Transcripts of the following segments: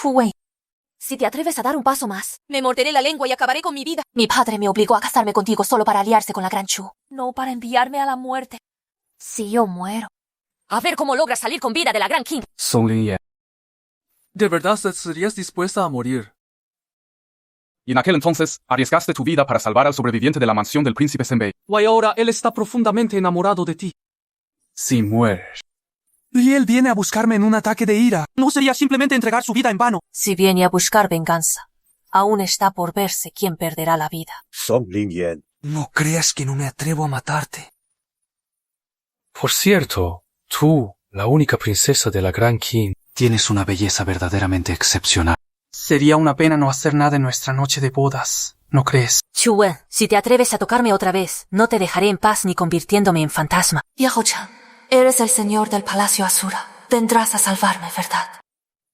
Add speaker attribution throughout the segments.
Speaker 1: Chu Wei, si te atreves a dar un paso más,
Speaker 2: Me morderé la lengua y acabaré con mi vida.
Speaker 1: mi padre me obligó a casarme contigo solo para aliarse con la Gran Chu, no para enviarme a la muerte. Si yo muero,
Speaker 2: A ver cómo logras salir con vida de la Gran Qing.
Speaker 3: Song Lingyan.
Speaker 4: ¿De verdad estarías dispuesta a morir?
Speaker 3: Y en aquel entonces, arriesgaste tu vida para salvar al sobreviviente de la mansión del príncipe Senbei.
Speaker 4: Y ahora él está profundamente enamorado de ti.
Speaker 3: Si mueres.
Speaker 4: Y él viene a buscarme en un ataque de ira. No sería simplemente entregar su vida en vano.
Speaker 1: si viene a buscar venganza, aún está por verse quién perderá la vida.
Speaker 5: Song Lingyan.
Speaker 4: No creas que no me atrevo a matarte.
Speaker 6: Por cierto, tú, la única princesa de la Gran Qing,
Speaker 7: Tienes una belleza verdaderamente excepcional.
Speaker 4: Sería una pena no hacer nada en nuestra noche de bodas, ¿no crees?
Speaker 1: Chu Wen, si te atreves a tocarme otra vez, no te dejaré en paz ni convirtiéndome en fantasma. Yahoo-chan, eres el señor del Palacio Asura. Tendrás a salvarme, ¿verdad?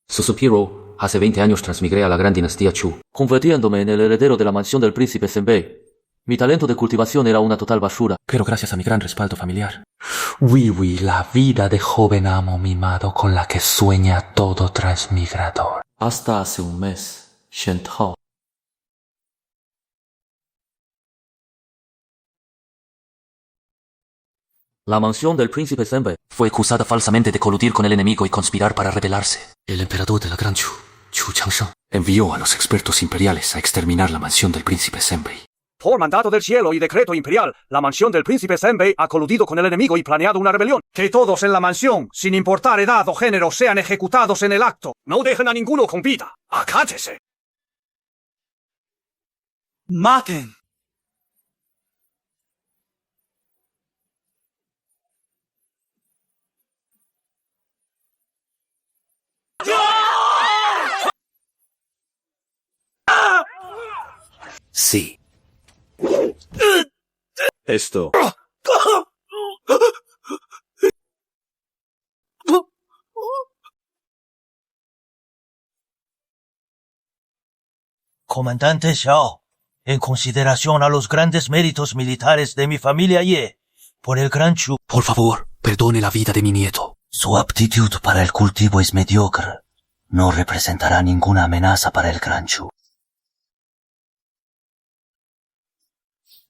Speaker 8: Susupiro, hace 20 años transmigré a la gran dinastía Chu, convirtiéndome en el heredero de la mansión del príncipe Senbei. Mi talento de cultivación era una total basura, pero gracias a mi gran respaldo familiar.
Speaker 7: Wiwi, la vida de joven amo mimado con la que sueña todo transmigrador.
Speaker 8: Hasta hace un mes, Shen Tao. La mansión del príncipe Senbei fue acusada falsamente de coludir con el enemigo y conspirar para rebelarse. El emperador de la Gran Chu, Chu Changsheng, envió a los expertos imperiales a exterminar la mansión del príncipe Senbei.
Speaker 5: Por mandato del cielo y decreto imperial, la mansión del príncipe Senbei ha coludido con el enemigo y planeado una rebelión. Que todos en la mansión, sin importar edad o género, sean ejecutados en el acto. No dejen a ninguno con vida. ¡Acállese!
Speaker 4: ¡Maten!
Speaker 5: Sí. Esto.
Speaker 9: Comandante Xiao, en consideración a los grandes méritos militares de mi familia Ye, por el Gran Chu,
Speaker 7: Por favor, perdone la vida de mi nieto.
Speaker 9: su aptitud para el cultivo es mediocre. No representará ninguna amenaza para el Gran Chu.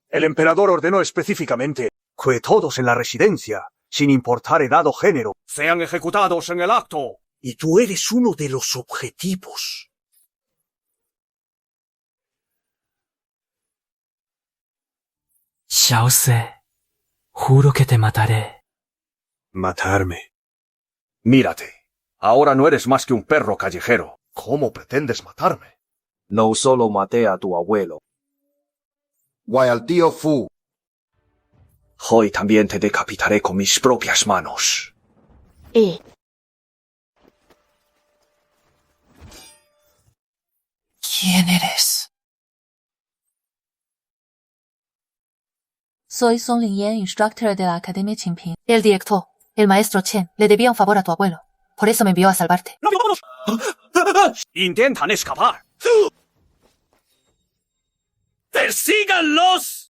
Speaker 5: El emperador ordenó específicamente que todos en la residencia, sin importar edad o género, sean ejecutados en el acto. Y tú eres uno de los objetivos.
Speaker 6: Xiao Se, juro que te mataré.
Speaker 5: Matarme. Mírate. Ahora no eres más que un perro callejero. ¿Cómo pretendes matarme?
Speaker 10: No solo maté a tu abuelo.
Speaker 11: Guay al tío Fu.
Speaker 5: Hoy también te decapitaré con mis propias manos.
Speaker 1: ¿Quién eres? Soy Song Lingyan, instructor de la Academia Qingping. El director, el maestro Chen, le debía un favor a tu abuelo. Por eso me envió a salvarte.
Speaker 5: ¡Intentan escapar! ¡Persíganlos!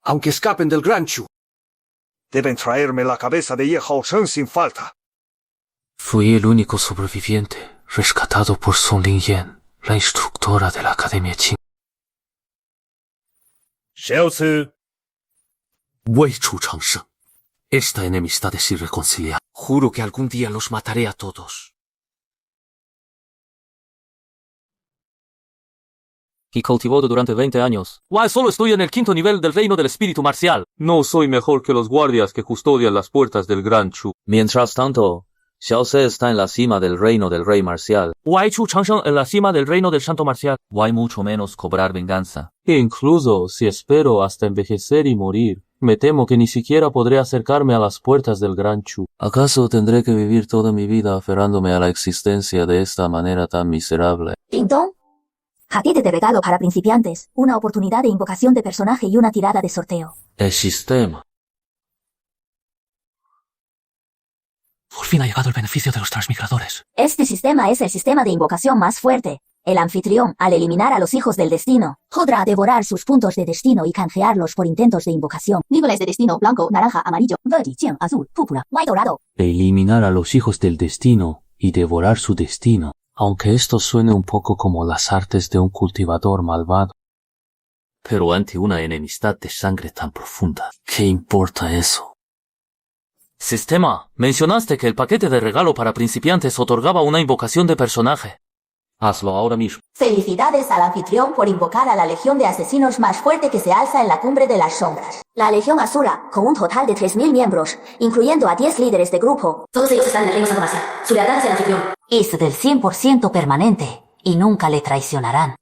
Speaker 5: Aunque escapen del Gran Chu, deben traerme la cabeza de Ye Haosheng sin falta.
Speaker 6: Fui el único sobreviviente, rescatado por Song Lingyan, la instructora de la Academia Qing.
Speaker 5: Xiao Ci.
Speaker 8: Wei Chu Changsheng. Esta enemistad es irreconciliable. Juro que algún día los mataré a todos. Y cultivado durante 20 años. Why, solo estoy en el 5º nivel del reino del espíritu marcial.
Speaker 12: No soy mejor que los guardias que custodian las puertas del Gran Chu.
Speaker 8: Mientras tanto, Xiao Se está en la cima del reino del rey marcial. Wei Chu Changsheng en la cima del reino del santo marcial. Why mucho menos cobrar venganza.
Speaker 12: E incluso si espero hasta envejecer y morir, me temo que ni siquiera podré acercarme a las puertas del Gran Chu.
Speaker 8: ¿Acaso tendré que vivir toda mi vida aferrándome a la existencia de esta manera tan miserable?
Speaker 13: Tintón, paquete de regalo para principiantes, una oportunidad de invocación de personaje y una tirada de sorteo.
Speaker 8: El sistema.
Speaker 7: Por fin ha llegado el beneficio de los transmigradores.
Speaker 13: Este sistema es el sistema de invocación más fuerte. El anfitrión, al eliminar a los hijos del destino, podrá devorar sus puntos de destino y canjearlos por intentos de invocación. Niveles de destino: blanco, naranja, amarillo, verde, azul, púrpura, white, dorado.
Speaker 6: Eliminar a los hijos del destino y devorar su destino. Aunque esto suene un poco como las artes de un cultivador malvado.
Speaker 8: Pero ante una enemistad de sangre tan profunda, ¿qué importa eso? Sistema, mencionaste que el paquete de regalo para principiantes otorgaba una invocación de personaje. Hazlo ahora mismo.
Speaker 13: Felicidades al anfitrión por invocar a la legión de asesinos más fuerte que se alza en la cumbre de las sombras. La Legión Asura, con un total de 3000 miembros, incluyendo a 10 líderes de grupo.
Speaker 1: Todos ellos están en el reino santo marcial. Su lealtad hacia el anfitrión
Speaker 13: es del 100% permanente y nunca le traicionarán.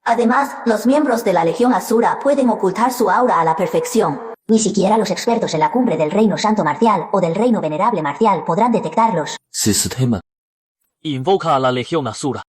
Speaker 13: Además, los miembros de la Legión Asura pueden ocultar su aura a la perfección. Ni siquiera los expertos en la cumbre del Reino Santo Marcial o del Reino Venerable Marcial podrán detectarlos.
Speaker 8: Sistema.
Speaker 12: Invoca a la Legión Asura.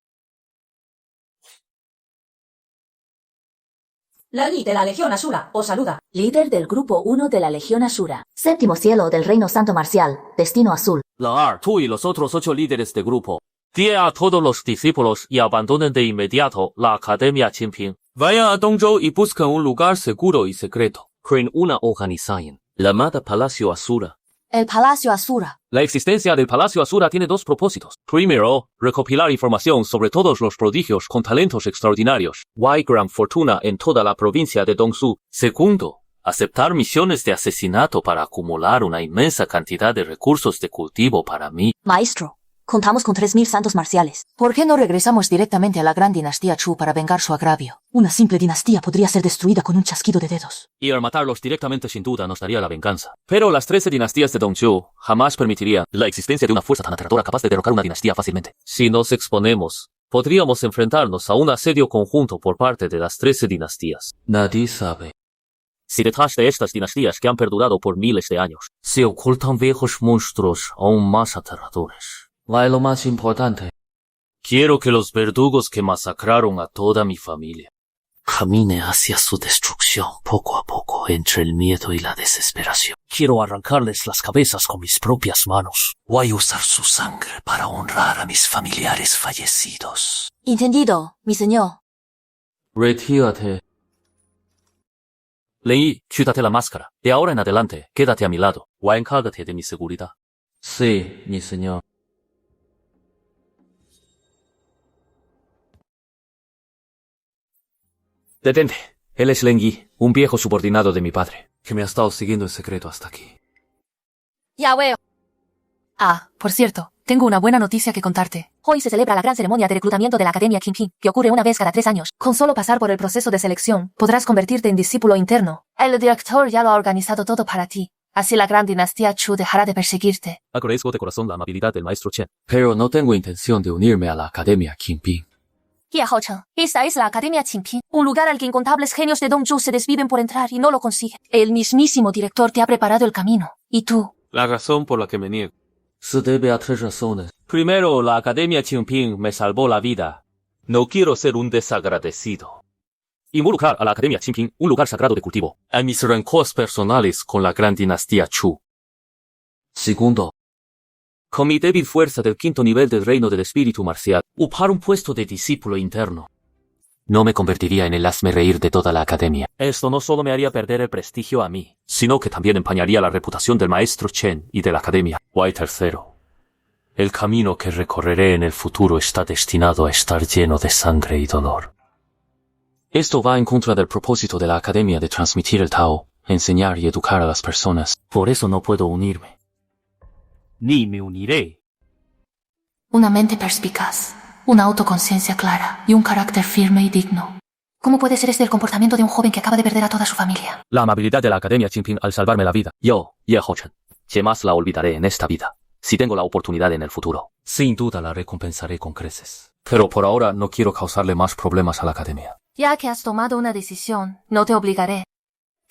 Speaker 1: Lali de la Legión Asura os saluda.
Speaker 13: Líder del Grupo 1 de la Legión Asura. Séptimo cielo del Reino Santo Marcial, destino azul.
Speaker 12: Laar, tú y los otros 8 líderes de grupo, di a todos los discípulos y abandonen de inmediato la Academia Qingping. Vayan a Dongzhou y busquen un lugar seguro y secreto.
Speaker 8: Creen una organización llamada Palacio Asura.
Speaker 1: El Palacio Asura.
Speaker 12: La existencia del Palacio Asura tiene 2 propósitos. Primero, recopilar información sobre todos los prodigios con talentos extraordinarios. Hay gran fortuna en toda la provincia de Dongzhou.
Speaker 8: Segundo, aceptar misiones de asesinato para acumular una inmensa cantidad de recursos de cultivo para mí.
Speaker 1: Maestro, contamos con 3000 santos marciales. ¿Por qué no regresamos directamente a la gran dinastía Chu para vengar su agravio? Una simple dinastía podría ser destruida con un chasquido de dedos.
Speaker 12: Y al matarlos directamente sin duda nos daría la venganza. Pero las 13 dinastías de Dongzhou jamás permitirían la existencia de una fuerza tan aterradora capaz de derrocar una dinastía fácilmente. Si nos exponemos, podríamos enfrentarnos a un asedio conjunto por parte de las 13 dinastías.
Speaker 8: Nadie sabe.
Speaker 12: Si detrás de estas dinastías que han perdurado por miles de años
Speaker 8: se ocultan viejos monstruos aún más aterradores.
Speaker 6: Hay lo más importante.
Speaker 12: Quiero que los verdugos que masacraron a toda mi familia
Speaker 8: camine hacia su destrucción poco a poco entre el miedo y la desesperación.
Speaker 12: Quiero arrancarles las cabezas con mis propias manos.
Speaker 8: Voy a usar su sangre para honrar a mis familiares fallecidos.
Speaker 1: Entendido, mi señor.
Speaker 6: Retírate.
Speaker 12: Len Yi, quítate la máscara. De ahora en adelante, quédate a mi lado. O encárgate de mi seguridad.
Speaker 6: Sí, mi señor.
Speaker 12: Detente. Él es Len Yi, un viejo subordinado de mi padre, que me ha estado siguiendo en secreto hasta aquí.
Speaker 1: Ya veo. Ah, por cierto, tengo una buena noticia que contarte. Hoy se celebra la gran ceremonia de reclutamiento de la Academia Qingping, que ocurre una vez cada 3 años. Con solo pasar por el proceso de selección, podrás convertirte en discípulo interno. El director ya lo ha organizado todo para ti. Así la gran dinastía Chu dejará de perseguirte.
Speaker 12: Agradezco de corazón la amabilidad del maestro Chen.
Speaker 6: Pero no tengo intención de unirme a la Academia Qingping.
Speaker 1: Ye Haocheng, esta es la Academia Qingping, un lugar al que incontables genios de Dongzhou se desviven por entrar y no lo consiguen. El mismísimo director te ha preparado el camino. ¿Y tú?
Speaker 12: La razón por la que me niego
Speaker 6: se debe a 3 razones.
Speaker 12: Primero, la Academia Qingping me salvó la vida. No quiero ser un desagradecido. Involucrar a la Academia Qingping, un lugar sagrado de cultivo,
Speaker 8: a mis rencores personales con la gran dinastía Chu.
Speaker 6: Segundo,
Speaker 12: con mi débil fuerza del 5º nivel del reino del espíritu marcial,
Speaker 8: ocupar un puesto de discípulo interno. No me convertiría en el hazmerreír de toda la academia.
Speaker 12: Esto no solo me haría perder el prestigio a mí, sino que también empañaría la reputación del maestro Chen y de la academia.
Speaker 8: Hay tercero. El camino que recorreré en el futuro está destinado a estar lleno de sangre y dolor. Esto va en contra del propósito de la academia de transmitir el Tao, enseñar y educar a las personas. Por eso no puedo unirme.
Speaker 12: Ni me uniré.
Speaker 1: Una mente perspicaz, una autoconciencia clara y un carácter firme y digno. ¿Cómo puede ser este el comportamiento de un joven que acaba de perder a toda su familia?
Speaker 12: La amabilidad de la Academia Qingping al salvarme la vida. Yo, Ye Haocheng, jamás la olvidaré en esta vida, si tengo la oportunidad en el futuro.
Speaker 8: Sin duda la recompensaré con creces. Pero por ahora no quiero causarle más problemas a la academia.
Speaker 1: Ya que has tomado una decisión, no te obligaré.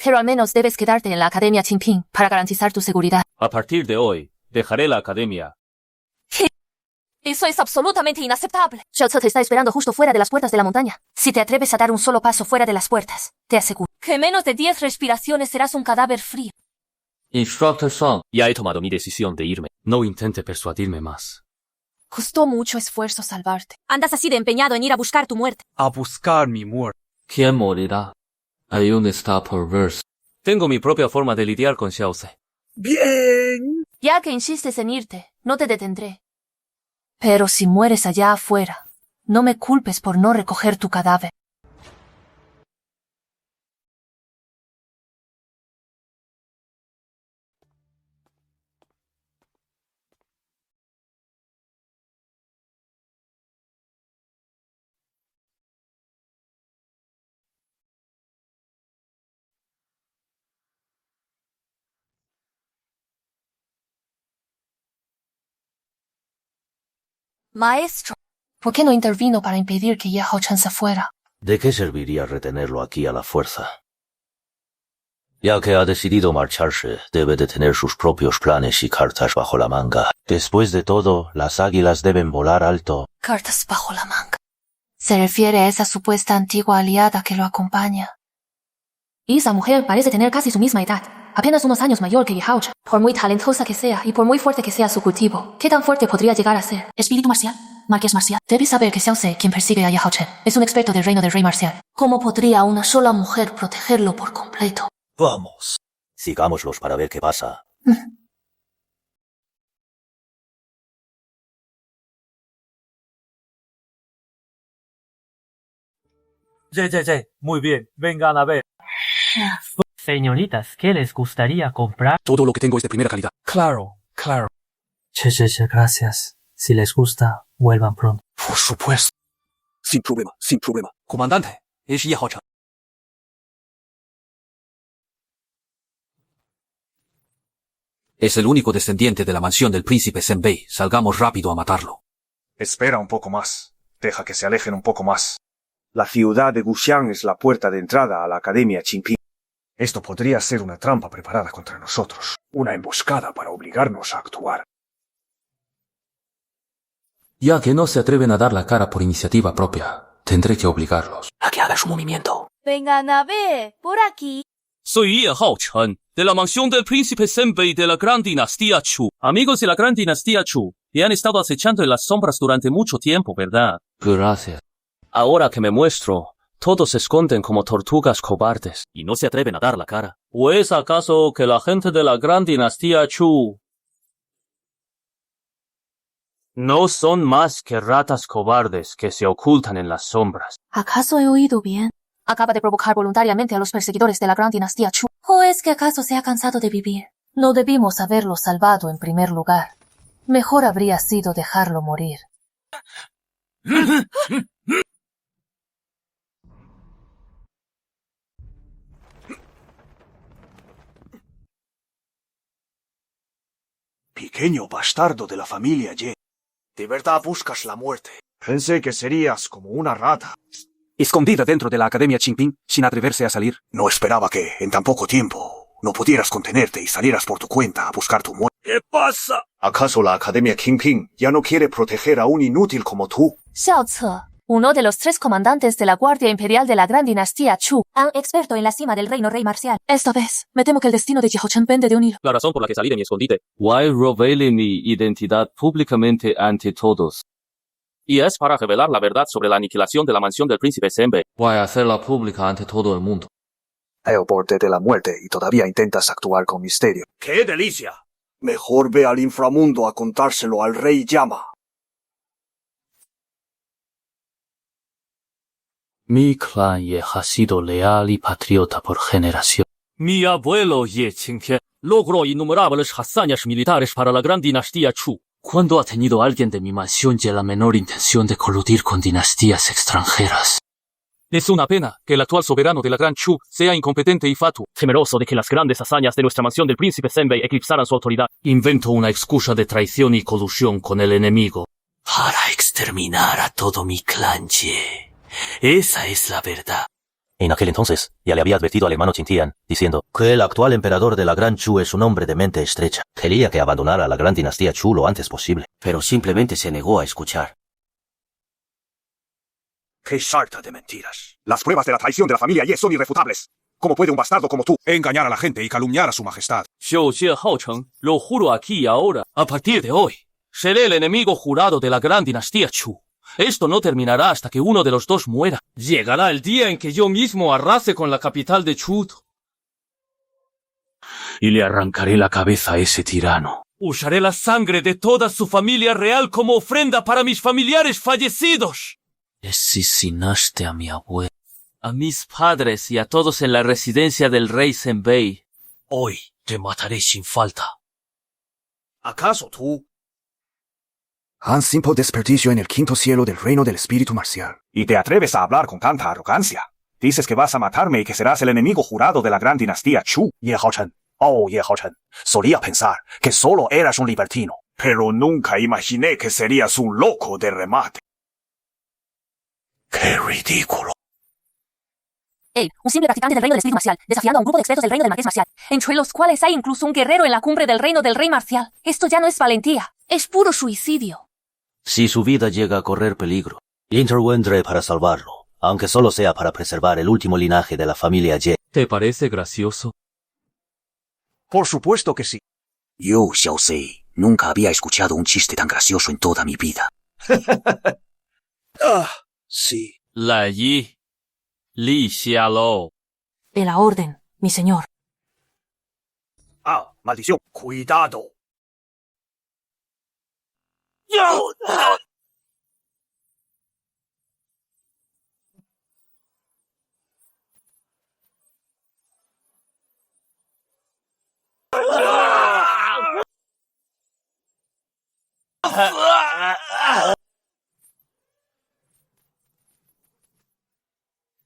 Speaker 1: Pero al menos debes quedarte en la Academia Qingping para garantizar tu seguridad.
Speaker 12: A partir de hoy, dejaré la academia.
Speaker 2: Eso es absolutamente inaceptable.
Speaker 1: Xiao Tzu te está esperando justo fuera de las puertas de la montaña. Si te atreves a dar un solo paso fuera de las puertas, te aseguro
Speaker 2: que en menos de 10 respiraciones serás un cadáver frío.
Speaker 12: Instructor Song, ya he tomado mi decisión de irme. No intente persuadirme más.
Speaker 1: Costó mucho esfuerzo salvarte.
Speaker 2: Andas así de empeñado en ir a buscar tu muerte.
Speaker 4: A buscar mi muerte.
Speaker 12: ¿Quién morirá? Ayun está por verse. Tengo mi propia forma de lidiar con Xiaoze.
Speaker 5: Bien.
Speaker 1: Ya que insistes en irte, no te detendré. Pero si mueres allá afuera, no me culpes por no recoger tu cadáver. Maestro, ¿por qué no intervino para impedir que Ye Haochen se fuera?
Speaker 9: ¿De qué serviría retenerlo aquí a la fuerza? Ya que ha decidido marcharse, debe de tener sus propios planes y cartas bajo la manga. Después de todo, las águilas deben volar alto.
Speaker 1: Cartas bajo la manga. Se refiere a esa supuesta antigua aliada que lo acompaña. Y esa mujer parece tener casi su misma edad, apenas unos años mayor que Ye Haochen. Por muy talentosa que sea y por muy fuerte que sea su cultivo, ¿qué tan fuerte podría llegar a ser? ¿Espíritu marcial? ¿Marqués marcial? Debes saber que Xiaoze, quien persigue a Ye Haochen, es un experto del reino del rey marcial. ¿Cómo podría una sola mujer protegerlo por completo?
Speaker 9: Vamos, sigámoslos para ver qué pasa.
Speaker 14: Muy bien, vengan a ver. Señoritas, ¿qué les gustaría comprar?
Speaker 3: Todo lo que tengo es de primera calidad.
Speaker 4: Claro, claro.
Speaker 14: Gracias. Si les gusta, vuelvan pronto.
Speaker 3: Por supuesto.
Speaker 5: Sin problema, sin problema.
Speaker 3: Comandante, es Ye Haochen.
Speaker 8: Es el único descendiente de la mansión del príncipe Senbei. Salgamos rápido a matarlo.
Speaker 5: Espera un poco más. Deja que se alejen un poco más. La ciudad de Guxiang es la puerta de entrada a la Academia Qingping. Esto podría ser una trampa preparada contra nosotros. Una emboscada para obligarnos a actuar.
Speaker 8: Ya que no se atreven a dar la cara por iniciativa propia, tendré que obligarlos a que hagan su movimiento.
Speaker 2: Vengan a ver, por aquí.
Speaker 12: Soy Ye Haochen, de la mansión del príncipe Senbei de la gran dinastía Chu. Amigos de la gran dinastía Chu, me han estado acechando en las sombras durante mucho tiempo, ¿verdad?
Speaker 8: Gracias.
Speaker 12: Ahora que me muestro, todos se esconden como tortugas cobardes y no se atreven a dar la cara. ¿O es acaso que la gente de la gran dinastía Chu no son más que ratas cobardes que se ocultan en las sombras?
Speaker 1: ¿Acaso he oído bien? Acaba de provocar voluntariamente a los perseguidores de la gran dinastía Chu. ¿O es que acaso se ha cansado de vivir? No debimos haberlo salvado en primer lugar. Mejor habría sido dejarlo morir.
Speaker 5: Pequeño bastardo de la familia Ye.
Speaker 10: ¿De verdad buscas la muerte?
Speaker 5: Pensé que serías como una rata.
Speaker 3: Escondida dentro de la Academia Qingping, sin atreverse a salir.
Speaker 5: No esperaba que, en tan poco tiempo, no pudieras contenerte y salieras por tu cuenta a buscar tu muerte. ¿Qué pasa? ¿Acaso la Academia Qingping ya no quiere proteger a un inútil como tú?
Speaker 1: Xiaoce, uno de los 3 comandantes de la Guardia Imperial de la gran dinastía Chu, un experto en la cima del reino rey marcial. Esta vez, me temo que el destino de Ye Haochen pende de un hilo.
Speaker 12: La razón por la que salí de mi escondite. Why revele mi identidad públicamente ante todos. Y es para revelar la verdad sobre la aniquilación de la mansión del príncipe Senbei.
Speaker 8: Voy a hacerla pública ante todo el mundo.
Speaker 10: Al borde de la muerte y todavía intentas actuar con misterio.
Speaker 5: ¡Qué delicia! Mejor ve al inframundo a contárselo al rey Llama.
Speaker 6: Mi clan Ye ha sido leal y patriota por generación.
Speaker 12: Mi abuelo Ye Qingtian logró innumerables hazañas militares para la gran dinastía Chu.
Speaker 6: ¿Cuándo ha tenido alguien de mi mansión ya la menor intención de coludir con dinastías extranjeras?
Speaker 12: Es una pena que el actual soberano de la gran Chu sea incompetente y fatuo, temeroso de que las grandes hazañas de nuestra mansión del príncipe Senbei eclipsaran su autoridad.
Speaker 6: Invento una excusa de traición y colusión con el enemigo para exterminar a todo mi clan Ye. Esa es la verdad.
Speaker 9: En aquel entonces, ya le había advertido al hermano Qingtian, diciendo que el actual emperador de la gran Chu es un hombre de mente estrecha. Quería que abandonara la gran dinastía Chu lo antes posible.
Speaker 8: Pero simplemente se negó a escuchar.
Speaker 5: ¡Qué sarta de mentiras! Las pruebas de la traición de la familia Ye son irrefutables. ¿Cómo puede un bastardo como tú engañar a la gente y calumniar a su majestad?
Speaker 6: Xiu Haocheng, lo juro aquí y ahora, a partir de hoy, seré el enemigo jurado de la gran dinastía Chu. Esto no terminará hasta que uno de los dos muera. Llegará el día en que yo mismo arrase con la capital de Chu.
Speaker 8: Y le arrancaré la cabeza a ese tirano.
Speaker 6: Usaré la sangre de toda su familia real como ofrenda para mis familiares fallecidos.
Speaker 8: Asesinaste a mi abuelo.
Speaker 6: A mis padres y a todos en la residencia del rey Senbei. Hoy te mataré sin falta.
Speaker 5: ¿Acaso tú?
Speaker 10: Han simple desperdicio en el quinto cielo del reino del espíritu marcial.
Speaker 5: ¿Y te atreves a hablar con tanta arrogancia? Dices que vas a matarme y que serás el enemigo jurado de la gran dinastía Chu. Ye Haochen. Oh, Ye Haochen. Solía pensar que solo eras un libertino, pero nunca imaginé que serías un loco de remate. ¡Qué ridículo!
Speaker 1: Él, un simple practicante del reino del espíritu marcial, desafiando a un grupo de expertos del reino del marqués marcial, entre los cuales hay incluso un guerrero en la cumbre del reino del rey marcial. Esto ya no es valentía, es puro suicidio.
Speaker 9: Si su vida llega a correr peligro, intervendré para salvarlo, aunque solo sea para preservar el último linaje de la familia Ye.
Speaker 6: ¿Te parece gracioso?
Speaker 5: Por supuesto que sí.
Speaker 15: Yo, Xiao Sei, nunca había escuchado un chiste tan gracioso en toda mi vida.
Speaker 5: Sí.
Speaker 6: La Yi. Li Xiaolou.
Speaker 1: De la orden, mi señor.
Speaker 5: Maldición. Cuidado.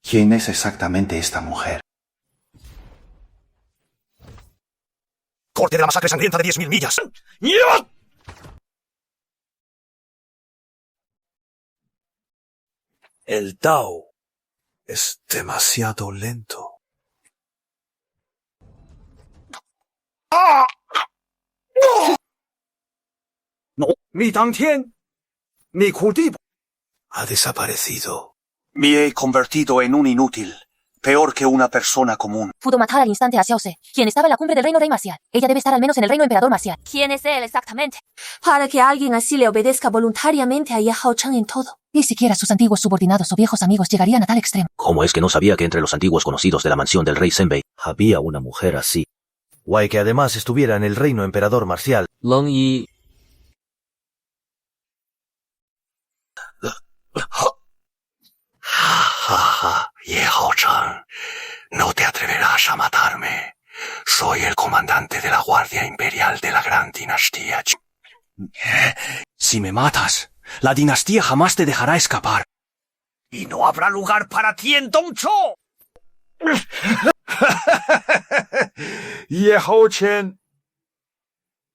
Speaker 10: ¿Quién es exactamente esta mujer?
Speaker 5: Corte de la masacre sangrienta de 10.000 millas. El Tao es demasiado lento. No, mi Tangtian, mi cultivo, ha desaparecido. Me he convertido en un inútil, peor que una persona común.
Speaker 1: Pudo matar al instante a Xiaose, quien estaba en la cumbre del reino rey marcial. Ella debe estar al menos en el reino emperador marcial.
Speaker 2: ¿Quién es él exactamente? Para que alguien así le obedezca voluntariamente a Ye Haocheng en todo.
Speaker 1: Ni siquiera sus antiguos subordinados o viejos amigos llegarían a tal extremo.
Speaker 9: ¿Cómo es que no sabía que entre los antiguos conocidos de la mansión del rey Senbei había una mujer así? Guay que además estuviera en el reino emperador marcial.
Speaker 6: Long Yi.
Speaker 5: Ye Haocheng, no te atreverás a matarme. Soy el comandante de la Guardia Imperial de la Gran Dinastía. Si me matas, la dinastía jamás te dejará escapar. Y no habrá lugar para ti en Dongzhou. Ye Haocheng.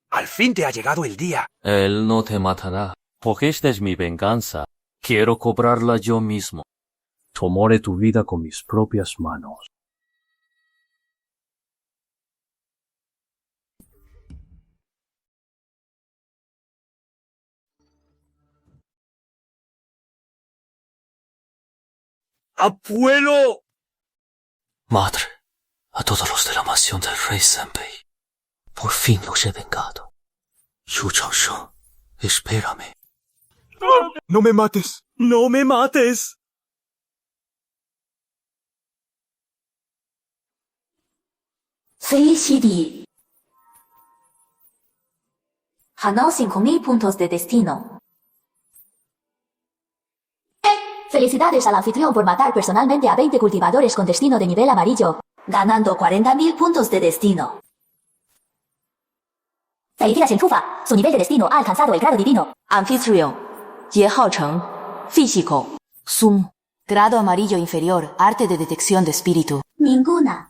Speaker 5: Al fin te ha llegado el día.
Speaker 6: Él no te matará, porque esta es mi venganza. Quiero cobrarla yo mismo. Tomaré tu vida con mis propias manos.
Speaker 5: ¡Abuelo!
Speaker 8: Madre, a todos los de la mansión del rey Senbei, por fin los he vengado. Yu Changsheng, espérame.
Speaker 5: ¡No me mates! ¡No me mates!
Speaker 13: Fei Shidi. Ganó 5.000 puntos de destino. Felicidades al anfitrión por matar personalmente a 20 cultivadores con destino de nivel amarillo, ganando 40.000 puntos de destino. Felicidades en Fufa, su nivel de destino ha alcanzado el grado divino.
Speaker 16: Anfitrión, Ye Haocheng, físico. Zoom, grado amarillo inferior, arte de detección de espíritu.
Speaker 13: Ninguna.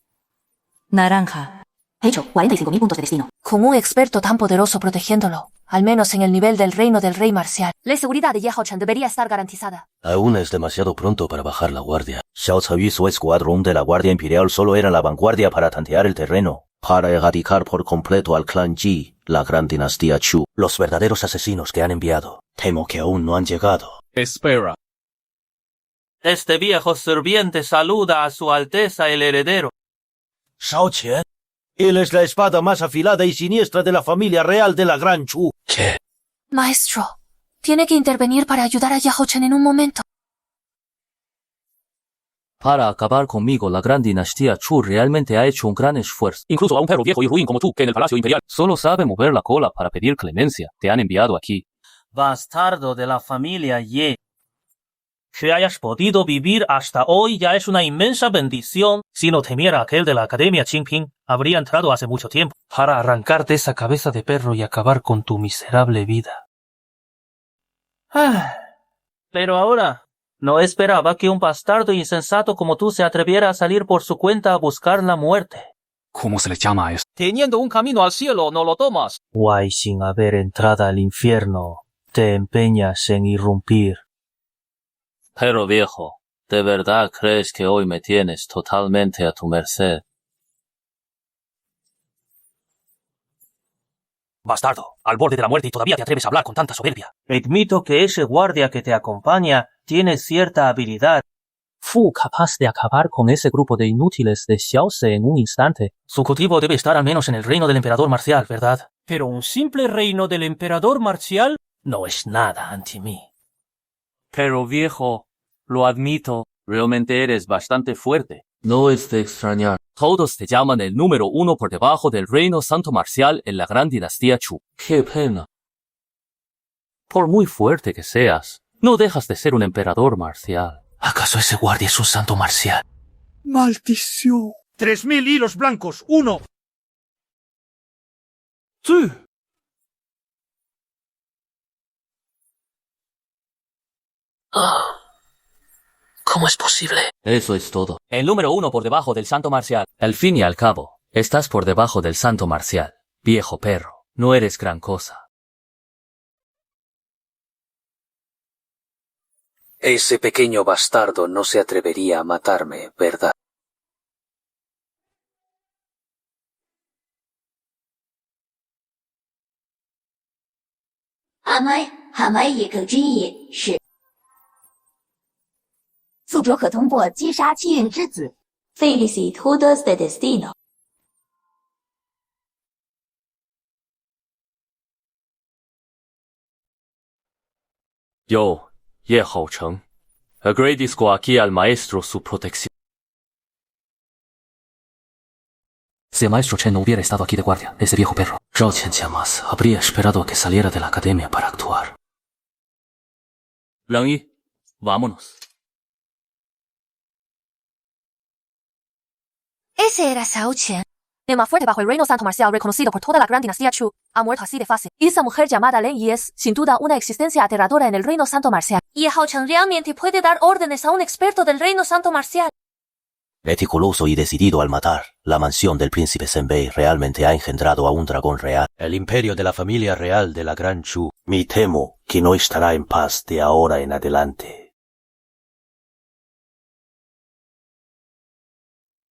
Speaker 16: Naranja.
Speaker 1: Hecho, 45.000 puntos de destino. Con un experto tan poderoso protegiéndolo, al menos en el nivel del reino del rey marcial, la seguridad de Ye Haocheng debería estar garantizada.
Speaker 9: Aún es demasiado pronto para bajar la guardia. Xiao Cao y su escuadrón de la Guardia Imperial solo eran la vanguardia para tantear el terreno, para erradicar por completo al clan Ji, la gran dinastía Chu. Los verdaderos asesinos que han enviado, temo que aún no han llegado.
Speaker 3: Espera.
Speaker 6: Este viejo sirviente saluda a su Alteza el heredero.
Speaker 5: Shao Qian. Él es la espada más afilada y siniestra de la familia real de la Gran Chu.
Speaker 7: ¿Qué?
Speaker 2: Maestro, tiene que intervenir para ayudar a Yahoo Chen en un momento.
Speaker 6: Para acabar conmigo, la gran dinastía Chu realmente ha hecho un gran esfuerzo. Incluso a un perro viejo y ruin como tú, que en el Palacio Imperial solo sabe mover la cola para pedir clemencia, te han enviado aquí.
Speaker 17: Bastardo de la familia Ye. Que hayas podido vivir hasta hoy ya es una inmensa bendición. Si no temiera aquel de la Academia Qingping, habría entrado hace mucho tiempo.
Speaker 14: Para arrancarte esa cabeza de perro y acabar con tu miserable vida.
Speaker 17: Pero ahora, no esperaba que un bastardo insensato como tú se atreviera a salir por su cuenta a buscar la muerte.
Speaker 3: ¿Cómo se le llama a eso?
Speaker 17: Teniendo un camino al cielo, no lo tomas.
Speaker 14: Guay, sin haber entrado al infierno, te empeñas en irrumpir.
Speaker 6: Pero viejo, ¿de verdad crees que hoy me tienes totalmente a tu merced?
Speaker 17: Bastardo, al borde de la muerte y todavía te atreves a hablar con tanta soberbia. Admito que ese guardia que te acompaña tiene cierta habilidad.
Speaker 14: Fu capaz de acabar con ese grupo de inútiles de Xiaose en un instante.
Speaker 17: Su cultivo debe estar al menos en el reino del emperador marcial, ¿verdad? Pero un simple reino del emperador marcial no es nada ante mí.
Speaker 6: Pero viejo, lo admito, realmente eres bastante fuerte. No es de extrañar. Todos te llaman el número 1 por debajo del reino santo marcial en la gran dinastía Chu. ¡Qué pena! Por muy fuerte que seas, no dejas de ser un emperador marcial.
Speaker 7: ¿Acaso ese guardia es un santo marcial?
Speaker 5: ¡Maldición! 3000 hilos blancos, 1.
Speaker 4: Sí.
Speaker 7: ¿Cómo es posible?
Speaker 6: Eso es todo. El número 1 por debajo del santo marcial. Al fin y al cabo, estás por debajo del santo marcial. Viejo perro, no eres gran cosa.
Speaker 15: Ese pequeño bastardo no se atrevería a matarme, ¿verdad?
Speaker 13: Hamai 也可之意是宿主可通过击杀气运之子 Felicitudes de Destino。
Speaker 6: Yo, Ye Haocheng, agradezco aquí al maestro su protección.
Speaker 8: Si el maestro Chen no hubiera estado aquí de guardia, ese viejo perro, Zhao Qianqianmas habría esperado a que saliera de la academia para actuar.
Speaker 6: Lang Yi, vámonos.
Speaker 2: Ese era Shao Qian.
Speaker 1: El más fuerte bajo el reino santo marcial reconocido por toda la gran dinastía Chu, ha muerto así de fácil. Y esa mujer llamada Leng Yi es, sin duda, una existencia aterradora en el reino santo marcial.
Speaker 2: Y Hao Chen realmente puede dar órdenes a un experto del reino santo marcial.
Speaker 9: Meticuloso y decidido al matar, la mansión del príncipe Senbei realmente ha engendrado a un dragón real, el imperio de la familia real de la Gran Chu. Me temo que no estará en paz de ahora en adelante.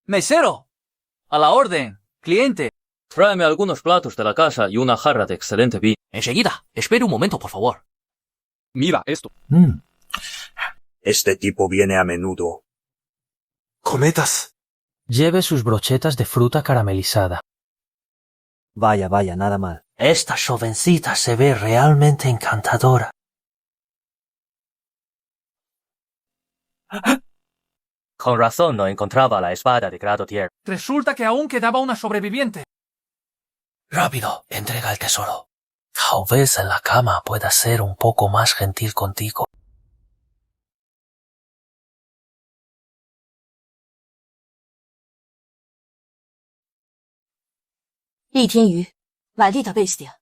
Speaker 17: ¡Mesero! ¡A la orden! ¡Cliente!
Speaker 6: Tráeme algunos platos de la casa y una jarra de excelente vino.
Speaker 8: Enseguida. Espere un momento, por favor.
Speaker 3: Mira esto.
Speaker 5: Este tipo viene a menudo.
Speaker 4: Cometas.
Speaker 14: Lleve sus brochetas de fruta caramelizada.
Speaker 18: Vaya, nada mal.
Speaker 14: Esta jovencita se ve realmente encantadora.
Speaker 17: Con razón no encontraba la espada de grado tier.
Speaker 4: Resulta que aún quedaba una sobreviviente.
Speaker 14: Rápido, entrega el tesoro. Tal vez en la cama pueda ser un poco más gentil contigo.
Speaker 16: Maldita bestia.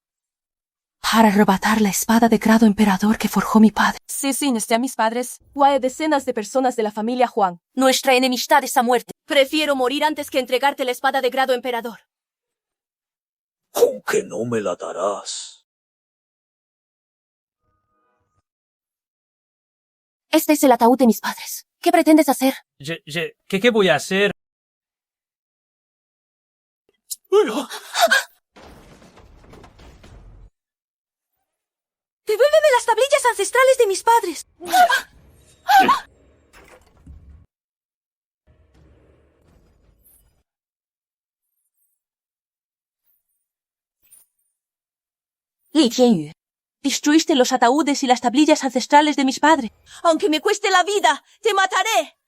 Speaker 1: Para arrebatar la espada de grado emperador que forjó mi padre.
Speaker 19: Sí, a mis padres. O hay decenas de personas de la familia Huang.
Speaker 2: Nuestra enemistad es a muerte.
Speaker 19: Prefiero morir antes que entregarte la espada de grado emperador.
Speaker 5: ¿Con que no me la darás?
Speaker 1: Este es el ataúd de mis padres. ¿Qué pretendes hacer?
Speaker 17: ¿Qué voy a hacer?
Speaker 2: ¡Devuélveme las tablillas ancestrales de mis padres!
Speaker 16: Li Tianyu, destruiste los ataúdes y las tablillas ancestrales de mis padres.
Speaker 19: Aunque me cueste la vida, te mataré.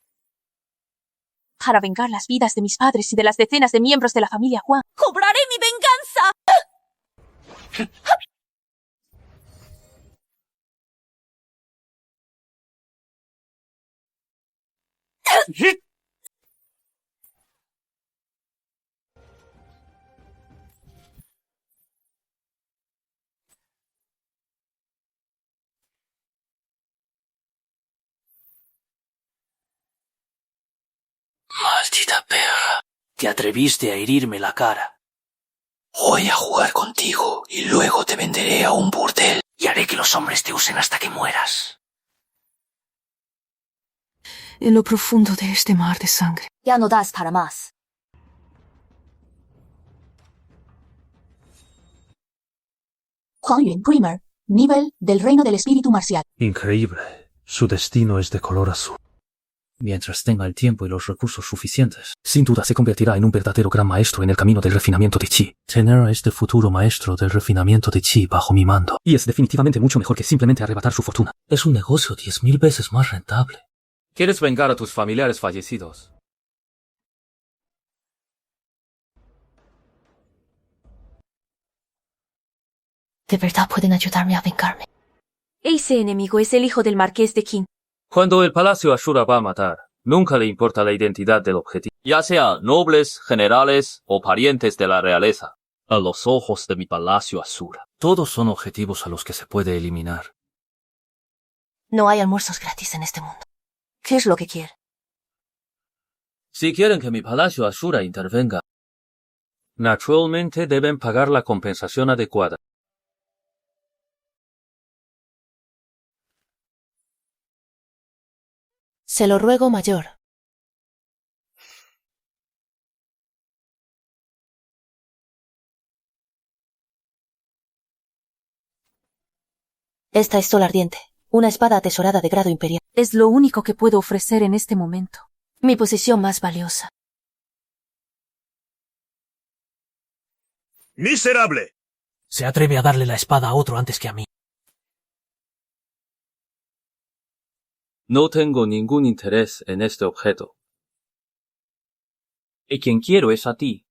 Speaker 16: Para vengar las vidas de mis padres y de las decenas de miembros de la familia Huang.
Speaker 19: ¡Cobraré mi venganza!
Speaker 14: Maldita perra. Te atreviste a herirme la cara. Voy a jugar contigo y luego te venderé a un burdel y haré que los hombres te usen hasta que mueras.
Speaker 16: En lo profundo de este mar de sangre.
Speaker 2: Ya no das para más.
Speaker 13: Huang Yun Primer, nivel del reino del espíritu marcial.
Speaker 20: Increíble. Su destino es de color azul. Mientras tenga el tiempo y los recursos suficientes, sin duda se convertirá en un verdadero gran maestro en el camino del refinamiento de Qi. Tener a este futuro maestro del refinamiento de Qi bajo mi mando. Y es definitivamente mucho mejor que simplemente arrebatar su fortuna. Es un negocio 10.000 veces más rentable.
Speaker 12: ¿Quieres vengar a tus familiares fallecidos?
Speaker 1: ¿De verdad pueden ayudarme a vengarme?
Speaker 2: Ese enemigo es el hijo del marqués de Qin.
Speaker 6: Cuando el Palacio Ashura va a matar, nunca le importa la identidad del objetivo. Ya sea nobles, generales o parientes de la realeza. A los ojos de mi Palacio Ashura.
Speaker 20: Todos son objetivos a los que se puede eliminar.
Speaker 1: No hay almuerzos gratis en este mundo.
Speaker 2: ¿Qué es lo que quiere?
Speaker 6: Si quieren que mi Palacio Ashura intervenga, naturalmente deben pagar la compensación adecuada.
Speaker 1: Se lo ruego, mayor. Esta es Sol Ardiente, una espada atesorada de grado imperial.
Speaker 2: Es lo único que puedo ofrecer en este momento.
Speaker 1: Mi posesión más valiosa.
Speaker 5: ¡Miserable!
Speaker 14: Se atreve a darle la espada a otro antes que a mí.
Speaker 6: No tengo ningún interés en este objeto. Y quien quiero es a ti.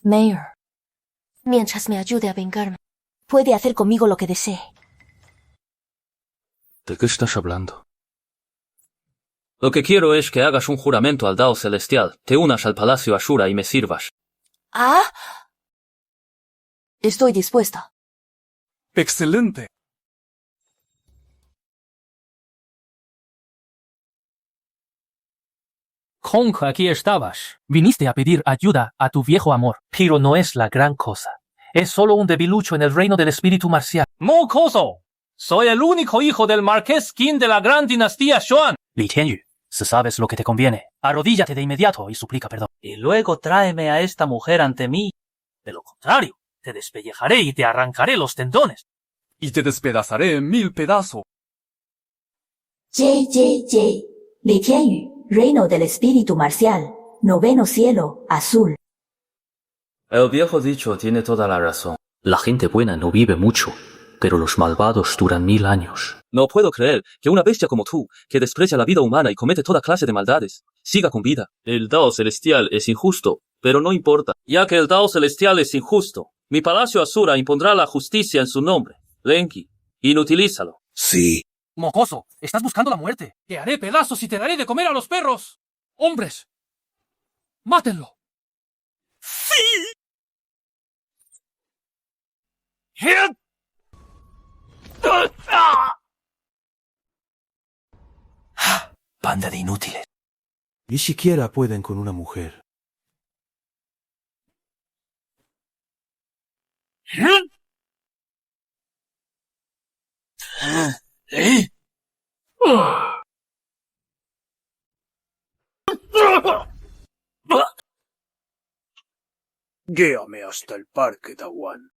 Speaker 1: Mayor, mientras me ayude a vengarme, puede hacer conmigo lo que desee.
Speaker 20: ¿De qué estás hablando?
Speaker 6: Lo que quiero es que hagas un juramento al Dao Celestial, te unas al Palacio Ashura y me sirvas.
Speaker 1: ¿Ah? Estoy dispuesta.
Speaker 4: ¡Excelente!
Speaker 17: Kong, aquí estabas. Viniste a pedir ayuda a tu viejo amor. Pero no es la gran cosa. Es solo un debilucho en el reino del espíritu marcial. ¡Mocoso! Soy el único hijo del marqués Qin de la gran dinastía Xuan. Li Tianyu, si sabes lo que te conviene, arrodíllate de inmediato y suplica perdón. Y luego tráeme a esta mujer ante mí. De lo contrario, te despellejaré y te arrancaré los tendones.
Speaker 3: Y te despedazaré en 1000 pedazos.
Speaker 13: JJJ. Li Tianyu, reino del espíritu marcial. Noveno cielo, azul.
Speaker 8: El viejo dicho tiene toda la razón. La gente buena no vive mucho, pero los malvados duran 1000 años.
Speaker 6: No puedo creer que una bestia como tú, que desprecia la vida humana y comete toda clase de maldades, siga con vida. El Dao Celestial es injusto, pero no importa. Ya que el Dao Celestial es injusto, mi Palacio Ashura impondrá la justicia en su nombre. Lenki, inutilízalo.
Speaker 15: Sí.
Speaker 4: Mocoso, estás buscando la muerte. Te haré pedazos y te daré de comer a los perros. ¡Hombres! ¡Mátenlo! ¡Sí!
Speaker 14: Banda de inútiles.
Speaker 20: Ni siquiera pueden con una mujer.
Speaker 5: Guíame hasta el parque Dawan.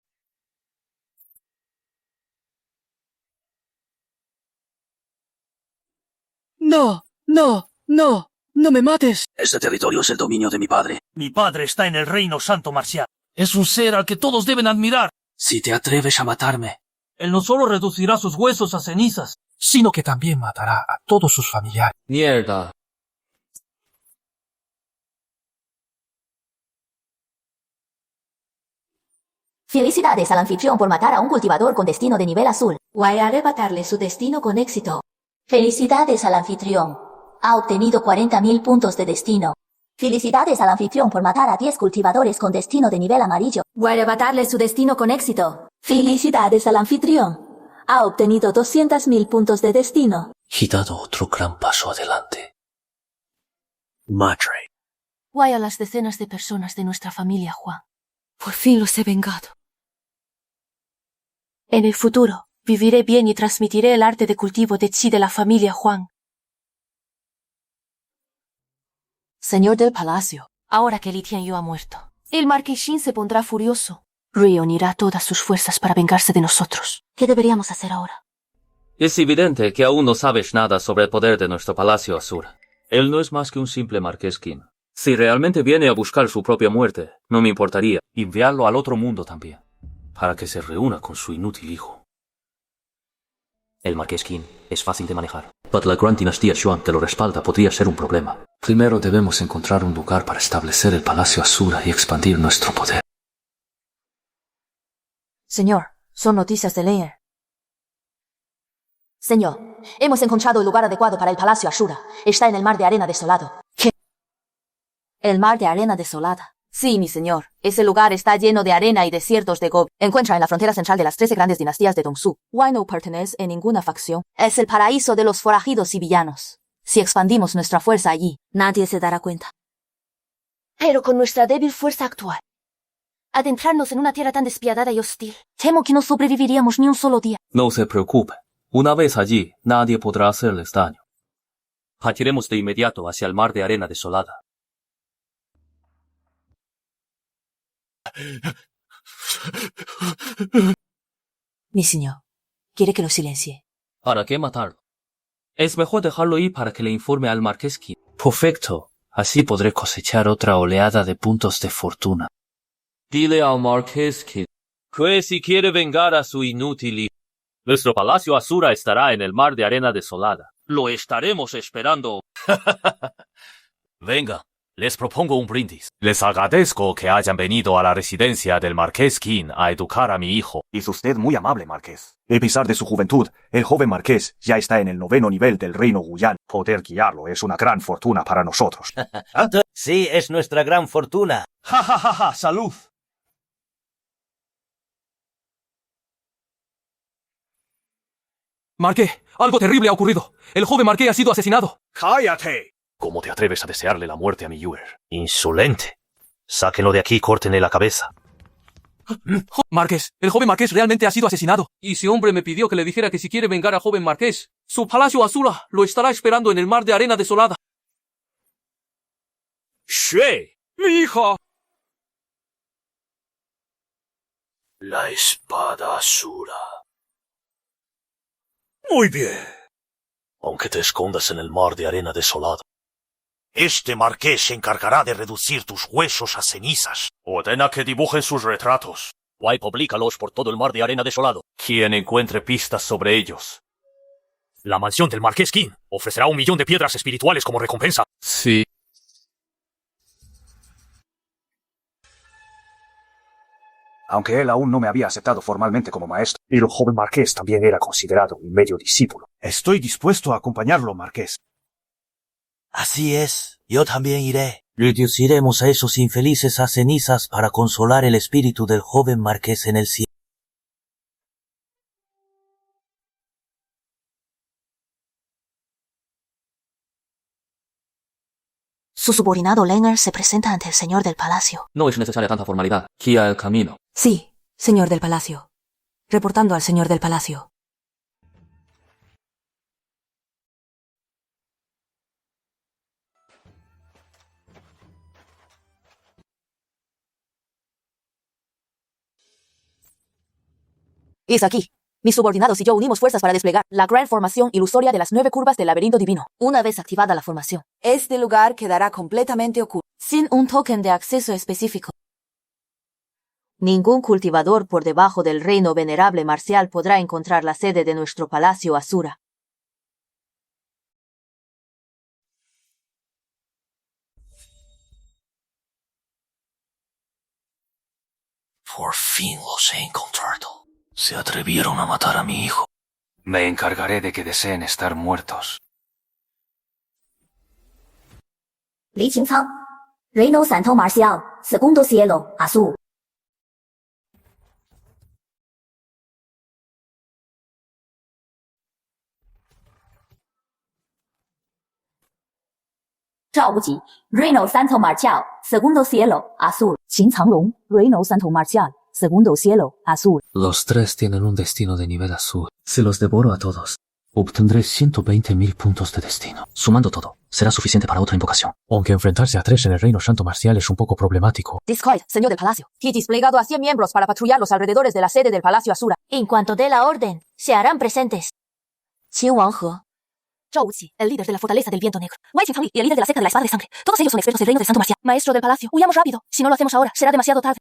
Speaker 19: No, no, no,
Speaker 4: ¡No me mates!
Speaker 14: Este territorio es el dominio de mi padre.
Speaker 4: Mi padre está en el reino santo marcial. Es un ser al que todos deben admirar.
Speaker 14: Si te atreves a matarme,
Speaker 4: Él no solo reducirá sus huesos a cenizas, sino que también matará a todos sus familiares.
Speaker 12: Mierda.
Speaker 13: Felicidades al anfitrión por matar a un cultivador con destino de nivel azul. Guay arrebatarle su destino con éxito. Felicidades al anfitrión. Ha obtenido 40.000 puntos de destino. Felicidades al anfitrión por matar a 10 cultivadores con destino de nivel amarillo. Guay arrebatarle su destino con éxito. Felicidades al anfitrión. Ha obtenido 200.000 puntos de destino.
Speaker 8: Y dado otro gran paso adelante.
Speaker 15: Madre.
Speaker 2: Guay a las decenas de personas de nuestra familia, Juan. Por fin los he vengado. En el futuro, viviré bien y transmitiré el arte de cultivo de chi de la familia Juan. Señor del palacio, ahora que Li Tianyu ha muerto, el marquesín se pondrá furioso. Reunirá todas sus fuerzas para vengarse de nosotros. ¿Qué deberíamos hacer ahora?
Speaker 12: Es evidente que aún no sabes nada sobre el poder de nuestro Palacio Asura. Él no es más que un simple marqués Qin. Si realmente viene a buscar su propia muerte, no me importaría enviarlo al otro mundo también, para que se reúna con su inútil hijo.
Speaker 8: El marqués Qin es fácil de manejar. Para la gran dinastía Xuan que lo respalda podría ser un problema. Primero debemos encontrar un lugar para establecer el Palacio Asura y expandir nuestro poder.
Speaker 1: Señor, son noticias de Leer.
Speaker 2: Señor, hemos encontrado el lugar adecuado para el Palacio Ashura. Está en el mar de arena desolado. ¿Qué?
Speaker 1: El mar de arena desolada. Sí, mi señor. Ese lugar está lleno de arena y desiertos de Gobi. Encuentra en la frontera central de las 13 grandes dinastías de Dongsu. Wai no pertenece a ninguna facción. Es el paraíso de los forajidos y villanos. Si expandimos nuestra fuerza allí, nadie se dará cuenta.
Speaker 2: Pero con nuestra débil fuerza actual, adentrarnos en una tierra tan despiadada y hostil, temo que no sobreviviríamos ni un solo día.
Speaker 12: No se preocupe. Una vez allí, nadie podrá hacerles daño. Partiremos de inmediato hacia el mar de arena desolada.
Speaker 1: Mi señor, ¿quiere que lo silencie?
Speaker 12: ¿Para qué matarlo? Es mejor dejarlo ir para que le informe al marqués Qin. Perfecto. Así podré cosechar otra oleada de puntos de fortuna. Dile al marqués Qin que si quiere vengar a su inútil hijo, nuestro Palacio Asura estará en el mar de arena desolada. Lo estaremos esperando.
Speaker 6: Venga, les propongo un brindis. Les agradezco que hayan venido a la residencia del marqués Qin a educar a mi hijo.
Speaker 5: Es usted muy amable, marqués. A pesar de su juventud, el joven marqués ya está en el 9º nivel del reino Guyan. Poder guiarlo es una gran fortuna para nosotros.
Speaker 15: Sí, es nuestra gran fortuna.
Speaker 4: ¡Ja, ja, ja, ja! ¡Salud! Marqué, algo terrible ha ocurrido. El joven Marqué ha sido asesinado.
Speaker 5: ¡Cállate!
Speaker 6: ¿Cómo te atreves a desearle la muerte a mi Yuer?
Speaker 15: Insolente. Sáquenlo de aquí y córtenle la cabeza.
Speaker 4: Marqués, el joven Marqués realmente ha sido asesinado. Y ese hombre me pidió que le dijera que si quiere vengar al joven Marqués, su Palacio Asura lo estará esperando en el mar de arena desolada.
Speaker 6: ¡Xue!
Speaker 4: ¡Mi hija!
Speaker 14: La espada Asura.
Speaker 15: Muy bien. Aunque te escondas en el mar de arena desolada, este marqués se encargará de reducir tus huesos a cenizas.
Speaker 6: Ordena que dibujen sus retratos.
Speaker 15: Guay, publícalos por todo el mar de arena desolado.
Speaker 6: Quien encuentre pistas sobre ellos.
Speaker 15: La mansión del marqués Qin ofrecerá 1 millón de piedras espirituales como recompensa.
Speaker 6: Sí.
Speaker 5: Aunque él aún no me había aceptado formalmente como maestro. Y el joven marqués también era considerado un medio discípulo. Estoy dispuesto a acompañarlo, marqués.
Speaker 15: Así es, yo también iré. Reduciremos a esos infelices a cenizas para consolar el espíritu del joven marqués en el cielo.
Speaker 2: Su subordinado Lenger se presenta ante el señor del palacio.
Speaker 12: No es necesaria tanta formalidad. Guía el camino.
Speaker 1: Sí, señor del palacio. Reportando al señor del palacio. Es aquí.
Speaker 16: Mis subordinados y yo unimos fuerzas para desplegar la gran formación ilusoria de las 9 curvas del laberinto divino. Una vez activada la formación, este lugar quedará completamente oculto, sin un token de acceso específico. Ningún cultivador por debajo del reino venerable marcial podrá encontrar la sede de nuestro palacio Asura.
Speaker 14: Por fin los he encontrado. Se atrevieron a matar a mi hijo.
Speaker 8: Me encargaré de que deseen estar muertos.
Speaker 13: Li Qingcang, Reino Santo Marcial, Segundo Cielo, Azul. Zhao Wuji, Reino Santo Marcial, Segundo Cielo, Azul.
Speaker 2: Qin Canglong, Reino Santo Marcial, Segundo Cielo, Azul.
Speaker 20: Los tres tienen un destino de nivel azul. Si los devoro a todos, obtendré 120.000 puntos de destino.
Speaker 8: Sumando todo, será suficiente para otra invocación.
Speaker 20: Aunque enfrentarse a 3 en el Reino Santo Marcial es un poco problemático.
Speaker 16: Discord, señor del palacio. He desplegado a 100 miembros para patrullar los alrededores de la sede del Palacio Asura.
Speaker 13: En cuanto dé la orden, se harán presentes.
Speaker 16: Qin Wanghe, Zhao Wuqi, el líder de la Fortaleza del Viento Negro. Wei Qingcangli y el líder de la Secta de la Espada de Sangre. Todos ellos son expertos del Reino del Santo Marcial. Maestro del Palacio, huyamos rápido. Si no lo hacemos ahora, será demasiado tarde.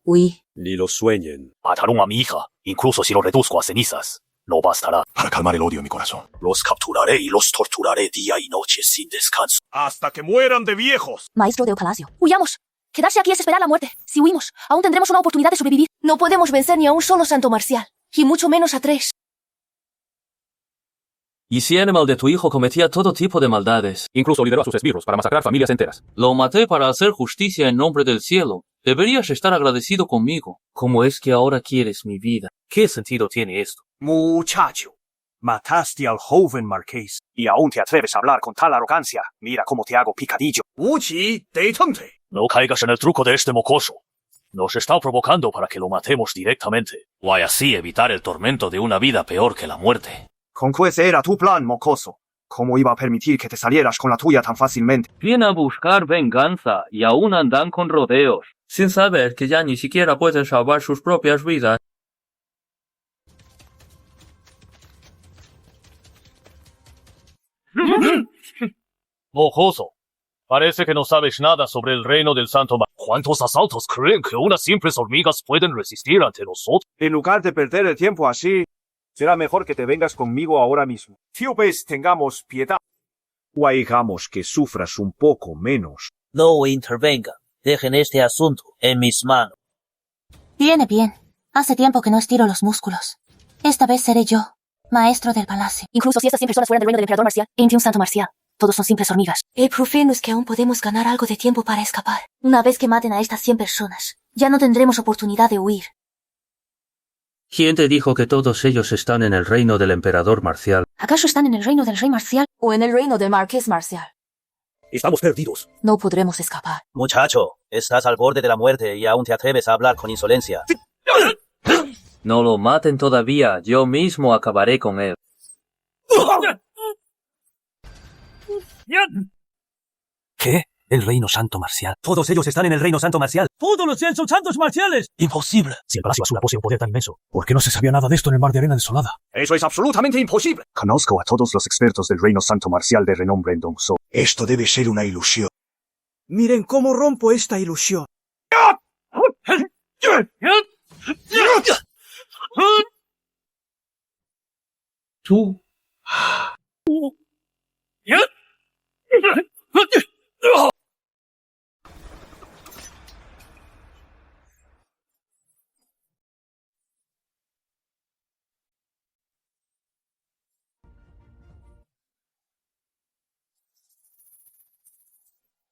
Speaker 16: Huí.
Speaker 21: Ni lo sueñen.
Speaker 14: Mataron a mi hija. Incluso si lo reduzco a cenizas, no bastará.
Speaker 21: Para calmar el odio en mi corazón.
Speaker 14: Los capturaré y los torturaré día y noche sin descanso.
Speaker 5: Hasta que mueran de viejos.
Speaker 16: Maestro del Palacio, huyamos. Quedarse aquí es esperar la muerte. Si huimos, aún tendremos una oportunidad de sobrevivir. No podemos vencer ni a un solo santo marcial. Y mucho menos a 3.
Speaker 12: Y si Animal de tu hijo cometía todo tipo de maldades.
Speaker 3: Incluso lideró a sus esbirros para masacrar familias enteras.
Speaker 12: Lo maté para hacer justicia en nombre del cielo. Deberías estar agradecido conmigo. ¿Cómo es que ahora quieres mi vida? ¿Qué sentido tiene esto?
Speaker 5: Muchacho, mataste al joven marqués y aún te atreves a hablar con tal arrogancia. Mira cómo te hago picadillo. Wuqi, detente.
Speaker 14: No caigas en el truco de este mocoso. Nos está provocando para que lo matemos directamente. O así evitar el tormento de una vida peor que la muerte.
Speaker 5: ¿Con qué era tu plan, mocoso? ¿Cómo iba a permitir que te salieras con la tuya tan fácilmente?
Speaker 12: Viene a buscar venganza y aún andan con rodeos, sin saber que ya ni siquiera pueden salvar sus propias vidas.
Speaker 14: Mocoso, parece que no sabes nada sobre el reino del Santo Mar. ¿Cuántos asaltos creen que unas simples hormigas pueden resistir ante nosotros?
Speaker 5: En lugar de perder el tiempo así, será mejor que te vengas conmigo ahora mismo. Tal vez tengamos piedad. O hagamos que sufras un poco menos.
Speaker 15: No intervenga. Dejen este asunto en mis manos.
Speaker 13: Viene bien. Hace tiempo que no estiro los músculos. Esta vez seré yo, maestro del palacio.
Speaker 16: Incluso si estas 100 personas fueran del reino del emperador marcial, entre un santo marcial, todos son simples hormigas.
Speaker 13: El profeno es que aún podemos ganar algo de tiempo para escapar. Una vez que maten a estas 100 personas, ya no tendremos oportunidad de huir.
Speaker 12: ¿Quién te dijo que todos ellos están en el reino del emperador marcial?
Speaker 16: ¿Acaso están en el reino del rey marcial? ¿O en el reino del marqués marcial?
Speaker 21: Estamos perdidos.
Speaker 16: No podremos escapar.
Speaker 15: Muchacho, estás al borde de la muerte y aún te atreves a hablar con insolencia.
Speaker 12: No lo maten todavía, yo mismo acabaré con él.
Speaker 15: ¿Qué? El Reino Santo Marcial.
Speaker 18: Todos ellos están en el Reino Santo Marcial.
Speaker 17: ¡Todos los 100 son santos marciales!
Speaker 15: ¡Imposible!
Speaker 18: Si el Palacio Asura posee un poder tan inmenso, ¿por qué no se sabía nada de esto en el mar de arena desolada?
Speaker 5: Eso es absolutamente imposible.
Speaker 21: Conozco a todos los expertos del Reino Santo Marcial de renombre en Dongso.
Speaker 10: Esto debe ser una ilusión.
Speaker 5: Miren cómo rompo esta ilusión.
Speaker 12: Tú.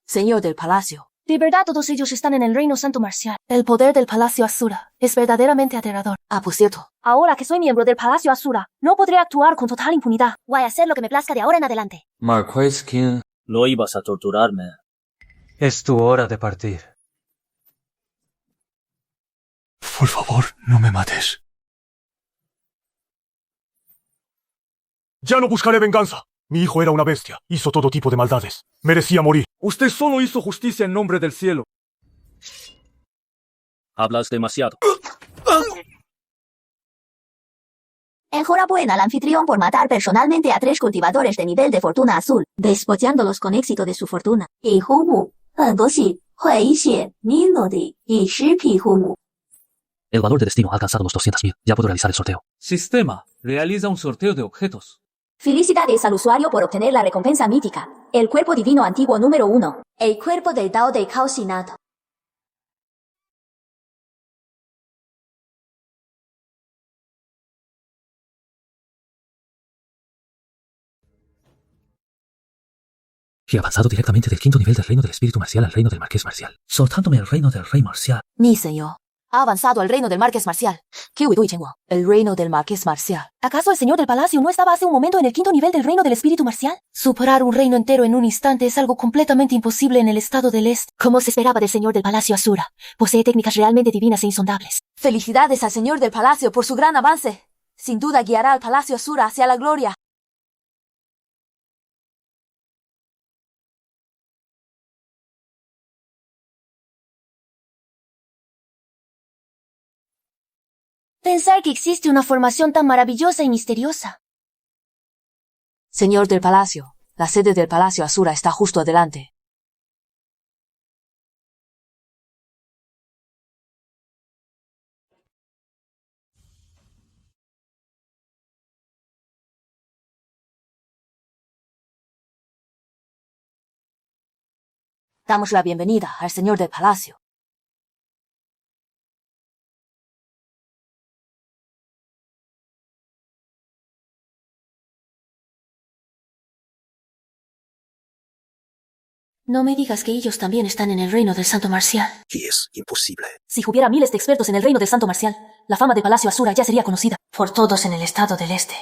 Speaker 16: Señor del palacio. De verdad todos ellos están en el reino santo marcial. El poder del palacio Asura es verdaderamente aterrador. Ah, pues cierto. Ahora que soy miembro del palacio Asura, no podré actuar con total impunidad.
Speaker 13: Voy a hacer lo que me plazca de ahora en adelante.
Speaker 12: Marqués Qin.
Speaker 6: No ibas a torturarme.
Speaker 20: Es tu hora de partir.
Speaker 10: Por favor, no me mates.
Speaker 5: Ya no buscaré venganza. Mi hijo era una bestia. Hizo todo tipo de maldades. Merecía morir. Usted solo hizo justicia en nombre del cielo.
Speaker 6: Hablas demasiado.
Speaker 13: Enhorabuena al anfitrión por matar personalmente a 3 cultivadores de nivel de fortuna azul, despojándolos con éxito de su fortuna. Y Humu,
Speaker 20: El valor de destino ha alcanzado los 200.000. Ya puedo realizar el sorteo.
Speaker 4: Sistema. Realiza un sorteo de objetos.
Speaker 13: Felicidades al usuario por obtener la recompensa mítica, el cuerpo divino antiguo número 1, el cuerpo del Dao de Calcinato.
Speaker 20: He avanzado directamente del 5º nivel del reino del espíritu marcial al reino del marqués marcial, soltándome el reino del rey marcial.
Speaker 2: Ni señor. Ha avanzado al reino del marqués marcial. El reino del marqués marcial.
Speaker 16: ¿Acaso el señor del palacio no estaba hace un momento en el 5º nivel del reino del espíritu marcial? Superar un reino entero en un instante es algo completamente imposible en el estado del este. Como se esperaba del señor del palacio Asura, posee técnicas realmente divinas e insondables.
Speaker 2: Felicidades al señor del palacio por su gran avance. Sin duda guiará al palacio Asura hacia la gloria.
Speaker 16: Pensar que existe una formación tan maravillosa y misteriosa.
Speaker 2: Señor del palacio, la sede del palacio Asura está justo adelante. Damos la bienvenida al señor del palacio.
Speaker 16: No me digas que ellos también están en el reino del Santo Marcial.
Speaker 10: Y es imposible.
Speaker 16: Si hubiera miles de expertos en el reino del Santo Marcial, la fama del Palacio Asura ya sería conocida por todos en el estado del este.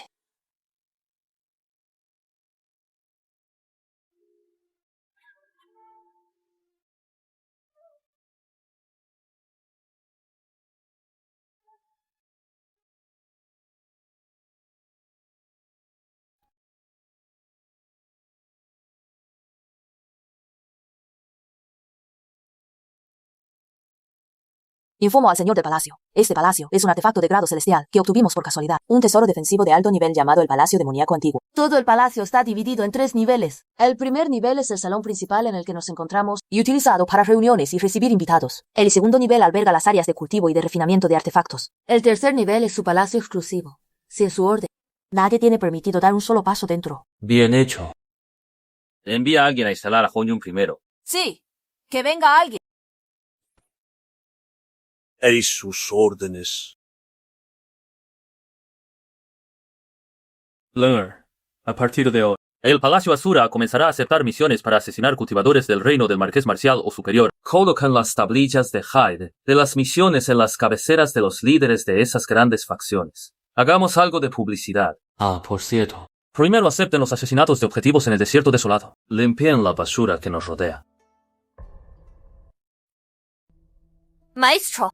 Speaker 2: Informo al señor del palacio. Este palacio es un artefacto de grado celestial que obtuvimos por casualidad. Un tesoro defensivo de alto nivel llamado el Palacio Demoníaco Antiguo. Todo el palacio está dividido en 3 niveles. El primer nivel es el salón principal en el que nos encontramos y utilizado para reuniones y recibir invitados. El segundo nivel alberga las áreas de cultivo y de refinamiento de artefactos. El tercer nivel es su palacio exclusivo. Sin su orden, nadie tiene permitido dar un solo paso dentro.
Speaker 12: Bien hecho. Envía a alguien a instalar a Honyun primero.
Speaker 2: Sí, que venga alguien.
Speaker 5: ¿Eis sus órdenes?
Speaker 12: Lunger, a partir de hoy, el Palacio Asura comenzará a aceptar misiones para asesinar cultivadores del reino del Marqués Marcial o superior. Colocan las tablillas de Hyde de las misiones en las cabeceras de los líderes de esas grandes facciones. Hagamos algo de publicidad.
Speaker 8: Ah, por cierto.
Speaker 12: Primero acepten los asesinatos de objetivos en el desierto desolado. Limpien la basura que nos rodea.
Speaker 16: Maestro.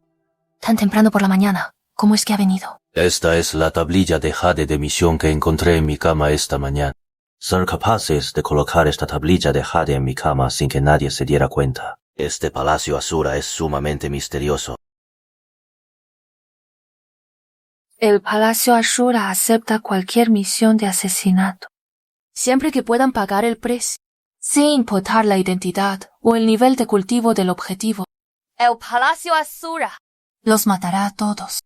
Speaker 16: Tan temprano por la mañana. ¿Cómo es que ha venido?
Speaker 9: Esta es la tablilla de jade de misión que encontré en mi cama esta mañana. Ser capaces de colocar esta tablilla de jade en mi cama sin que nadie se diera cuenta. Este palacio Asura es sumamente misterioso.
Speaker 1: El Palacio Asura acepta cualquier misión de asesinato,
Speaker 2: Siempre que puedan pagar el precio.
Speaker 1: sin importar la identidad o el nivel de cultivo del objetivo.
Speaker 16: El Palacio Asura
Speaker 1: Los matará a todos.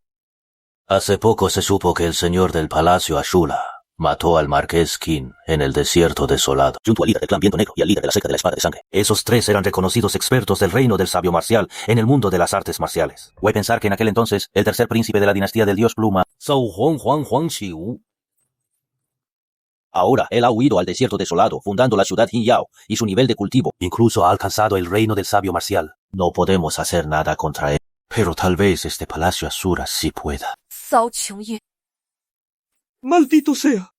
Speaker 9: Hace poco se supo que el señor del palacio Ashura mató al marqués Qin en el desierto desolado, junto al líder del clan Viento Negro y al líder de la secta de la espada de sangre. Esos 3 eran reconocidos expertos del reino del sabio marcial en el mundo de las artes marciales. Voy a pensar que en aquel entonces, el tercer príncipe de la dinastía del dios Pluma, Zhou Huang Xiu, ahora él ha huido al desierto desolado, fundando la ciudad Hinyao, y su nivel de cultivo incluso ha alcanzado el reino del sabio marcial. No podemos hacer nada contra él, pero tal vez este palacio Asura sí pueda.
Speaker 2: Zhao Qiongyu.
Speaker 5: ¡Maldito sea!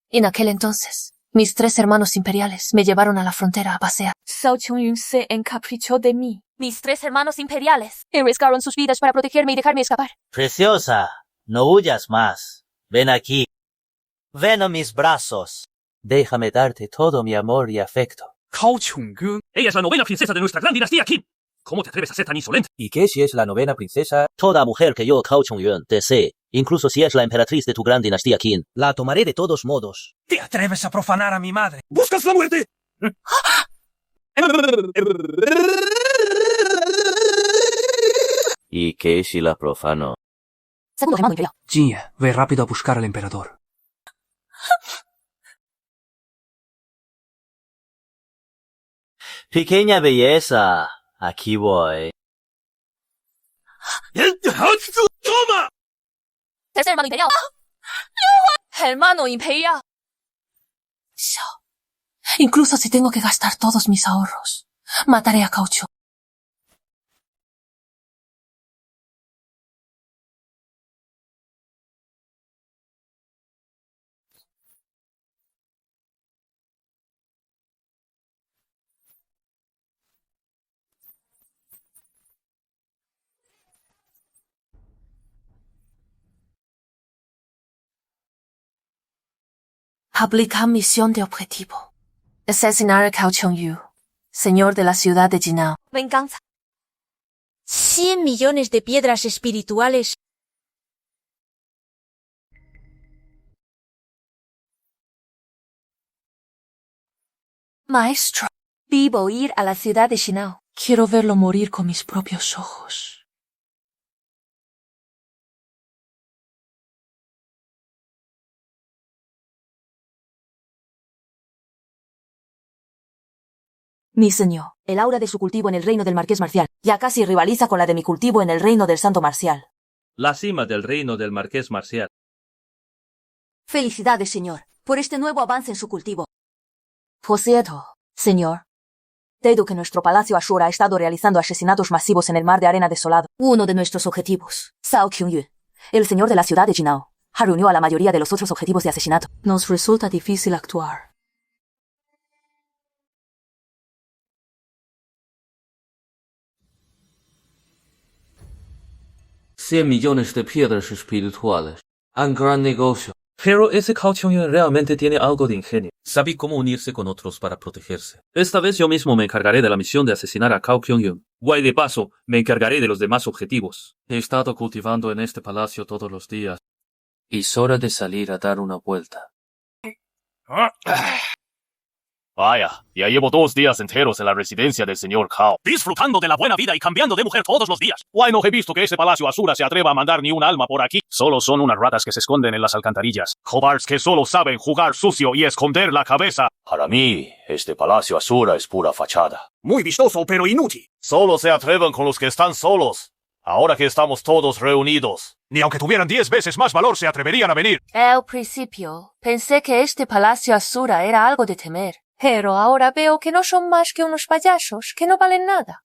Speaker 1: En aquel entonces, mis 3 hermanos imperiales me llevaron a la frontera a pasear.
Speaker 19: Zhao Qiongyu se encaprichó de mí.
Speaker 16: Mis 3 hermanos imperiales arriesgaron sus vidas para protegerme y dejarme escapar.
Speaker 15: Preciosa, no huyas más. Ven aquí. Ven a mis brazos.
Speaker 9: Déjame darte todo mi amor y afecto.
Speaker 4: Ella es la novena princesa de nuestra gran dinastía Qin.
Speaker 6: ¿Cómo te atreves a ser tan insolente?
Speaker 15: ¿Y qué si es la novena princesa?
Speaker 9: Toda mujer que yo, Cao Chongyuan, desee, incluso si es la emperatriz de tu gran dinastía Qin, la tomaré de todos modos.
Speaker 5: ¿Te atreves a profanar a mi madre? ¿Buscas la muerte?
Speaker 9: ¿Y qué si la profano?
Speaker 2: Segundo gemado imperial.
Speaker 14: Jie, ve rápido a buscar al emperador.
Speaker 9: Pequeña belleza, aquí voy.
Speaker 5: ¡Toma!
Speaker 1: Tercer hermano imperial. Hermano imperial. Incluso si tengo que gastar todos mis ahorros, mataré a Caucho. Aplicar misión de objetivo. Asesinar a Cao Chongyu, señor de la ciudad de Jinao. Venganza.
Speaker 11: 100 millones de piedras espirituales.
Speaker 1: Maestro, vivo ir a la ciudad de Jinao. Quiero verlo morir con mis propios ojos.
Speaker 2: Mi señor, el aura de su cultivo en el reino del Marqués Marcial ya casi rivaliza con la de mi cultivo en el reino del Santo Marcial.
Speaker 12: La cima del reino del Marqués Marcial.
Speaker 2: Felicidades, señor, por este nuevo avance en su cultivo. Por cierto, señor, debido que nuestro palacio Ashura ha estado realizando asesinatos masivos en el mar de arena desolado, uno de nuestros objetivos, Cao Kyungyu, el señor de la ciudad de Jinao, reunió a la mayoría de los otros objetivos de asesinato. Nos resulta difícil actuar.
Speaker 12: 100 millones de piedras espirituales. Un gran negocio.
Speaker 17: Pero ese Cao Chongyuan realmente tiene algo de ingenio.
Speaker 12: Sabe cómo unirse con otros para protegerse. Esta vez yo mismo me encargaré de la misión de asesinar a Cao Pyongyun. Guay de paso, me encargaré de los demás objetivos. He estado cultivando en este palacio todos los días. Y es hora de salir a dar una vuelta.
Speaker 6: Vaya, ya llevo 2 días enteros en la residencia del señor Cao, disfrutando de la buena vida y cambiando de mujer todos los días. Guay, no he visto que ese palacio Asura se atreva a mandar ni un alma por aquí. Solo son unas ratas que se esconden en las alcantarillas. Cobards que solo saben jugar sucio y esconder la cabeza.
Speaker 9: Para mí, este palacio Asura es pura fachada.
Speaker 5: Muy vistoso, pero inútil.
Speaker 6: Solo se atreven con los que están solos. Ahora que estamos todos reunidos.
Speaker 5: Ni aunque tuvieran 10 veces más valor se atreverían a venir.
Speaker 1: Al principio, pensé que este palacio Asura era algo de temer. Pero ahora veo que no son más que unos payasos que no valen nada.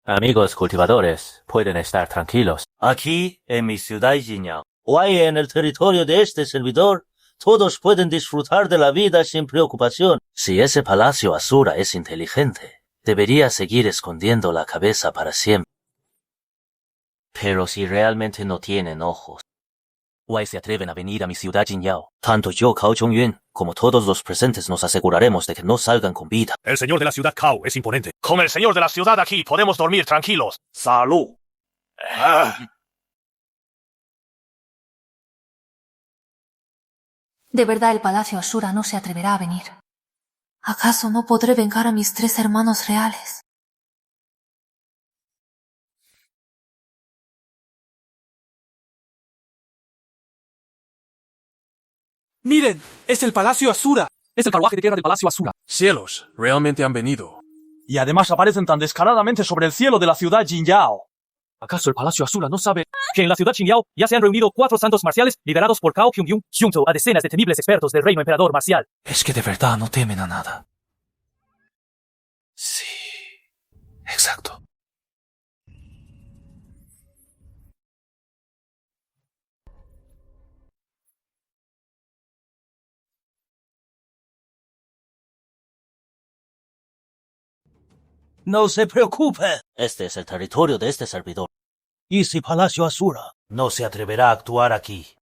Speaker 9: Amigos cultivadores, pueden estar tranquilos. Aquí, en mi ciudad Jinao, o ahí en el territorio de este servidor, todos pueden disfrutar de la vida sin preocupación. Si ese palacio Asura es inteligente, debería seguir escondiendo la cabeza para siempre. Pero si realmente no tienen ojos, Why se atreven a venir a mi ciudad Jinyao. Tanto yo, Cao Chongyuan, como todos los presentes nos aseguraremos de que no salgan con vida.
Speaker 5: El señor de la ciudad Cao es imponente.
Speaker 6: Con el señor de la ciudad aquí podemos dormir tranquilos. ¡Salud!
Speaker 1: De verdad el palacio Asura no se atreverá a venir. ¿Acaso no podré vengar a mis 3 hermanos reales?
Speaker 4: ¡Miren! ¡Es el Palacio Asura! Es el carruaje de guerra del Palacio Asura.
Speaker 3: Cielos, realmente han venido.
Speaker 5: Y además aparecen tan descaradamente sobre el cielo de la ciudad Jinyao.
Speaker 17: ¿Acaso el Palacio Asura no sabe que en la ciudad Xingyao ya se han reunido 4 santos marciales liderados por Cao Kyung-yun junto a decenas de temibles expertos del reino emperador marcial?
Speaker 20: Es que de verdad no temen a nada. Sí, exacto.
Speaker 15: No se preocupe.
Speaker 9: Este es el territorio de este servidor.
Speaker 15: ¿Y si Palacio Asura no se atreverá a actuar aquí?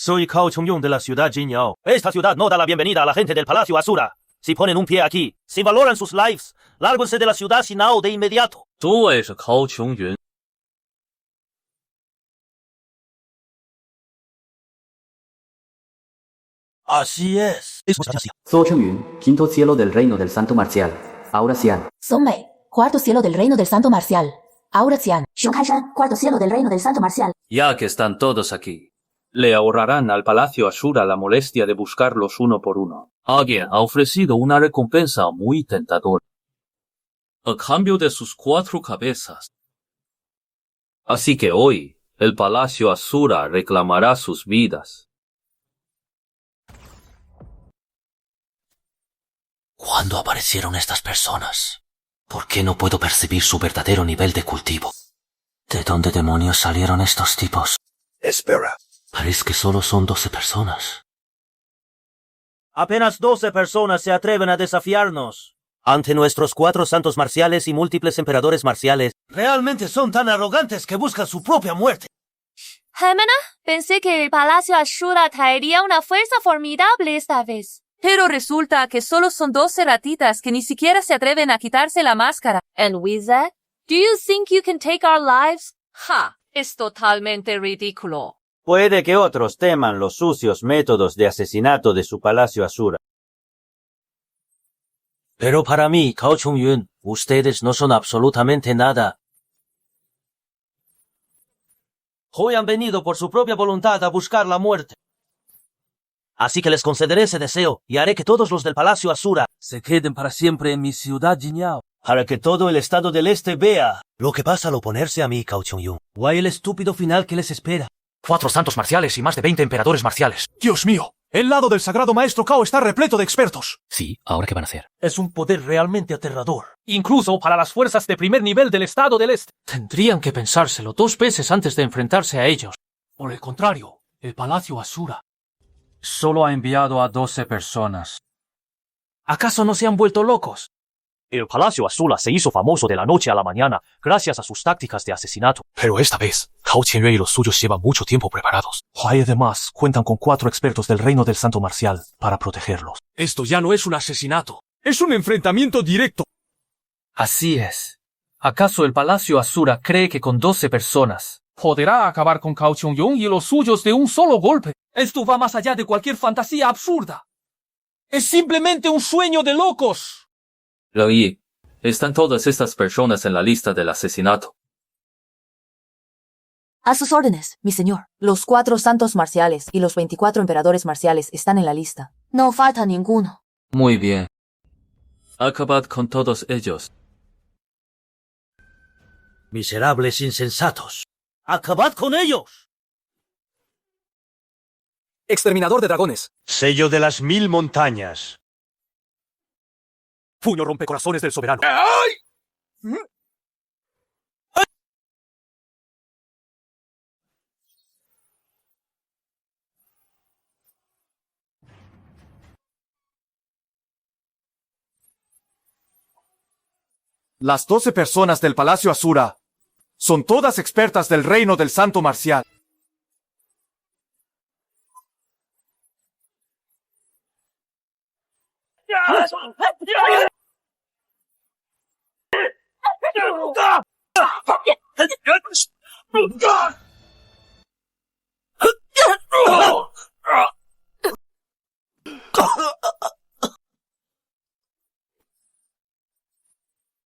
Speaker 15: Soy Cao Chongyun de la ciudad Jinyao. Esta ciudad no da la bienvenida a la gente del Palacio Asura. Si ponen un pie aquí, si valoran sus lives, lárguense de la ciudad Xinao de inmediato.
Speaker 12: 对是高琼云。
Speaker 15: Así es. Es nuestra gracia.
Speaker 7: Zhou Chengyun, quinto cielo del reino del santo marcial. Aura Xian.
Speaker 16: Song Mei, cuarto cielo del reino del santo marcial. Aura Xian.
Speaker 13: Xiong Haishan, cuarto cielo del reino del santo marcial.
Speaker 12: Ya que están todos aquí, le ahorrarán al Palacio Asura la molestia de buscarlos uno por uno. Alguien ha ofrecido una recompensa muy tentadora, a cambio de sus 4 cabezas. Así que hoy, el Palacio Asura reclamará sus vidas.
Speaker 8: ¿Cuándo aparecieron estas personas? ¿Por qué no puedo percibir su verdadero nivel de cultivo? ¿De dónde demonios salieron estos tipos?
Speaker 10: Espera.
Speaker 8: Parece que solo son 12 personas.
Speaker 15: Apenas 12 personas se atreven a desafiarnos. Ante nuestros 4 santos marciales y múltiples emperadores marciales. Realmente son tan arrogantes que buscan su propia muerte.
Speaker 1: Gemena, pensé que el Palacio Asura traería una fuerza formidable esta vez. Pero resulta que solo son 12 ratitas que ni siquiera se atreven a quitarse la máscara. And with that, do you think you can take our lives? Ja, es totalmente ridículo.
Speaker 15: Puede que otros teman los sucios métodos de asesinato de su Palacio Asura. Pero para mí, Cao Chongyun, ustedes no son absolutamente nada. Hoy han venido por su propia voluntad a buscar la muerte. Así que les concederé ese deseo y haré que todos los del Palacio Asura
Speaker 4: se queden para siempre en mi ciudad Jinyao.
Speaker 15: Para que todo el estado del este vea lo que pasa al oponerse a mí, Cao Chongyun. Guay el estúpido final que les espera.
Speaker 18: 4 santos marciales y más de 20 emperadores marciales. ¡Dios mío! El lado del sagrado maestro Cao está repleto de expertos.
Speaker 20: Sí, ¿ahora qué van a hacer?
Speaker 15: Es un poder realmente aterrador.
Speaker 17: Incluso para las fuerzas de primer nivel del estado del este.
Speaker 4: Tendrían que pensárselo 2 veces antes de enfrentarse a ellos.
Speaker 17: Por el contrario, el Palacio Asura solo ha enviado a 12 personas. ¿Acaso no se han vuelto locos?
Speaker 18: El Palacio Asura se hizo famoso de la noche a la mañana gracias a sus tácticas de asesinato. Pero esta vez, Cao Qianyue y los suyos llevan mucho tiempo preparados. Y además, cuentan con 4 expertos del reino del santo marcial para protegerlos.
Speaker 4: Esto ya no es un asesinato.
Speaker 18: Es un enfrentamiento directo.
Speaker 17: Así es. ¿Acaso el Palacio Asura cree que con 12 personas podrá acabar con Cao Chongyun y los suyos de un solo golpe? Esto va más allá de cualquier fantasía absurda. Es simplemente un sueño de locos.
Speaker 12: Lo oí. Están todas estas personas en la lista del asesinato.
Speaker 2: A sus órdenes, mi señor. Los 4 santos marciales y los 24 emperadores marciales están en la lista. No falta ninguno.
Speaker 12: Muy bien. Acabad con todos ellos.
Speaker 15: Miserables insensatos. ¡Acabad con ellos!
Speaker 18: Exterminador de dragones.
Speaker 5: Sello de las 1000 montañas.
Speaker 18: Puño rompecorazones del soberano. Las 12 personas del Palacio Asura son todas expertas del reino del santo marcial.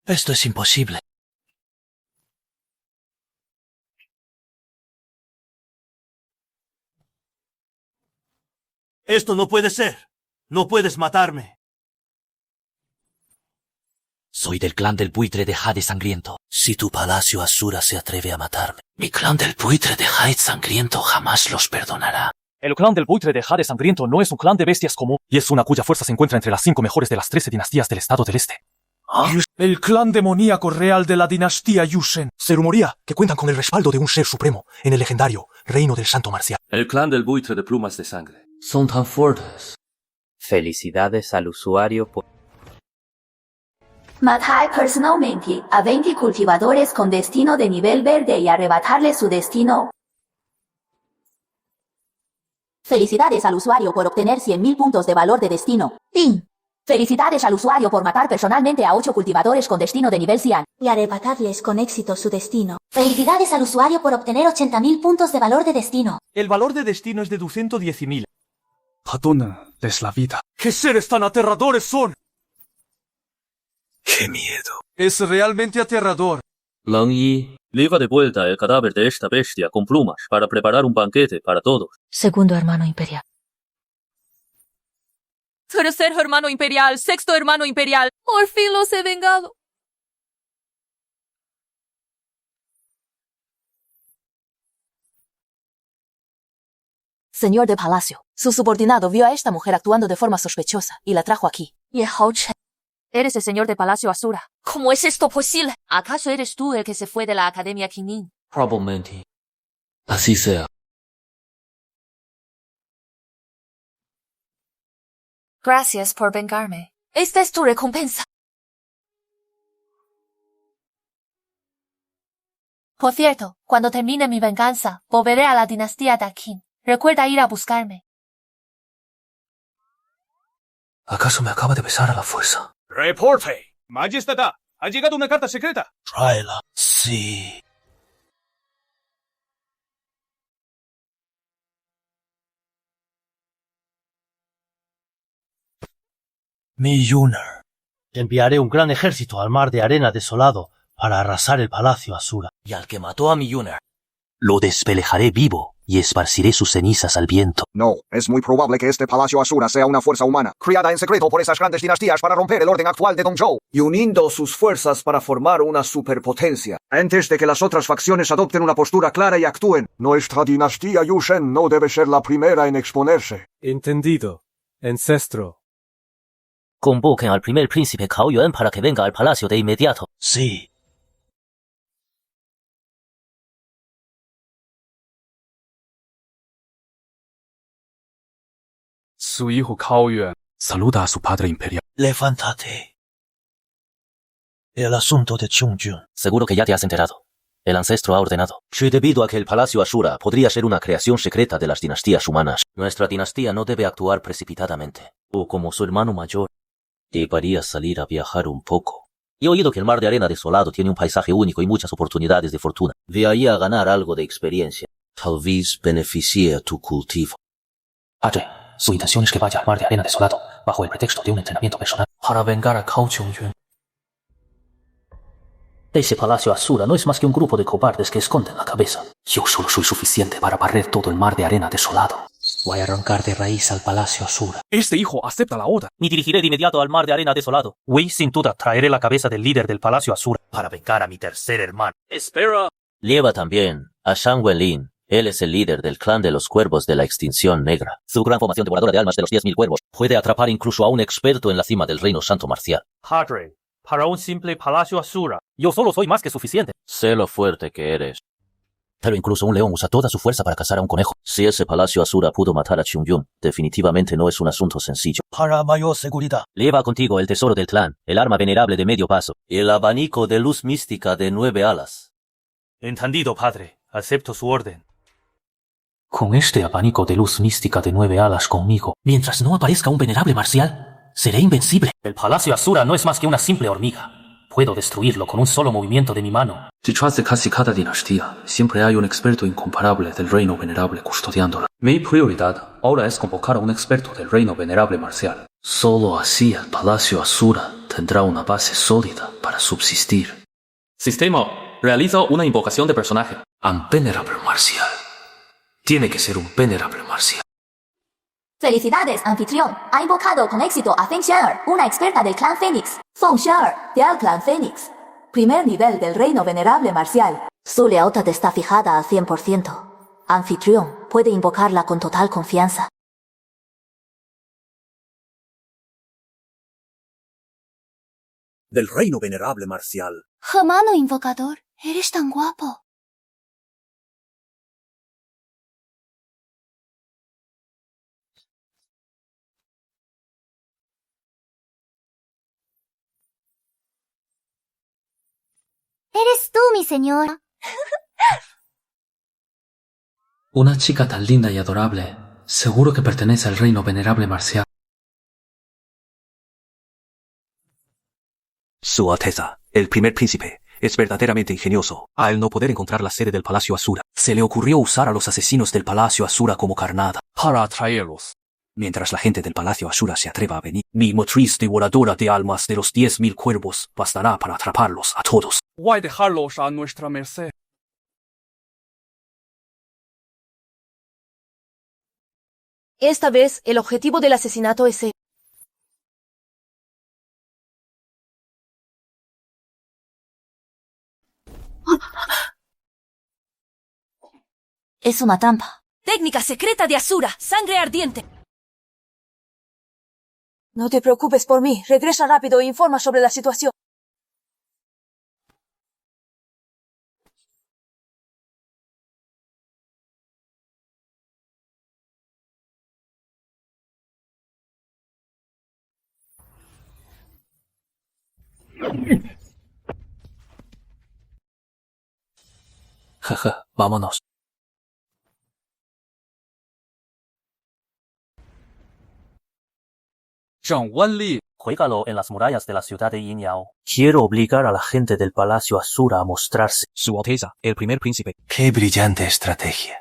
Speaker 15: Esto es imposible. Esto no puede ser. No puedes matarme.
Speaker 8: Soy del clan del buitre de Jade Sangriento. Si tu Palacio Asura se atreve a matarme, mi clan del buitre de Jade Sangriento jamás los perdonará.
Speaker 18: El clan del buitre de Jade Sangriento no es un clan de bestias común, y es una cuya fuerza se encuentra entre las 5 mejores de las 13 dinastías del estado del este. El clan demoníaco real de la dinastía Yushen. Se rumorea que cuentan con el respaldo de un ser supremo en el legendario reino del santo marcial.
Speaker 12: El clan del buitre de plumas de sangre. Son tan fuertes.
Speaker 22: Felicidades al usuario por...
Speaker 13: Matar personalmente a 20 cultivadores con destino de nivel verde y arrebatarle su destino. Felicidades al usuario por obtener 100.000 puntos de valor de destino. ¡Pin! Felicidades al usuario por matar personalmente a 8 cultivadores con destino de nivel 100.
Speaker 11: Y arrebatarles con éxito su destino.
Speaker 13: Felicidades al usuario por obtener 80.000 puntos de valor de destino.
Speaker 18: El valor de destino es de 210.000.
Speaker 3: Perdónales la vida.
Speaker 18: ¡Qué seres tan aterradores son!
Speaker 14: ¡Qué miedo!
Speaker 18: Es realmente aterrador.
Speaker 12: Lang Yi, lleva de vuelta el cadáver de esta bestia con plumas para preparar un banquete para todos.
Speaker 16: Segundo hermano imperial.
Speaker 1: Tercer hermano imperial, sexto hermano imperial. Por fin los he vengado.
Speaker 2: Señor de palacio, su subordinado vio a esta mujer actuando de forma sospechosa y la trajo aquí.
Speaker 1: Eres el señor de Palacio Asura. ¿Cómo es esto posible? ¿Acaso eres tú el que se fue de la Academia Qingning?
Speaker 8: Probablemente. Así sea.
Speaker 1: Gracias por vengarme. Esta es tu recompensa. Por cierto, cuando termine mi venganza, volveré a la dinastía de Qin. Recuerda ir a buscarme.
Speaker 20: ¿Acaso me acaba de besar a la fuerza?
Speaker 5: ¡Reporte! Majestad, ha llegado una carta secreta.
Speaker 14: Tráela. Sí. Mi Yunar.
Speaker 15: Enviaré un gran ejército al mar de arena desolado para arrasar el palacio Asura.
Speaker 14: Y al que mató a mi Yunar, lo despelejaré vivo y esparciré sus cenizas al viento.
Speaker 10: No, es muy probable que este palacio Asura sea una fuerza humana, criada en secreto por esas grandes dinastías para romper el orden actual de Dongzhou,
Speaker 5: Y uniendo sus fuerzas para formar una superpotencia. Antes de que las otras facciones adopten una postura clara y actúen.
Speaker 10: Nuestra dinastía Yushen no debe ser la primera en exponerse.
Speaker 18: Entendido. Ancestro.
Speaker 14: Convoquen al primer príncipe Cao Yuan para que venga al palacio de inmediato. Sí.
Speaker 3: Su hijo Cao Yuan saluda a su padre imperial.
Speaker 14: Levántate. El asunto de Chongjun. Seguro que ya te has enterado. El ancestro ha ordenado.
Speaker 9: Sí, debido a que el palacio Asura podría ser una creación secreta de las dinastías humanas. Nuestra dinastía no debe actuar precipitadamente. O como su hermano mayor, debería salir a viajar un poco. He oído que el mar de arena desolado tiene un paisaje único y muchas oportunidades de fortuna. De ahí a ganar algo de experiencia. Tal vez beneficie a tu cultivo.
Speaker 20: Padre, su intención es que vaya al mar de arena desolado, bajo el pretexto de un entrenamiento personal, para vengar a Cao Chongyun. Ese palacio Asura no es más que un grupo de cobardes que esconden la cabeza. Yo solo soy suficiente para barrer todo el mar de arena desolado. Voy a arrancar de raíz al palacio Asura.
Speaker 3: Este hijo acepta la orden.
Speaker 15: Me dirigiré de inmediato al mar de arena desolado. Wei, sin duda, traeré la cabeza del líder del palacio Asura para vengar a mi tercer hermano.
Speaker 12: Espera.
Speaker 9: Lleva también a Shang Wenlin. Él es el líder del clan de los cuervos de la extinción negra. Su gran formación devoradora de almas de los 10.000 cuervos puede atrapar incluso a un experto en la cima del reino santo marcial.
Speaker 15: Padre, para un simple palacio Asura, yo solo soy más que suficiente.
Speaker 9: Sé lo fuerte que eres. Pero incluso un león usa toda su fuerza para cazar a un conejo. Si ese palacio Asura pudo matar a Chongjun, definitivamente no es un asunto sencillo.
Speaker 14: Para mayor seguridad.
Speaker 9: Lleva contigo el tesoro del clan, el arma venerable de medio paso, y el abanico de luz mística de 9 alas.
Speaker 15: Entendido, padre. Acepto su orden.
Speaker 20: Con este abanico de luz mística de 9 alas conmigo, mientras no aparezca un venerable marcial, seré invencible. El palacio Asura no es más que una simple hormiga. Puedo destruirlo con un solo movimiento de mi mano.
Speaker 8: Detrás de casi cada dinastía, siempre hay un experto incomparable del reino venerable custodiándola. Mi prioridad ahora es convocar a un experto del reino venerable marcial. Solo así el palacio Asura tendrá una base sólida para subsistir.
Speaker 12: Sistema. Realiza una invocación de personaje.
Speaker 8: Un venerable marcial. Tiene que ser un venerable marcial.
Speaker 13: Felicidades, anfitrión. Ha invocado con éxito a Feng Xian'er, una experta del clan Fénix. Feng Xian'er, del clan Fénix. Primer nivel del reino venerable marcial. Su lealtad está fijada al 100%. Anfitrión puede invocarla con total confianza.
Speaker 5: Del reino venerable marcial.
Speaker 11: Hermano invocador, eres tan guapo.
Speaker 19: Eres tú, mi señora.
Speaker 8: Una chica tan linda y adorable
Speaker 20: Seguro que pertenece al reino venerable marcial.
Speaker 6: Su Alteza, el primer príncipe, es verdaderamente ingenioso. Al no poder encontrar la sede del Palacio Asura, se le ocurrió usar a los asesinos del Palacio Asura como carnada
Speaker 4: para atraerlos.
Speaker 6: Mientras la gente del Palacio Asura se atreva a venir, mi motriz devoradora de almas de los 10.000 cuervos bastará para atraparlos a todos.
Speaker 3: Voy a dejarlos a nuestra merced.
Speaker 16: Esta vez, el objetivo del asesinato es...
Speaker 11: Es una trampa.
Speaker 16: Técnica secreta de Asura, sangre ardiente. No te preocupes por mí. Regresa rápido e informa sobre la situación.
Speaker 14: Jaja, vámonos.
Speaker 3: Zhang Wanli.
Speaker 15: Juégalo en las murallas de la ciudad de Yinyao. Quiero obligar a la gente del Palacio Asura a mostrarse.
Speaker 6: Su Alteza, el primer príncipe.
Speaker 14: Qué brillante estrategia.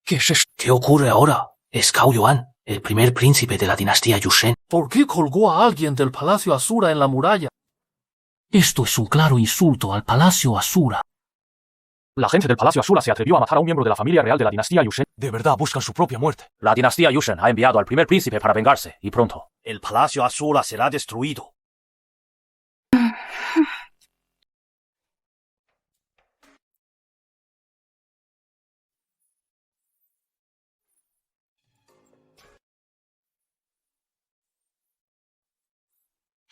Speaker 17: ¿Qué es esto?
Speaker 14: ¿Qué ocurre ahora? Es Cao Yuan, el primer príncipe de la dinastía Yushen.
Speaker 17: ¿Por qué colgó a alguien del Palacio Asura en la muralla? Esto es un claro insulto al Palacio Asura.
Speaker 18: La gente del Palacio Asura se atrevió a matar a un miembro de la familia real de la dinastía Yushen. De verdad buscan su propia muerte.
Speaker 8: La dinastía Yushen ha enviado al primer príncipe para vengarse, y pronto.
Speaker 15: El Palacio Asura será destruido.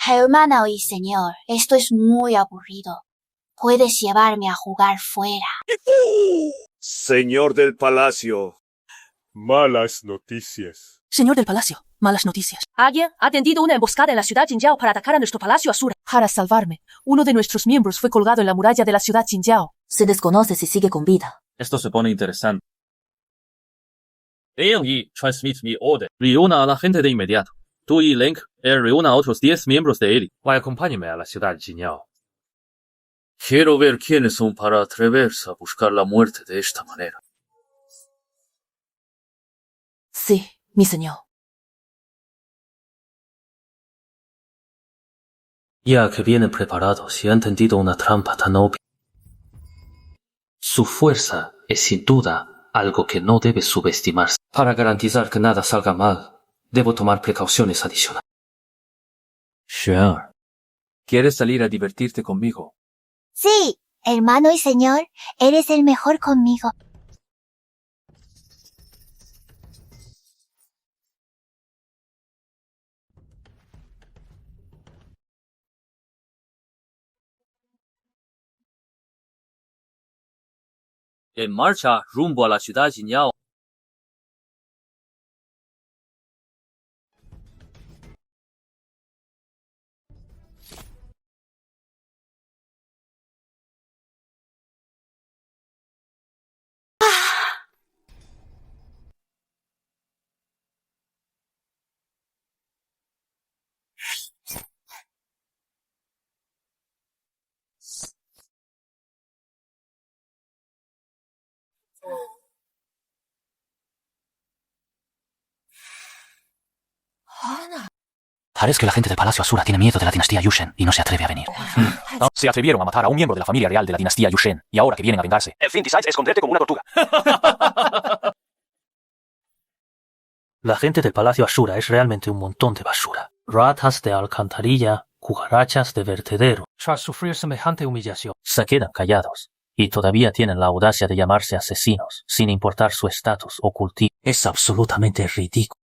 Speaker 11: Hermana y señor, esto es muy aburrido. Puedes llevarme a jugar fuera.
Speaker 21: Señor del Palacio, malas noticias.
Speaker 16: Señor del Palacio, malas noticias. Alguien ha tendido una emboscada en la ciudad Jinjiao para atacar a nuestro Palacio Asura. Para salvarme, uno de nuestros miembros fue colgado en la muralla de la ciudad Jinjiao.
Speaker 2: Se desconoce si sigue con vida.
Speaker 12: Esto se pone interesante. Liang Yi, transmit mi order. Reúna a la gente de inmediato. Tú y Leng, reúna a otros 10 miembros de élite. Acompáñeme a la ciudad Jinjiao. Quiero ver quiénes son para atreverse a buscar la muerte de esta manera.
Speaker 16: Sí, mi señor.
Speaker 20: Ya que vienen preparados y han tendido una trampa tan obvia. Su fuerza es sin duda algo que no debe subestimarse. Para garantizar que nada salga mal, debo tomar precauciones adicionales.
Speaker 12: Xuan, ¿quieres salir a divertirte conmigo?
Speaker 19: Sí, hermano y señor, eres el mejor conmigo.
Speaker 12: En marcha rumbo a la ciudad Jinjiao.
Speaker 8: Parece que la gente del Palacio Asura tiene miedo de la dinastía Yushen y no se atreve a venir.
Speaker 18: Se atrevieron a matar a un miembro de la familia real de la dinastía Yushen, y ahora que vienen a vengarse.
Speaker 15: El fin decides esconderte como una tortuga.
Speaker 20: La gente del Palacio Asura es realmente un montón de basura. Ratas de alcantarilla, cucarachas de vertedero.
Speaker 17: Tras sufrir semejante humillación,
Speaker 20: Se quedan callados. Y todavía tienen la audacia de llamarse asesinos, sin importar su estatus o cultivo. Es absolutamente ridículo.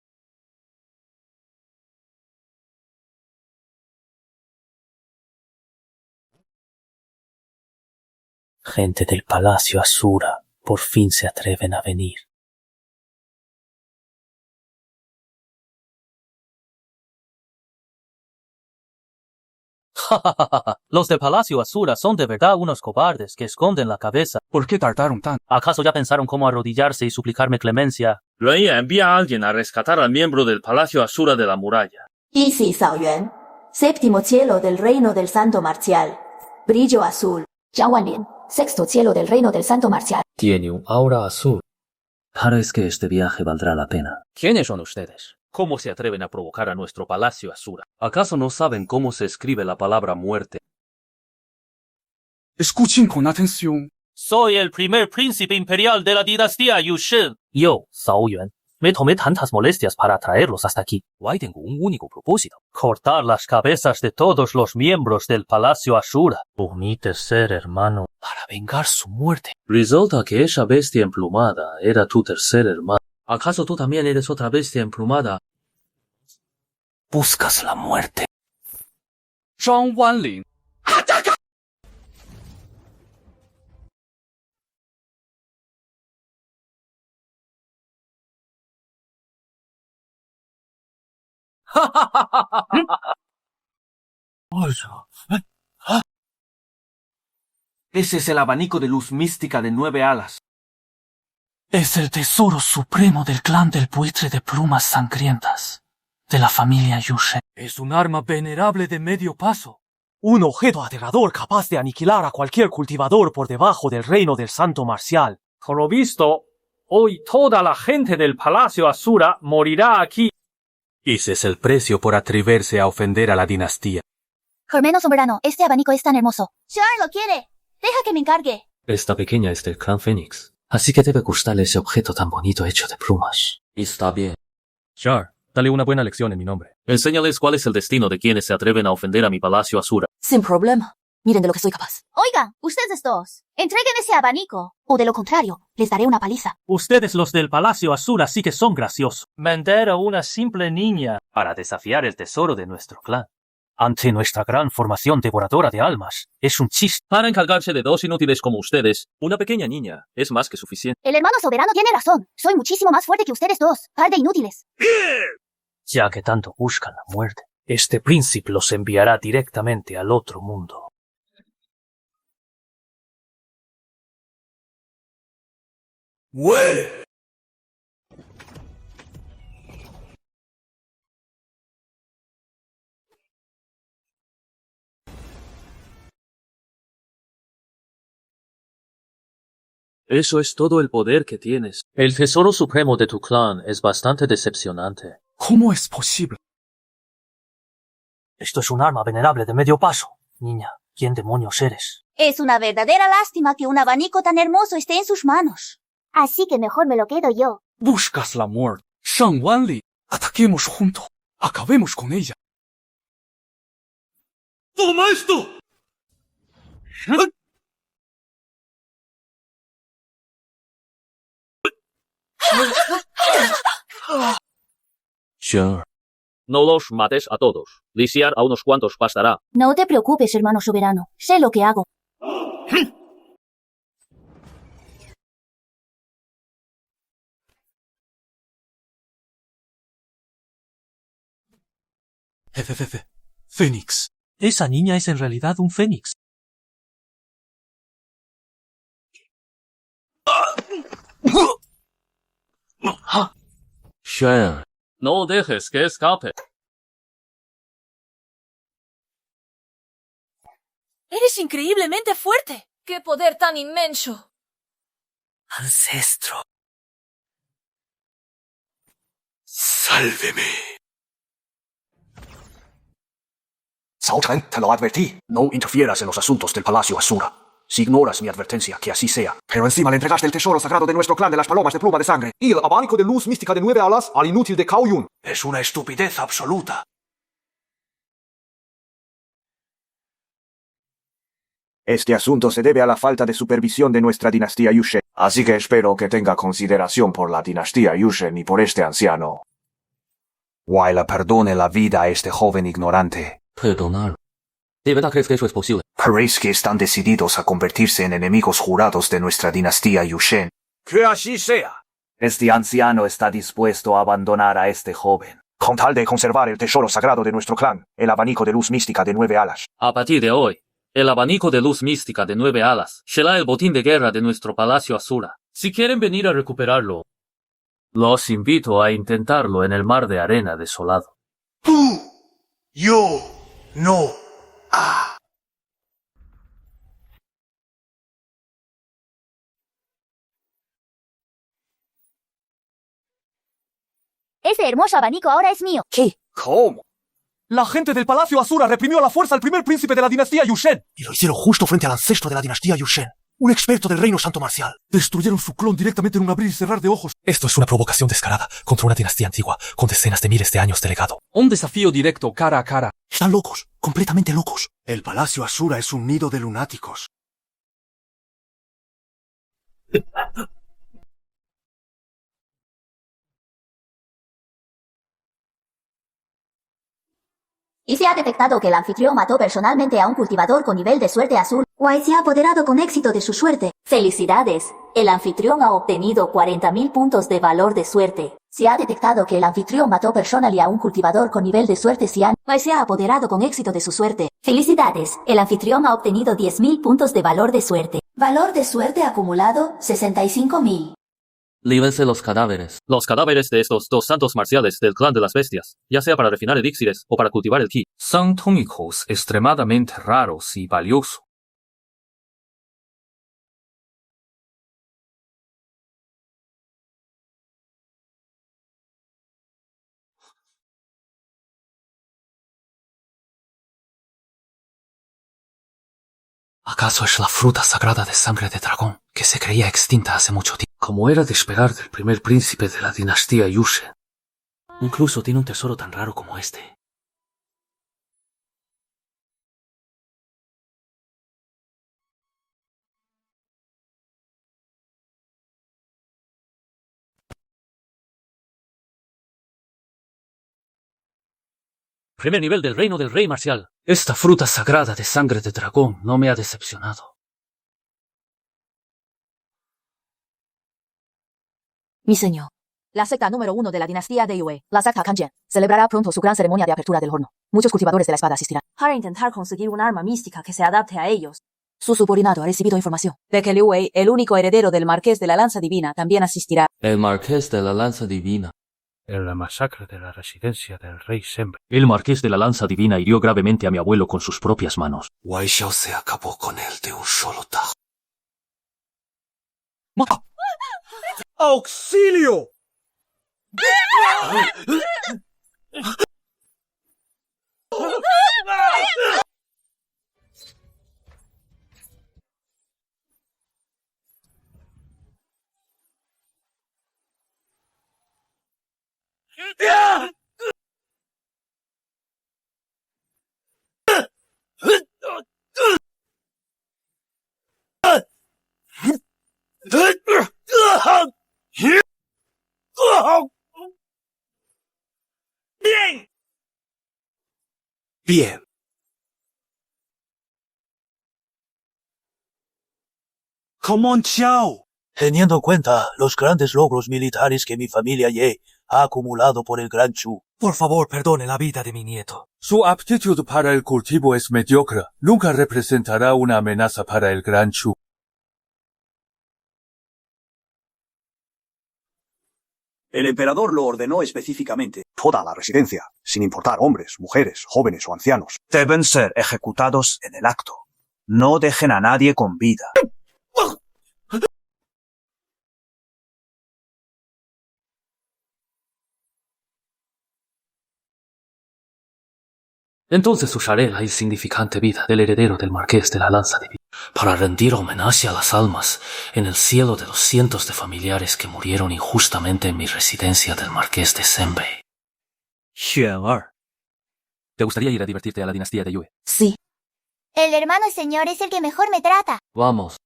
Speaker 20: Gente del Palacio Asura, por fin se atreven a venir.
Speaker 17: Los del Palacio Asura son de verdad unos cobardes que esconden la cabeza.
Speaker 3: ¿Por qué tardaron tanto?
Speaker 17: ¿Acaso ya pensaron cómo arrodillarse y suplicarme clemencia?
Speaker 12: Luella envía a alguien a rescatar al miembro del Palacio Asura de la muralla.
Speaker 13: Isi Saoyuan, séptimo cielo del reino del santo marcial. Brillo azul. Jiang Wanlin, sexto cielo del reino del santo marcial.
Speaker 20: Tiene un aura azul. Parece que este viaje valdrá la pena.
Speaker 4: ¿Quiénes son ustedes? ¿Cómo se atreven a provocar a nuestro Palacio Asura?
Speaker 6: ¿Acaso no saben cómo se escribe la palabra muerte?
Speaker 3: Escuchen con atención.
Speaker 17: Soy el primer príncipe imperial de la dinastía Yushin. Yo, Zhao Yuan, me tomé tantas molestias para traerlos hasta aquí.
Speaker 6: Why tengo un único propósito.
Speaker 17: Cortar las cabezas de todos los miembros del Palacio Asura. Mi tercer hermano.
Speaker 6: Para vengar su muerte.
Speaker 12: Resulta que esa bestia emplumada era tu tercer hermano. ¿Acaso tú también eres otra bestia emplumada?
Speaker 6: Buscas la muerte.
Speaker 3: Zhang Wanlin.
Speaker 4: Ese es el abanico de luz mística de 9 alas.
Speaker 17: Es el tesoro supremo del clan del buitre de plumas sangrientas, de la familia Yushen.
Speaker 4: Es un arma venerable de medio paso.
Speaker 18: Un objeto aterrador capaz de aniquilar a cualquier cultivador por debajo del reino del santo marcial.
Speaker 17: Por lo visto, hoy toda la gente del Palacio Asura morirá aquí.
Speaker 6: Ese es el precio por atreverse a ofender a la dinastía.
Speaker 19: Hermano soberano, este abanico es tan hermoso.
Speaker 11: Char lo quiere. Deja que me encargue.
Speaker 20: Esta pequeña es del clan Fénix. Así que debe gustarle ese objeto tan bonito hecho de plumas.
Speaker 12: Está bien.
Speaker 17: Char, dale una buena lección en mi nombre.
Speaker 12: Enséñales cuál es el destino de quienes se atreven a ofender a mi Palacio Asura.
Speaker 2: Sin problema. Miren de lo que soy capaz.
Speaker 11: Oigan, ustedes dos, entreguen ese abanico.
Speaker 19: O de lo contrario, les daré una paliza.
Speaker 17: Ustedes los del Palacio Asura sí que son graciosos. Vender a una simple niña para desafiar el tesoro de nuestro clan. Ante nuestra gran formación devoradora de almas, es un chiste.
Speaker 12: Para encargarse de dos inútiles como ustedes, una pequeña niña es más que suficiente.
Speaker 19: El hermano soberano tiene razón. Soy muchísimo más fuerte que ustedes dos, par de inútiles.
Speaker 17: Ya que tanto buscan la muerte, este príncipe los enviará directamente al otro mundo.
Speaker 14: ¡Muere!
Speaker 12: Eso es todo el poder que tienes. El tesoro supremo de tu clan es bastante decepcionante.
Speaker 3: ¿Cómo es posible?
Speaker 17: Esto es un arma venerable de medio paso. Niña, ¿quién demonios eres?
Speaker 11: Es una verdadera lástima que un abanico tan hermoso esté en sus manos.
Speaker 19: Así que mejor me lo quedo yo.
Speaker 3: Buscas la muerte. Zhang Wanlin. Ataquemos juntos. Acabemos con ella.
Speaker 14: ¡Toma esto!
Speaker 12: Sure. No los mates a todos. Lisiar a unos cuantos bastará.
Speaker 19: No te preocupes, hermano soberano. Sé lo que hago.
Speaker 18: Fénix.
Speaker 17: Esa niña es en realidad un fénix.
Speaker 12: Sure. No dejes que escape.
Speaker 1: Eres increíblemente fuerte. ¡Qué poder tan inmenso!
Speaker 14: Ancestro. Sálveme.
Speaker 10: Cao Chen, te lo advertí. No interfieras en los asuntos del Palacio Asura. Si ignoras mi advertencia, que así sea. Pero encima le entregaste el tesoro sagrado de nuestro clan de las palomas de pluma de sangre y el abanico de luz mística de 9 alas al inútil de Cao Yun.
Speaker 14: Es una estupidez absoluta.
Speaker 10: Este asunto se debe a la falta de supervisión de nuestra dinastía Yushen. Así que espero que tenga consideración por la dinastía Yushen y por este anciano. Waila perdone la vida a este joven ignorante.
Speaker 8: Perdonarlo. ¿De verdad crees que eso es posible?
Speaker 10: Parece que están decididos a convertirse en enemigos jurados de nuestra dinastía Yushen.
Speaker 5: Que así sea.
Speaker 10: Este anciano está dispuesto a abandonar a este joven. con tal de conservar el tesoro sagrado de nuestro clan, el abanico de luz mística de 9 alas.
Speaker 12: A partir de hoy, el abanico de luz mística de 9 alas será el botín de guerra de nuestro Palacio Asura. Si quieren venir a recuperarlo, los invito a intentarlo en el mar de arena desolado.
Speaker 14: Yo no.
Speaker 19: Ese hermoso abanico ahora es mío.
Speaker 2: ¿Qué?
Speaker 5: ¿Cómo?
Speaker 18: La gente del Palacio Asura reprimió a la fuerza al primer príncipe de la dinastía Yushen.
Speaker 10: Y lo hicieron justo frente al ancestro de la dinastía Yushen, un experto del reino santo marcial.
Speaker 18: Destruyeron su clon directamente en un abrir y cerrar de ojos. Esto es una provocación descarada contra una dinastía antigua con decenas de miles de años de legado.
Speaker 4: Un desafío directo, cara a cara.
Speaker 10: Están locos, completamente locos.
Speaker 21: El Palacio Asura es un nido de lunáticos.
Speaker 13: Y se ha detectado que el anfitrión mató personalmente a un cultivador con nivel de suerte azul. Wai se ha apoderado con éxito de su suerte. ¡Felicidades! El anfitrión ha obtenido 40.000 puntos de valor de suerte. Se ha detectado que el anfitrión mató personalmente a un cultivador con nivel de suerte cian. Wai se ha apoderado con éxito de su suerte. ¡Felicidades! El anfitrión ha obtenido 10.000 puntos de valor de suerte. Valor de suerte acumulado, 65.000.
Speaker 12: Lívense los cadáveres. Los cadáveres de estos dos santos marciales del clan de las bestias, ya sea para refinar elixires o para cultivar el ki, son tónicos extremadamente raros y valiosos.
Speaker 20: ¿Acaso es la fruta sagrada de sangre de dragón, que se creía extinta hace mucho tiempo? Como era de esperar del primer príncipe de la dinastía Yushen. Incluso tiene un tesoro tan raro como este.
Speaker 17: Primer nivel del reino del rey marcial.
Speaker 20: Esta fruta sagrada de sangre de dragón no me ha decepcionado.
Speaker 2: Mi señor. La secta número 1 de la dinastía de Yue, la secta Kanjian, celebrará pronto su gran ceremonia de apertura del horno. Muchos cultivadores de la espada asistirán para intentar conseguir un arma mística que se adapte a ellos. Su subordinado ha recibido información de que Liu Wei, el único heredero del Marqués de la Lanza Divina, también asistirá.
Speaker 12: El Marqués de la Lanza Divina.
Speaker 20: En la masacre de la residencia del rey Sembe.
Speaker 12: El Marqués de la Lanza Divina hirió gravemente a mi abuelo con sus propias manos.
Speaker 6: Wai Xiao se acabó con él de un solo tajo.
Speaker 5: ¡Auxilio!
Speaker 14: ¡Bien!
Speaker 10: Bien.
Speaker 14: ¡Comón Xiao!
Speaker 15: Teniendo en cuenta los grandes logros militares que mi familia Ye ha acumulado por el Gran Chu.
Speaker 18: Por favor, perdone la vida de mi nieto. Su aptitud para el cultivo es mediocre. Nunca representará una amenaza para el Gran Chu.
Speaker 5: El emperador lo ordenó específicamente. Toda la residencia, sin importar hombres, mujeres, jóvenes o ancianos, deben ser ejecutados en el acto. No dejen a nadie con vida.
Speaker 20: Entonces usaré la insignificante vida del heredero del Marqués de la Lanza Divina para rendir homenaje a las almas en el cielo de los cientos de familiares que murieron injustamente en mi residencia del Marqués de Senbei.
Speaker 17: Xuan-Er. ¿Te gustaría ir a divertirte a la dinastía de Yue?
Speaker 2: Sí.
Speaker 19: El hermano señor es el que mejor me trata.
Speaker 12: Vamos.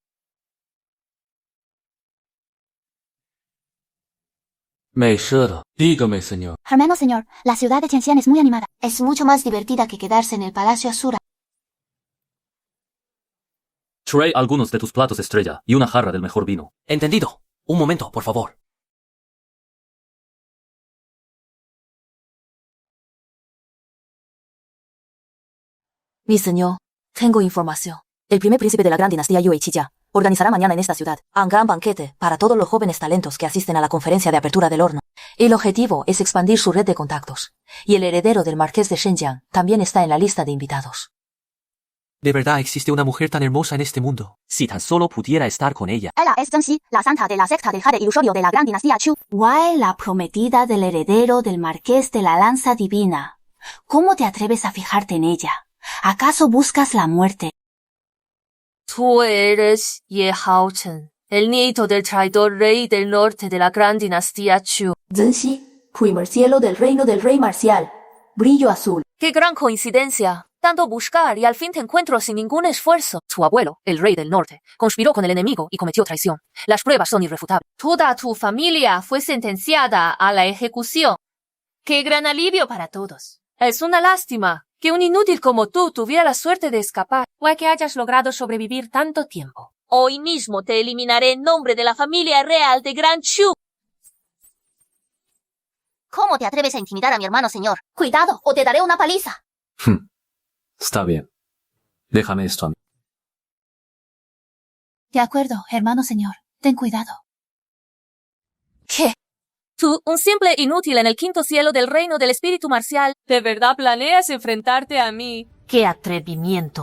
Speaker 12: Meishero, dígame, señor.
Speaker 19: Hermano señor, la ciudad de Tianxian es muy animada. Es mucho más divertida que quedarse en el Palacio Asura.
Speaker 12: Trae algunos de tus platos estrella y una jarra del mejor vino.
Speaker 8: Entendido. Un momento, por favor.
Speaker 2: Mi señor, tengo información. El primer príncipe de la gran dinastía Yue Qijia organizará mañana en esta ciudad un gran banquete para todos los jóvenes talentos que asisten a la conferencia de apertura del horno. El objetivo es expandir su red de contactos. Y el heredero del marqués de Shenjiang también está en la lista de invitados.
Speaker 6: De verdad existe una mujer tan hermosa en este mundo. Si tan solo pudiera estar con ella.
Speaker 19: Ella es Zheng Xi, la santa de la secta del jade ilusorio de la gran dinastía Chu.
Speaker 11: Wei, la prometida del heredero del marqués de la lanza divina. ¿Cómo te atreves a fijarte en ella? ¿Acaso buscas la muerte?
Speaker 1: Tú eres Ye Haochen, el nieto del traidor rey del norte de la gran dinastía Chu.
Speaker 13: Zheng Xi, primer cielo del reino del rey marcial. Brillo azul.
Speaker 1: ¡Qué gran coincidencia! Tanto buscar y al fin te encuentro sin ningún esfuerzo. Tu abuelo, el rey del norte, conspiró con el enemigo y cometió traición. Las pruebas son irrefutables. Toda tu familia fue sentenciada a la ejecución. ¡Qué gran alivio para todos! Es una lástima que un inútil como tú tuviera la suerte de escapar, o que hayas logrado sobrevivir tanto tiempo. Hoy mismo te eliminaré en nombre de la familia real de Gran Chu.
Speaker 19: ¿Cómo te atreves a intimidar a mi hermano, señor? Cuidado, o te daré una paliza.
Speaker 8: Está bien. Déjame esto a mí.
Speaker 11: De acuerdo, hermano señor. Ten cuidado.
Speaker 1: ¿Qué? Tú, un simple inútil en el quinto cielo del reino del espíritu marcial, ¿de verdad planeas enfrentarte a mí? ¡Qué atrevimiento!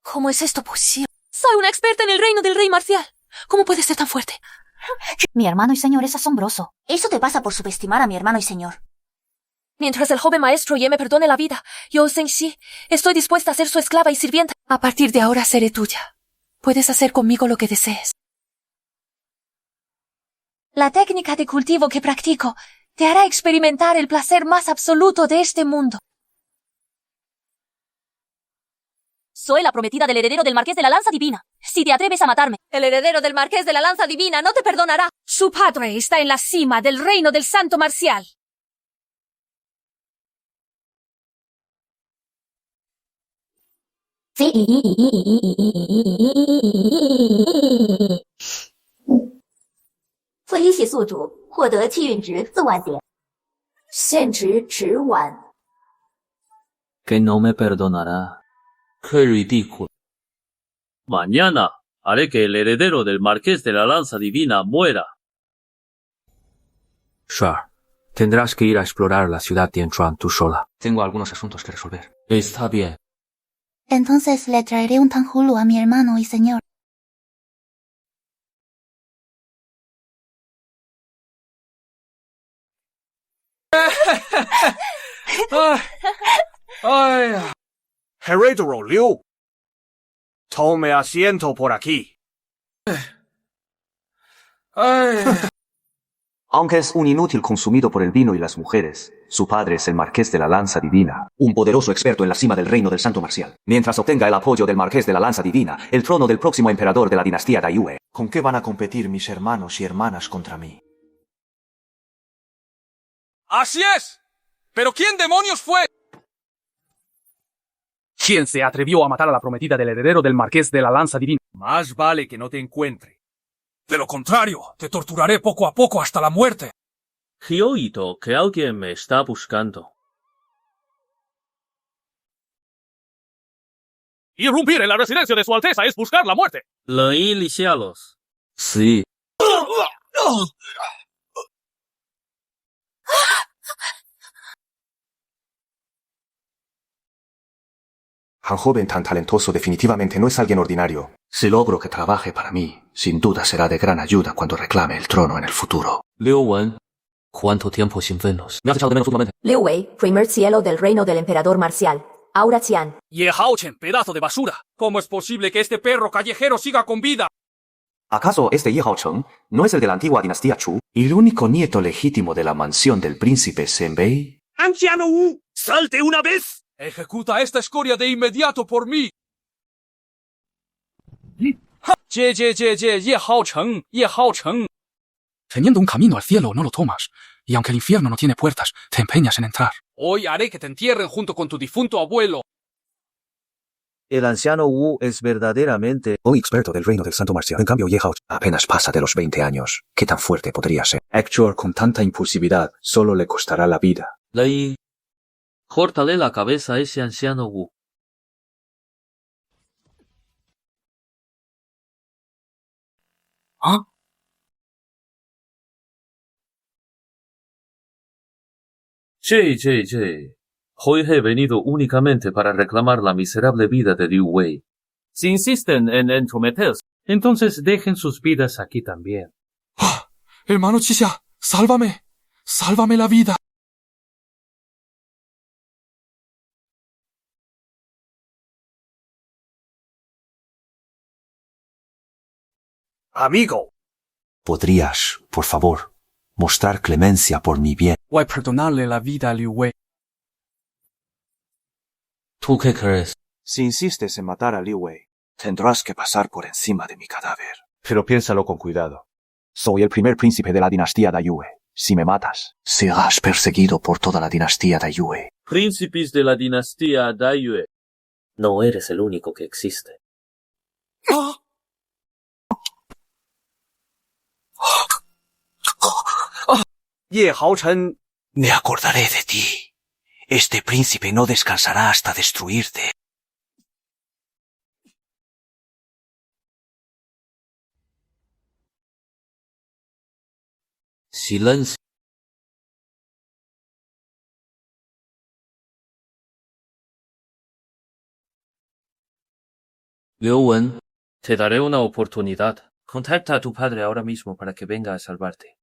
Speaker 1: ¿Cómo es esto posible? Soy una experta en el reino del rey marcial. ¿Cómo puede ser tan fuerte?
Speaker 11: Mi hermano y señor es asombroso.
Speaker 19: Eso te pasa por subestimar a mi hermano y señor.
Speaker 1: Mientras el joven maestro Ye me perdone la vida, yo, Zheng Xi, estoy dispuesta a ser su esclava y sirvienta. A partir de ahora seré tuya. Puedes hacer conmigo lo que desees. La técnica de cultivo que practico te hará experimentar el placer más absoluto de este mundo. Soy la prometida del heredero del marqués de la lanza divina. Si te atreves a matarme, el heredero del marqués de la lanza divina no te perdonará. Su padre está en la cima del reino del santo marcial.
Speaker 8: Que no me perdonará. Qué ridículo.
Speaker 12: Mañana haré que el heredero del marqués de la lanza divina muera.
Speaker 6: Shar, tendrás que ir a explorar la ciudad Tianchuan tú sola. Tengo algunos asuntos que resolver.
Speaker 8: Está bien.
Speaker 19: Entonces le traeré un tanjulu a mi hermano y señor.
Speaker 5: Heredero Liu. Tome asiento por aquí.
Speaker 7: Aunque es un inútil consumido por el vino y las mujeres, su padre es el marqués de la lanza divina, un poderoso experto en la cima del reino del santo marcial. Mientras obtenga el apoyo del marqués de la lanza divina, el trono del próximo emperador de la dinastía Daiyue.
Speaker 21: ¿Con qué van a competir mis hermanos y hermanas contra mí?
Speaker 4: ¡Así es! ¿Pero quién demonios fue?
Speaker 3: ¿Quién se atrevió a matar a la prometida del heredero del marqués de la lanza divina?
Speaker 4: Más vale que no te encuentre. De lo contrario, te torturaré poco a poco hasta la muerte.
Speaker 12: He oído que alguien me está buscando.
Speaker 4: Irrumpir en la residencia de su Alteza es buscar la muerte.
Speaker 12: Leí lisialos.
Speaker 8: Sí.
Speaker 21: Un joven tan talentoso definitivamente no es alguien ordinario. Si logro que trabaje para mí, sin duda será de gran ayuda cuando reclame el trono en el futuro.
Speaker 8: Liu Wen, ¿cuánto tiempo sin vernos? Me has echado de menos últimamente.
Speaker 2: Liu Wei, primer cielo del reino del emperador marcial. Aura Qian.
Speaker 4: Ye Haochen, pedazo de basura. ¿Cómo es posible que este perro callejero siga con vida?
Speaker 7: ¿Acaso este Ye Haocheng no es el de la antigua dinastía Chu? ¿Y el único nieto legítimo de la mansión del príncipe Senbei?
Speaker 4: ¡Anciano Wu! ¡Salte una vez! Ejecuta a esta escoria de inmediato por mí. Ye Haocheng, Ye Haocheng.
Speaker 3: Teniendo un camino al cielo no lo tomas, y aunque el infierno no tiene puertas, te empeñas en entrar.
Speaker 4: Hoy haré que te entierren junto con tu difunto abuelo.
Speaker 15: El anciano Wu es verdaderamente
Speaker 21: un experto del reino del santo marcial. En cambio, Ye Hao apenas pasa de los 20 años. ¿Qué tan fuerte podría ser? Actuar con tanta impulsividad solo le costará la vida.
Speaker 12: Lei, córtale la cabeza a ese anciano Wu.
Speaker 14: ¿Ah?
Speaker 12: Che. Hoy he venido únicamente para reclamar la miserable vida de Liu Wei. Si insisten en entrometerse, entonces dejen sus vidas aquí también.
Speaker 18: Hermano Qixia, sálvame. Sálvame la vida.
Speaker 5: Amigo.
Speaker 21: ¿Podrías, por favor, mostrar clemencia por mi bien?
Speaker 18: Voy a perdonarle la vida a Liu Wei.
Speaker 12: ¿Tú qué crees?
Speaker 21: Si insistes en matar a Liu Wei, tendrás que pasar por encima de mi cadáver. Pero piénsalo con cuidado. Soy el primer príncipe de la dinastía Daiyue. Si me matas, serás perseguido por toda la dinastía Daiyue.
Speaker 12: Príncipes de la dinastía Daiyue. No eres el único que existe.
Speaker 5: Ye Haochen.
Speaker 14: Me acordaré de ti. Este príncipe no descansará hasta destruirte.
Speaker 12: Silencio. Liu Wen, te daré una oportunidad. Contacta a tu padre ahora mismo para que venga a salvarte.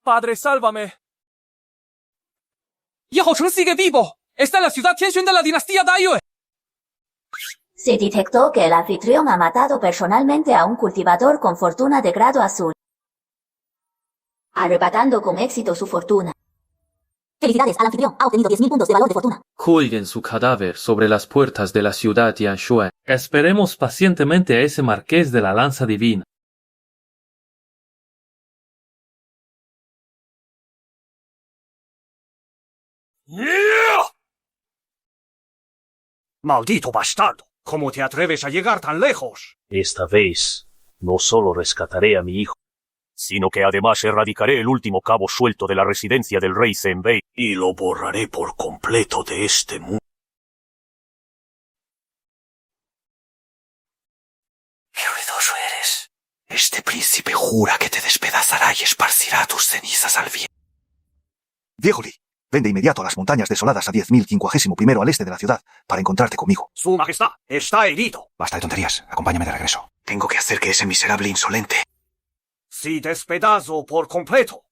Speaker 18: Padre, sálvame. Ye Haocheng sigue vivo. Está en la ciudad Tianxun de la dinastía Daiyue.
Speaker 13: Se detectó que el anfitrión ha matado personalmente a un cultivador con fortuna de grado azul, arrebatando con éxito su fortuna.
Speaker 2: Felicidades, al anfitrión ha obtenido 10.000 puntos de valor de fortuna.
Speaker 12: Cuelguen su cadáver sobre las puertas de la ciudad Tianxuan. Esperemos pacientemente a ese marqués de la lanza divina.
Speaker 5: Maldito bastardo. ¿Cómo te atreves a llegar tan lejos?
Speaker 15: Esta vez, no solo rescataré a mi hijo, sino que además erradicaré el último cabo suelto de la residencia del rey Zenbei y lo borraré por completo de este mundo.
Speaker 14: ¡Qué ruidoso eres! Este príncipe jura que te despedazará y esparcirá tus cenizas al viento.
Speaker 21: Viejo Li, ven de inmediato a las montañas desoladas a 10.051 al este de la ciudad para encontrarte conmigo.
Speaker 5: Su majestad está herido.
Speaker 21: Basta de tonterías, acompáñame de regreso.
Speaker 14: Tengo que hacer que ese miserable insolente...
Speaker 5: Si despedazo por completo.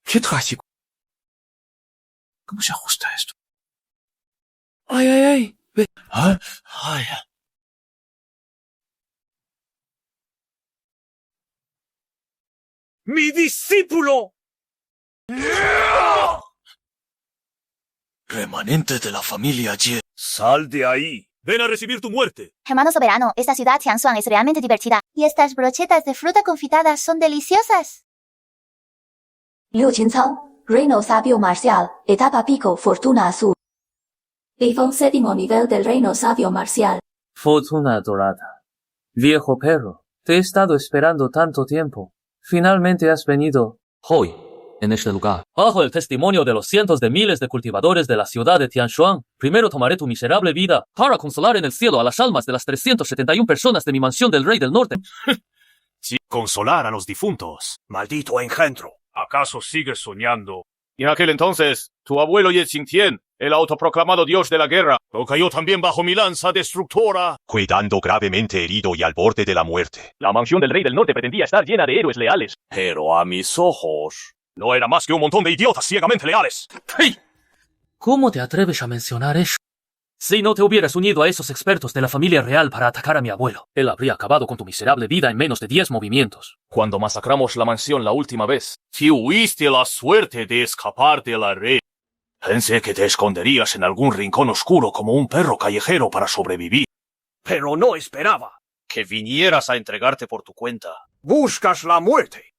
Speaker 18: Qué trágico.
Speaker 14: ¿Cómo se ajusta esto?
Speaker 18: Ay. Ve.
Speaker 14: Ay.
Speaker 5: ¡Mi discípulo!
Speaker 14: Remanente de la familia Ye.
Speaker 15: ¡Sal de ahí! ¡Ven a recibir tu muerte!
Speaker 19: Hermano soberano, esta ciudad Tianxuan es realmente divertida. Y estas brochetas de fruta confitada son deliciosas.
Speaker 13: Liu Qincao, reino sabio marcial, etapa pico, fortuna azul. Leifeng, séptimo nivel del reino sabio marcial.
Speaker 12: Fortuna dorada. Viejo perro, te he estado esperando tanto tiempo. Finalmente has venido.
Speaker 8: Hoy, en este lugar.
Speaker 12: Bajo el testimonio de los cientos de miles de cultivadores de la ciudad de Tianxuan, primero tomaré tu miserable vida para consolar en el cielo a las almas de las 371 personas de mi mansión del Rey del Norte.
Speaker 15: Sí, consolar a los difuntos.
Speaker 5: Maldito engendro.
Speaker 15: ¿Acaso sigues soñando? Y en aquel entonces, tu abuelo Ye Qingtian, el autoproclamado dios de la guerra, lo cayó también bajo mi lanza destructora,
Speaker 9: quedando gravemente herido y al borde de la muerte.
Speaker 15: La mansión del Rey del Norte pretendía estar llena de héroes leales. Pero a mis ojos, no era más que un montón de idiotas ciegamente leales.
Speaker 12: ¡Hey! ¿Cómo te atreves a mencionar eso? Si no te hubieras unido a esos expertos de la familia real para atacar a mi abuelo, él habría acabado con tu miserable vida en menos de 10 movimientos.
Speaker 15: Cuando masacramos la mansión la última vez, tuviste la suerte de escapar de la red. Pensé que te esconderías en algún rincón oscuro como un perro callejero para sobrevivir.
Speaker 5: Pero no esperaba
Speaker 15: que vinieras a entregarte por tu cuenta.
Speaker 5: Buscas la muerte.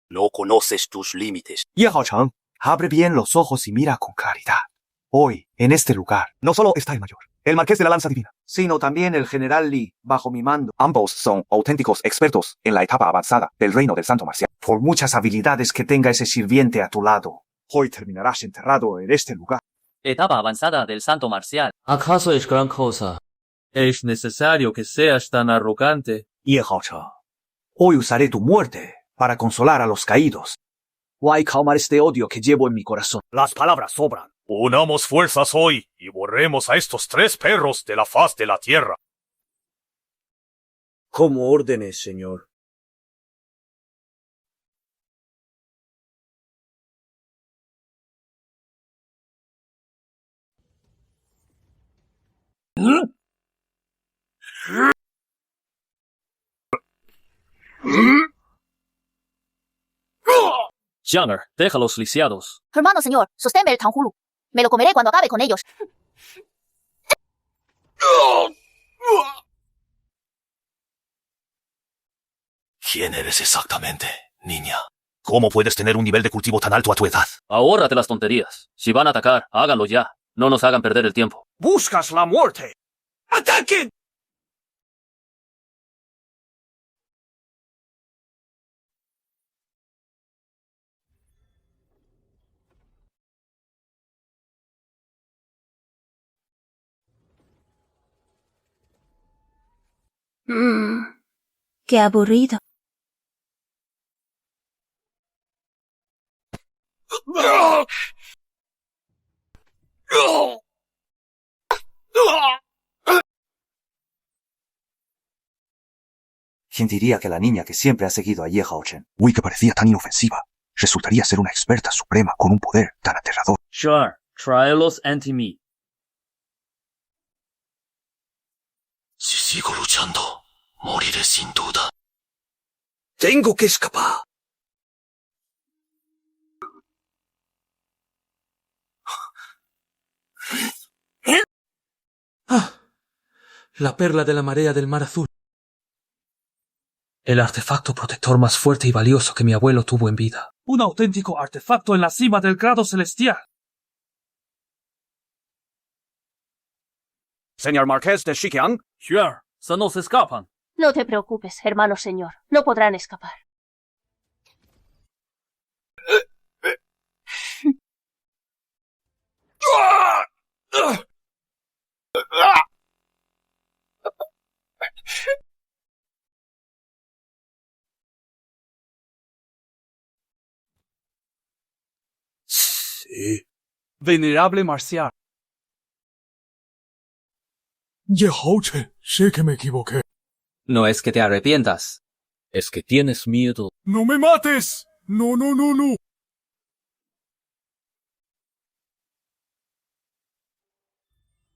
Speaker 15: No conoces tus límites.
Speaker 21: Ye Haocheng, Abre bien los ojos y mira con claridad. Hoy, en este lugar, no solo está el mayor, el marqués de la lanza divina, sino también el general Li, bajo mi mando. Ambos son auténticos expertos en la etapa avanzada del reino del santo marcial. Por muchas habilidades que tenga ese sirviente a tu lado, hoy terminarás enterrado en este lugar.
Speaker 12: Etapa avanzada del santo marcial.
Speaker 4: ¿Acaso es gran cosa? ¿Es necesario que seas tan arrogante?
Speaker 21: Ye Haocheng, hoy usaré tu muerte para consolar a los caídos. Hay calmar este odio que llevo en mi corazón.
Speaker 5: Las palabras sobran.
Speaker 15: Unamos fuerzas hoy y borremos a estos 3 perros de la faz de la tierra.
Speaker 5: Como órdenes, señor.
Speaker 12: Janner, deja los lisiados.
Speaker 19: Hermano señor, sosténme el tanjulu. Me lo comeré cuando acabe con ellos.
Speaker 15: ¿Quién eres exactamente, niña? ¿Cómo puedes tener un nivel de cultivo tan alto a tu edad?
Speaker 12: Ahórrate las tonterías. Si van a atacar, háganlo ya. No nos hagan perder el tiempo.
Speaker 5: ¡Buscas la muerte! ¡Ataquen!
Speaker 11: Qué aburrido.
Speaker 21: ¿Quién diría que la niña que siempre ha seguido a Ye Haocheng, uy, que parecía tan inofensiva, resultaría ser una experta suprema con un poder tan aterrador?
Speaker 12: Sure, tráelos ante mí.
Speaker 15: Si sigo luchando, moriré sin duda.
Speaker 5: Tengo que escapar.
Speaker 17: La perla de la marea del mar azul. El artefacto protector más fuerte y valioso que mi abuelo tuvo en vida.
Speaker 4: Un auténtico artefacto en la cima del grado celestial.
Speaker 5: Señor Marqués de Shikiang.
Speaker 4: Sure, se nos escapan.
Speaker 1: No te preocupes, hermano señor. No podrán escapar.
Speaker 5: Sí.
Speaker 4: Venerable marcial.
Speaker 18: Ye Haocheng, sé que me equivoqué.
Speaker 12: No es que te arrepientas. Es que tienes miedo.
Speaker 18: ¡No me mates! No, no, no, no.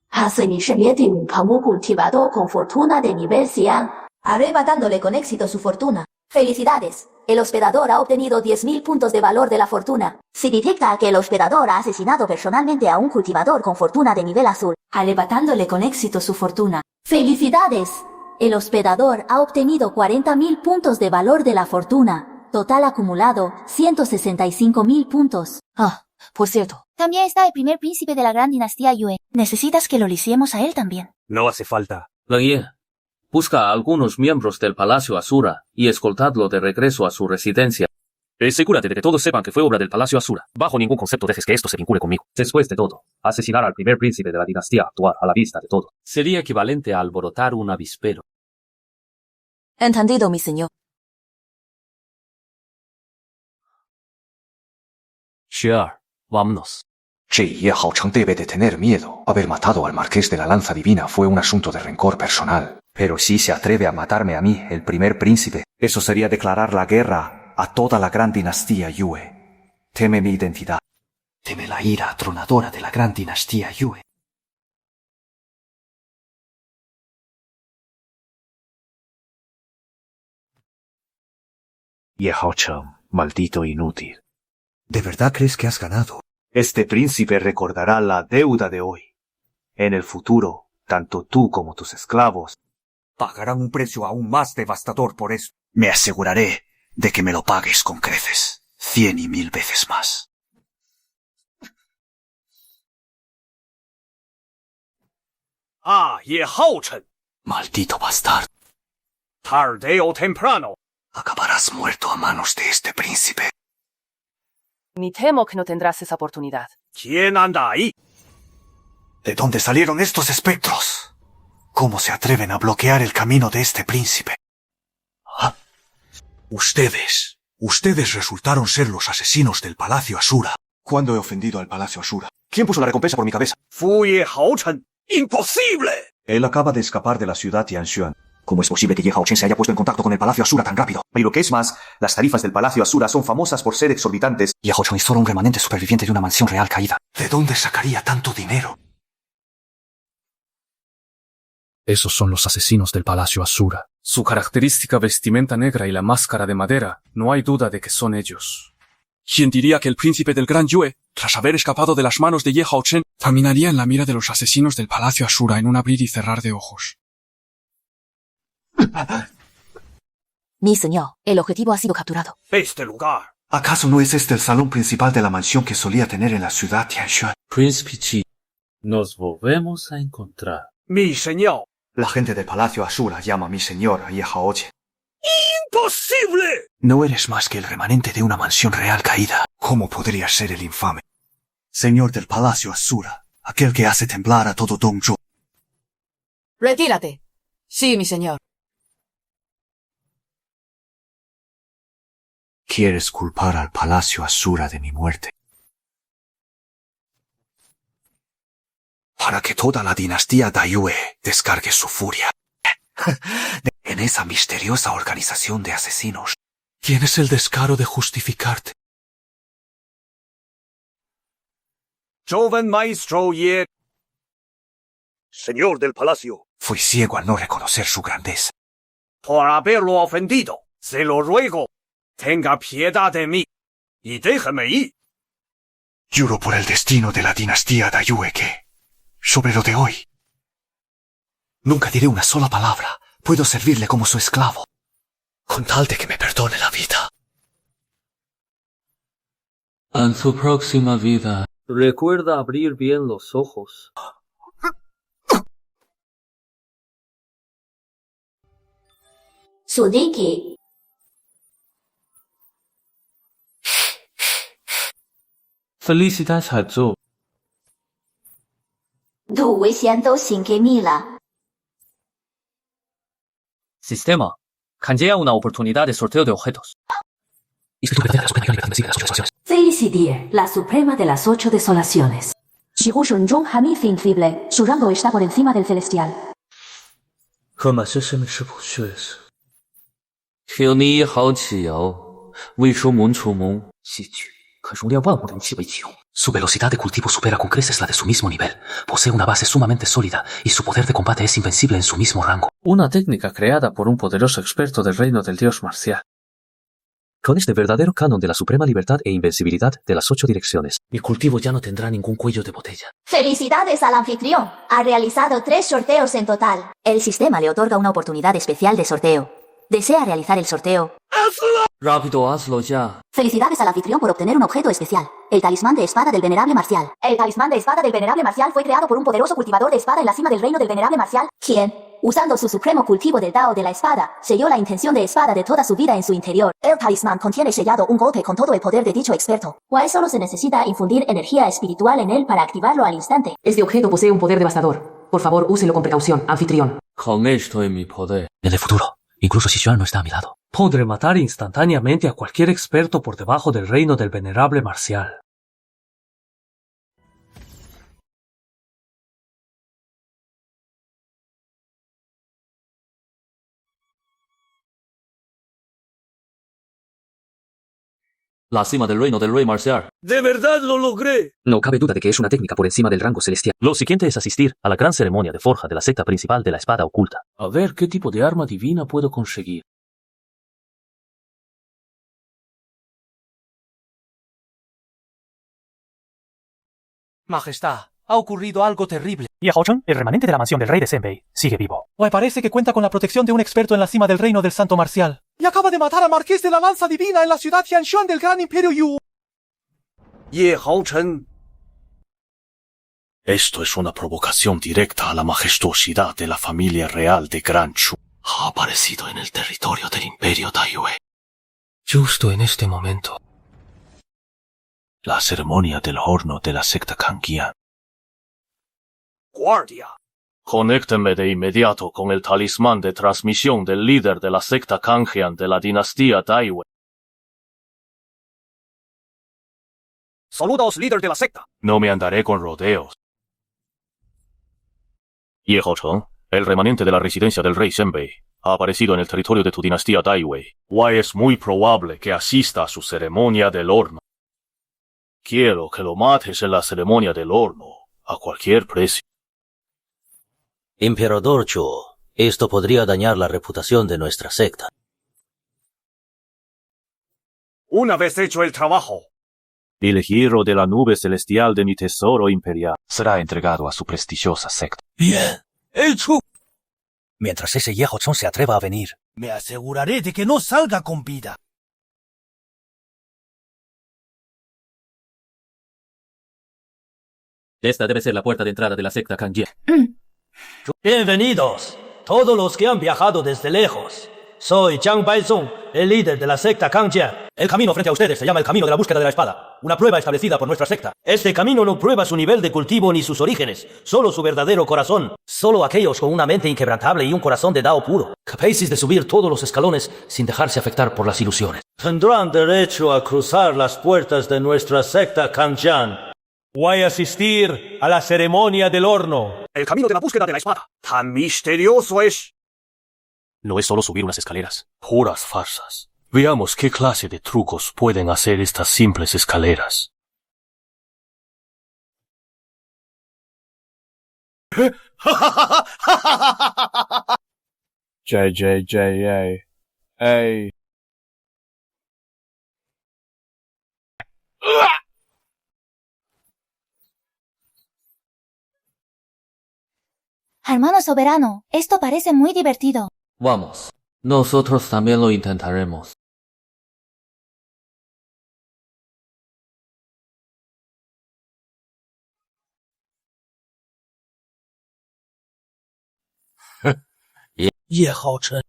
Speaker 13: Hace mi un como cultivador con fortuna de nivel 100, arrebatándole con éxito su fortuna. ¡Felicidades! El hospedador ha obtenido 10.000 puntos de valor de la fortuna. Si detecta que el hospedador ha asesinado personalmente a un cultivador con fortuna de nivel azul, arrebatándole con éxito su fortuna. ¡Felicidades! El hospedador ha obtenido 40.000 puntos de valor de la fortuna. Total acumulado, 165.000 puntos.
Speaker 1: Ah, por cierto.
Speaker 19: También está el primer príncipe de la gran dinastía Yue. Necesitas que lo lisiemos a él también.
Speaker 5: No hace falta.
Speaker 12: Lang, busca a algunos miembros del Palacio Asura y escoltadlo de regreso a su residencia. Asegúrate de que todos sepan que fue obra del Palacio Asura. Bajo ningún concepto dejes que esto se vincule conmigo. Después de todo, asesinar al primer príncipe de la dinastía actual a la vista de todo sería equivalente a alborotar un avispero.
Speaker 2: Entendido, mi señor.
Speaker 12: Sure, vámonos.
Speaker 21: Sí, Ye Haocheng debe de tener miedo. Haber matado al marqués de la lanza divina fue un asunto de rencor personal. Pero si se atreve a matarme a mí, el primer príncipe, eso sería declarar la guerra a toda la gran dinastía Yue. Teme mi identidad.
Speaker 20: Teme la ira atronadora de la gran dinastía Yue.
Speaker 21: Ye Haocheng, maldito inútil. ¿De verdad crees que has ganado? Este príncipe recordará la deuda de hoy. En el futuro, tanto tú como tus esclavos pagarán un precio aún más devastador por esto. Me aseguraré de que me lo pagues con creces, 100 y 1000 veces más.
Speaker 5: Ah, Ye Haochen.
Speaker 10: Maldito bastardo.
Speaker 5: Tarde o temprano.
Speaker 10: Acabarás muerto a manos de este príncipe.
Speaker 2: Me temo que no tendrás esa oportunidad.
Speaker 5: ¿Quién anda ahí?
Speaker 10: ¿De dónde salieron estos espectros? ¿Cómo se atreven a bloquear el camino de este príncipe? ¿Ah? Ustedes resultaron ser los asesinos del Palacio Asura. ¿Cuándo he ofendido al Palacio Asura? ¿Quién puso la recompensa por mi cabeza?
Speaker 5: Fu Ye Haochen. ¡Imposible!
Speaker 21: Él acaba de escapar de la ciudad Tianshuan. ¿Cómo es posible que Ye Haochen se haya puesto en contacto con el Palacio Asura tan rápido? Y lo que es más, las tarifas del Palacio Asura son famosas por ser exorbitantes.
Speaker 10: Ye Haochen es solo un remanente superviviente de una mansión real caída. ¿De dónde sacaría tanto dinero?
Speaker 18: Esos son los asesinos del Palacio Asura.
Speaker 3: Su característica vestimenta negra y la máscara de madera, no hay duda de que son ellos. ¿Quién diría que el príncipe del Gran Yue, tras haber escapado de las manos de Ye Haochen, caminaría en la mira de los asesinos del Palacio Asura en un abrir y cerrar de ojos?
Speaker 2: Mi señor, el objetivo ha sido capturado.
Speaker 5: Este lugar.
Speaker 10: ¿Acaso no es este el salón principal de la mansión que solía tener en la ciudad Tianshuan?
Speaker 20: Príncipe Qi, nos volvemos a encontrar.
Speaker 5: Mi señor.
Speaker 10: La gente del Palacio Asura llama a mi señor a Ye Haochen.
Speaker 5: ¡Imposible!
Speaker 10: No eres más que el remanente de una mansión real caída. ¿Cómo podría ser el infame? Señor del Palacio Asura, aquel que hace temblar a todo Dongzhou.
Speaker 2: Retírate. Sí, mi señor.
Speaker 10: Quieres culpar al Palacio Asura de mi muerte. Para que toda la dinastía Daiyue descargue su furia. En esa misteriosa organización de asesinos. ¿Tienes el descaro de justificarte?
Speaker 5: Joven maestro Ye.
Speaker 15: Señor del palacio.
Speaker 10: Fui ciego al no reconocer su grandeza.
Speaker 5: Por haberlo ofendido, se lo ruego. Tenga piedad de mí. Y déjeme ir.
Speaker 10: Juro por el destino de la dinastía Daiyue que, sobre lo de hoy, nunca diré una sola palabra. Puedo servirle como su esclavo, con tal de que me perdone la vida.
Speaker 20: En su próxima vida, recuerda abrir bien los ojos.
Speaker 13: Sudiki.
Speaker 20: ，Felicidades， 海柱。
Speaker 13: Tu危险都献给你了。
Speaker 12: Sistema. Canjea una oportunidad de sorteo de objetos.
Speaker 1: Felicidir, la suprema de las 8 desolaciones. Su rango está por encima del celestial.
Speaker 20: 可满是生命是不确实。
Speaker 12: 求你一好起摇，为出门出门。
Speaker 6: 戏剧可容量万物人气为己用。Su velocidad de cultivo supera con creces la de su mismo nivel. Posee una base sumamente sólida y su poder de combate es invencible en su mismo rango.
Speaker 20: Una técnica creada por un poderoso experto del reino del dios marcial. Con este verdadero canon de la suprema libertad e invencibilidad de las 8 direcciones,
Speaker 8: mi cultivo ya no tendrá ningún cuello de botella.
Speaker 13: Felicidades al anfitrión. Ha realizado 3 sorteos en total.
Speaker 2: El sistema le otorga una oportunidad especial de sorteo. ¿Desea realizar el sorteo?
Speaker 12: Rápido, hazlo ya.
Speaker 2: Felicidades al anfitrión por obtener un objeto especial. El talismán de espada del venerable marcial. El talismán de espada del venerable marcial fue creado por un poderoso cultivador de espada en la cima del reino del venerable marcial, quien, usando su supremo cultivo del Dao de la espada, selló la intención de espada de toda su vida en su interior. El talismán contiene sellado un golpe con todo el poder de dicho experto. Solo se necesita infundir energía espiritual en él para activarlo al instante.
Speaker 1: Este objeto posee un poder devastador. Por favor, úselo con precaución, anfitrión.
Speaker 12: Con esto en mi poder.
Speaker 6: En el futuro, incluso si Xuan no está a mi lado,
Speaker 17: podré matar instantáneamente a cualquier experto por debajo del reino del venerable marcial.
Speaker 12: La cima del reino del rey marcial.
Speaker 15: ¡De verdad lo logré!
Speaker 6: no cabe duda de que es una técnica por encima del rango celestial.
Speaker 12: Lo siguiente es asistir a la gran ceremonia de forja de la secta principal de la espada oculta.
Speaker 20: A ver qué tipo de arma divina puedo conseguir.
Speaker 18: Majestad, ha ocurrido algo terrible. Ye Haochen, el remanente de la mansión del rey de Senbei, sigue vivo. Me parece que cuenta con la protección de un experto en la cima del reino del santo marcial. Y acaba de matar al marqués de la lanza divina en la ciudad Tianshuan del gran imperio Yu.
Speaker 5: Ye Haochen.
Speaker 15: Esto es una provocación directa a la majestuosidad de la familia real de Gran Chu.
Speaker 14: Ha aparecido en el territorio del Imperio Taiyue.
Speaker 20: Justo en este momento.
Speaker 15: La ceremonia del horno de la secta Kangian.
Speaker 5: ¡Guardia!
Speaker 15: Conécteme de inmediato con el talismán de transmisión del líder de la secta Kangian de la dinastía Taiyue.
Speaker 5: Saludos, líder de la secta.
Speaker 15: No me andaré con rodeos. Ye Haocheng, el remanente de la residencia del rey Senbei, ha aparecido en el territorio de tu dinastía Taiyue. Es muy probable que asista a su ceremonia del horno. Quiero que lo mates en la ceremonia del horno, a cualquier precio.
Speaker 14: Emperador Chu, esto podría dañar la reputación de nuestra secta.
Speaker 5: Una vez hecho el trabajo,
Speaker 15: El hierro de la nube celestial de mi tesoro imperial
Speaker 7: será entregado a su prestigiosa secta.
Speaker 14: Bien. ¡El Chu! Mientras ese Ye Haocheng se atreva a venir,
Speaker 16: me aseguraré de que no salga con vida.
Speaker 12: Esta debe ser la puerta de entrada de la secta Kanjian.
Speaker 16: Bienvenidos, todos los que han viajado desde lejos. Soy Zhang Baizong, el líder de la secta Kanjian. El camino frente a ustedes se llama el camino de la búsqueda de la espada, una prueba establecida por nuestra secta. Este camino no prueba su nivel de cultivo ni sus orígenes, solo su verdadero corazón. Solo aquellos con una mente inquebrantable y un corazón de Dao puro, capaces de subir todos los escalones sin dejarse afectar por las ilusiones, tendrán derecho a cruzar las puertas de nuestra secta Kanjian. Voy a asistir a la ceremonia del horno.
Speaker 5: El camino de la búsqueda de la espada. Tan misterioso es.
Speaker 15: No es solo subir unas escaleras. Puras farsas. Veamos qué clase de trucos pueden hacer estas simples escaleras.
Speaker 3: JJJA.
Speaker 19: Hermano soberano, esto parece muy divertido.
Speaker 12: Vamos, nosotros también lo intentaremos.
Speaker 16: Ye Haocheng,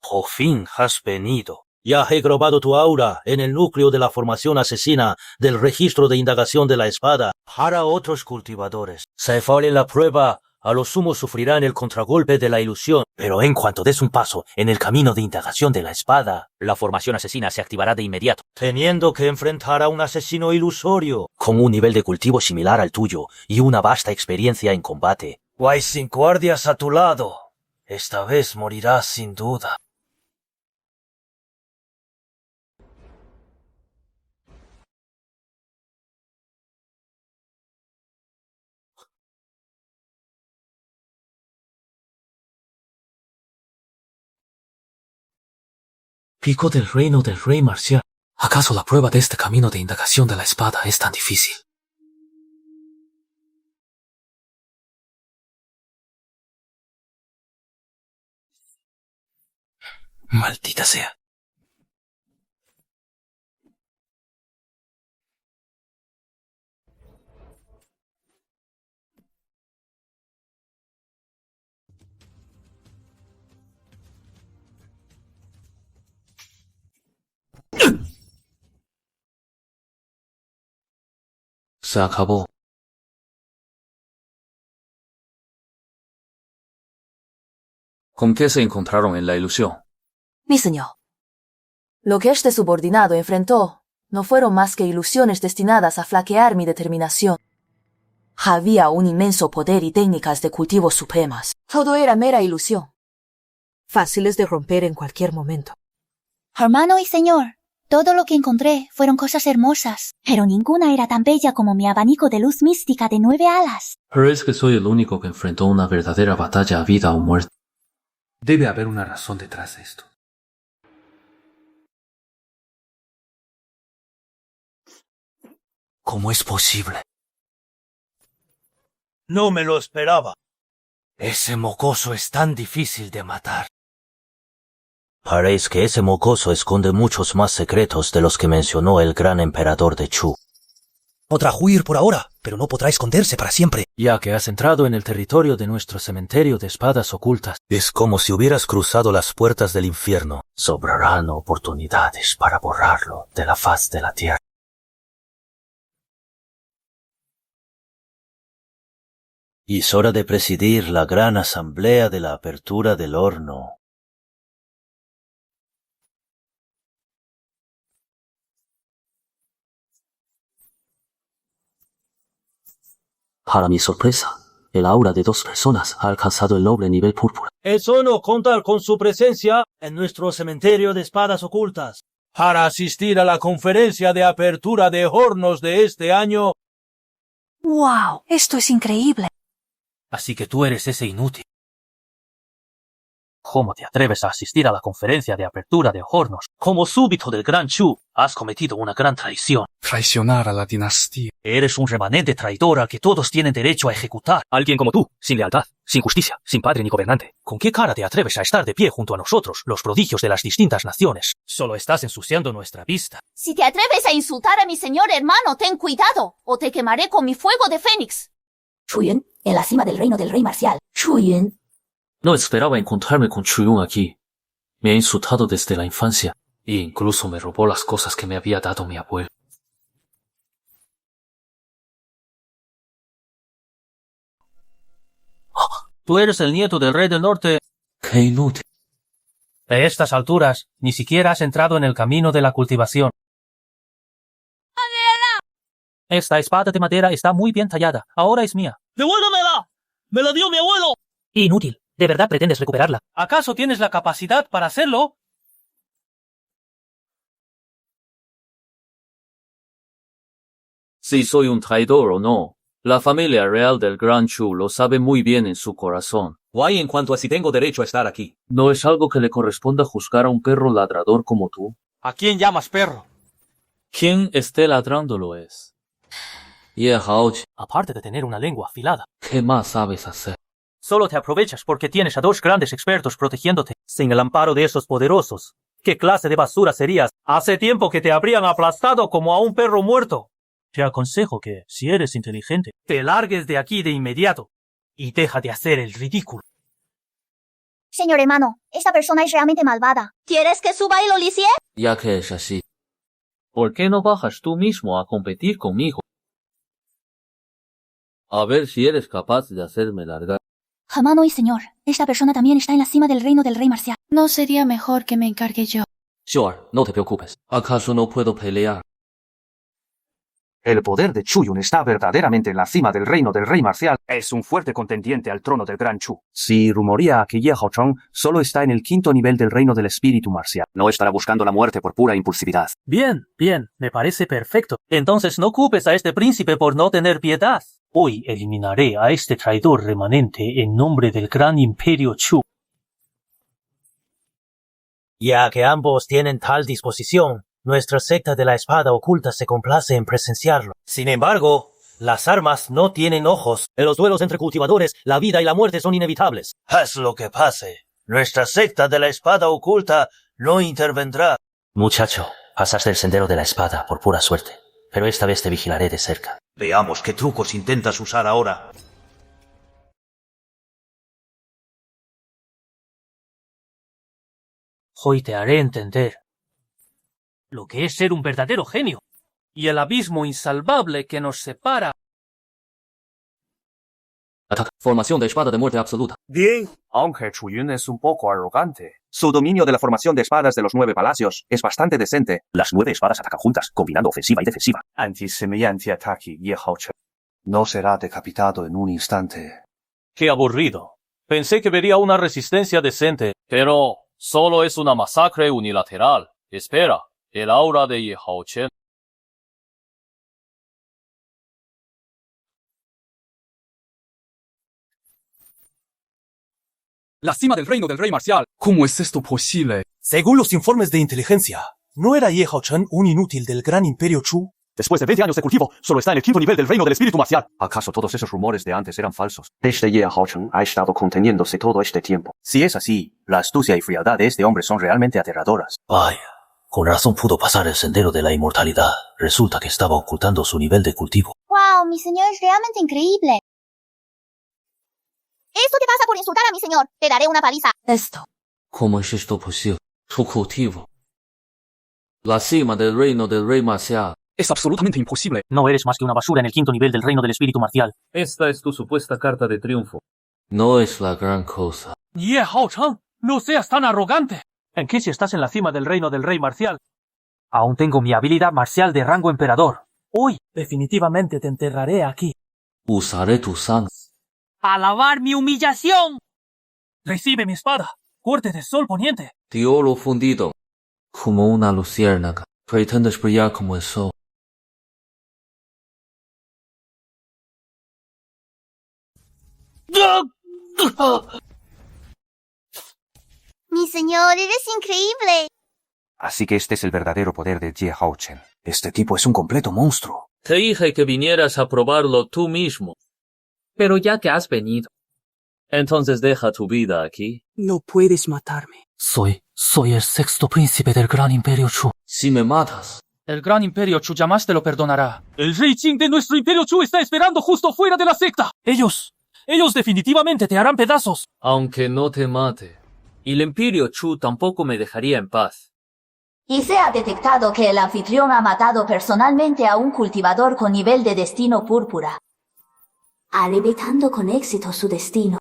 Speaker 16: por fin has venido. Ya he grabado tu aura en el núcleo de la formación asesina del registro de indagación de la espada para otros cultivadores. Si falla la prueba, a lo sumo sufrirán el contragolpe de la ilusión. Pero en cuanto des un paso en el camino de indagación de la espada, la formación asesina se activará de inmediato, teniendo que enfrentar a un asesino ilusorio con un nivel de cultivo similar al tuyo y una vasta experiencia en combate. Hay 5 guardias a tu lado. Esta vez morirás sin duda.
Speaker 20: Pico del reino del rey marcial. ¿Acaso la prueba de este camino de indagación de la espada es tan difícil? Maldita sea.
Speaker 12: Se acabó. ¿Con qué se encontraron en la ilusión?
Speaker 2: Mi señor, lo que este subordinado enfrentó no fueron más que ilusiones destinadas a flaquear mi determinación. Había un inmenso poder y técnicas de cultivo supremas. Todo era mera ilusión, fáciles de romper en cualquier momento.
Speaker 19: Hermano y señor, todo lo que encontré fueron cosas hermosas, pero ninguna era tan bella como mi abanico de luz mística de 9 alas.
Speaker 12: Pero es que soy el único que enfrentó una verdadera batalla a vida o muerte.
Speaker 20: Debe haber una razón detrás de esto.
Speaker 14: ¿Cómo es posible?
Speaker 16: No me lo esperaba. Ese mocoso es tan difícil de matar. Parece que ese mocoso esconde muchos más secretos de los que mencionó el gran emperador de Chu.
Speaker 14: ¿Podrá huir por ahora?
Speaker 16: pero no podrá esconderse para siempre.
Speaker 17: Ya que has entrado en el territorio de nuestro cementerio de espadas ocultas,
Speaker 16: es como si hubieras cruzado las puertas del infierno.
Speaker 8: Sobrarán oportunidades para borrarlo de la faz de la tierra.
Speaker 16: Y es hora de presidir la gran asamblea de la apertura del horno.
Speaker 8: Para mi sorpresa, el aura de 2 personas ha alcanzado el noble nivel púrpura.
Speaker 16: Es honor contar con su presencia en nuestro cementerio de espadas ocultas. Para asistir a la conferencia de apertura de hornos de este año.
Speaker 19: ¡Wow! Esto es increíble.
Speaker 17: Así que tú eres ese inútil. ¿Cómo te atreves a asistir a la conferencia de apertura de hornos? Como súbdito del Gran Chu, has cometido una gran traición.
Speaker 3: Traicionar a la dinastía.
Speaker 17: Eres un remanente traidor al que todos tienen derecho a ejecutar.
Speaker 6: Alguien como tú, sin lealtad, sin justicia, sin padre ni gobernante.
Speaker 17: ¿Con qué cara te atreves a estar de pie junto a nosotros, los prodigios de las distintas naciones? Solo estás ensuciando nuestra vista.
Speaker 11: Si te atreves a insultar a mi señor hermano, ten cuidado, o te quemaré con mi fuego de fénix.
Speaker 13: Chuyun, en la cima del reino del rey marcial. Chuyun.
Speaker 8: No esperaba encontrarme con Chuyun aquí. Me ha insultado desde la infancia e incluso me robó las cosas que me había dado mi abuelo.
Speaker 17: Tú eres el nieto del rey del norte.
Speaker 8: ¡Qué inútil!
Speaker 17: A estas alturas, ni siquiera has entrado en el camino de la cultivación. Esta espada de madera está muy bien tallada. Ahora es mía.
Speaker 16: ¡Devuélvemela! ¡Me la dio mi abuelo!
Speaker 17: Inútil. ¿De verdad pretendes recuperarla? ¿Acaso tienes la capacidad para hacerlo?
Speaker 12: Si soy un traidor o no, la familia real del Gran Chu lo sabe muy bien en su corazón.
Speaker 6: Guay en cuanto a si tengo derecho a estar aquí.
Speaker 12: ¿No es algo que le corresponda juzgar a un perro ladrador como tú?
Speaker 16: ¿A quién llamas perro?
Speaker 12: Quien esté ladrando lo es. Ye Haoji,
Speaker 17: Aparte de tener una lengua afilada,
Speaker 12: ¿qué más sabes hacer?
Speaker 17: solo te aprovechas porque tienes a 2 grandes expertos protegiéndote. Sin el amparo de esos poderosos, ¿qué clase de basura serías? Hace tiempo que te habrían aplastado como a un perro muerto. Te aconsejo que, si eres inteligente, te largues de aquí de inmediato y deja de hacer el ridículo.
Speaker 19: Señor hermano, esta persona es realmente malvada.
Speaker 11: ¿Quieres que suba y lo licie?
Speaker 12: Ya que es así, ¿por qué no bajas tú mismo a competir conmigo? A ver si eres capaz de hacerme largar.
Speaker 19: Hermano y señor, esta persona también está en la cima del reino del rey marcial. ¿No sería mejor que me encargue yo?
Speaker 8: Sure, no te preocupes.
Speaker 12: ¿Acaso no puedo pelear?
Speaker 7: El poder de Chuyun está verdaderamente en la cima del reino del rey marcial. Es un fuerte contendiente al trono del Gran Chu. Si rumorea que Ye Haocheng solo está en el 5º nivel del reino del espíritu marcial. No estará buscando la muerte por pura impulsividad.
Speaker 17: Bien, me parece perfecto. Entonces no culpes a este príncipe por no tener piedad. Hoy eliminaré a este traidor remanente en nombre del gran imperio Chu.
Speaker 16: Ya que ambos tienen tal disposición, nuestra secta de la espada oculta se complace en presenciarlo. Sin embargo, las armas no tienen ojos. En los duelos entre cultivadores, la vida y la muerte son inevitables. Haz lo que pase. Nuestra secta de la espada oculta no intervendrá.
Speaker 8: Muchacho, pasaste el sendero de la espada por pura suerte, pero esta vez te vigilaré de cerca.
Speaker 16: Veamos qué trucos intentas usar ahora.
Speaker 17: Hoy te haré entender lo que es ser un verdadero genio y el abismo insalvable que nos separa.
Speaker 8: Ataca. Formación de espada de muerte absoluta.
Speaker 5: Bien, aunque Chuyun es un poco arrogante.
Speaker 7: Su dominio de la formación de espadas de los 9 palacios es bastante decente. Las 9 espadas atacan juntas, combinando ofensiva y defensiva.
Speaker 5: Ante semejante ataque, Ye Haocheng no será decapitado en un instante.
Speaker 4: Qué aburrido. Pensé que vería una resistencia decente. Pero solo es una masacre unilateral. Espera, el aura de Ye Haocheng.
Speaker 3: La cima del reino del rey marcial. ¿Cómo es esto posible?
Speaker 16: Según los informes de inteligencia, ¿no era Ye Haocheng un inútil del gran imperio Chu?
Speaker 10: Después de 20 años de cultivo, solo está en el 5º nivel del reino del espíritu marcial.
Speaker 7: ¿Acaso todos esos rumores de antes eran falsos? Desde Ye Haocheng ha estado conteniéndose todo este tiempo. Si es así, la astucia y frialdad de este hombre son realmente aterradoras.
Speaker 16: Vaya, Con razón pudo pasar el sendero de la inmortalidad. Resulta que estaba ocultando su nivel de cultivo.
Speaker 19: ¡Wow! Mi señor es realmente increíble. Esto te pasa por insultar a mi señor. Te daré una paliza.
Speaker 1: Esto.
Speaker 12: ¿Cómo es esto posible? Su cultivo. La cima del reino del rey marcial.
Speaker 3: Es absolutamente imposible.
Speaker 17: No eres más que una basura en el 5º nivel del reino del espíritu marcial.
Speaker 4: Esta es tu supuesta carta de triunfo.
Speaker 12: No es la gran cosa.
Speaker 17: Ye Haocheng, no seas tan arrogante. ¿En qué si estás en la cima del reino del rey marcial? Aún tengo mi habilidad marcial de rango emperador. Hoy, definitivamente te enterraré aquí.
Speaker 12: Usaré tu sangre.
Speaker 17: ¡Alabar mi humillación! Recibe mi espada. Corte de sol poniente.
Speaker 12: De oro fundido. Como una luciérnaga. Pretendes brillar como el sol.
Speaker 19: Mi señor, eres increíble.
Speaker 21: Así que este es el verdadero poder de Jie Haochen. Este tipo es un completo monstruo.
Speaker 12: Te dije que vinieras a probarlo tú mismo. Pero ya que has venido, entonces deja tu vida aquí.
Speaker 9: No puedes matarme.
Speaker 20: Soy el 6º príncipe del Gran Imperio Chu.
Speaker 12: Si me matas,
Speaker 17: el Gran Imperio Chu jamás te lo perdonará. El Rey Qing de nuestro Imperio Chu está esperando justo fuera de la secta. Ellos definitivamente te harán pedazos.
Speaker 12: aunque no te mate, el Imperio Chu tampoco me dejaría en paz.
Speaker 13: Y se ha detectado que el anfitrión ha matado personalmente a un cultivador con nivel de destino púrpura, arrebatando con éxito su destino.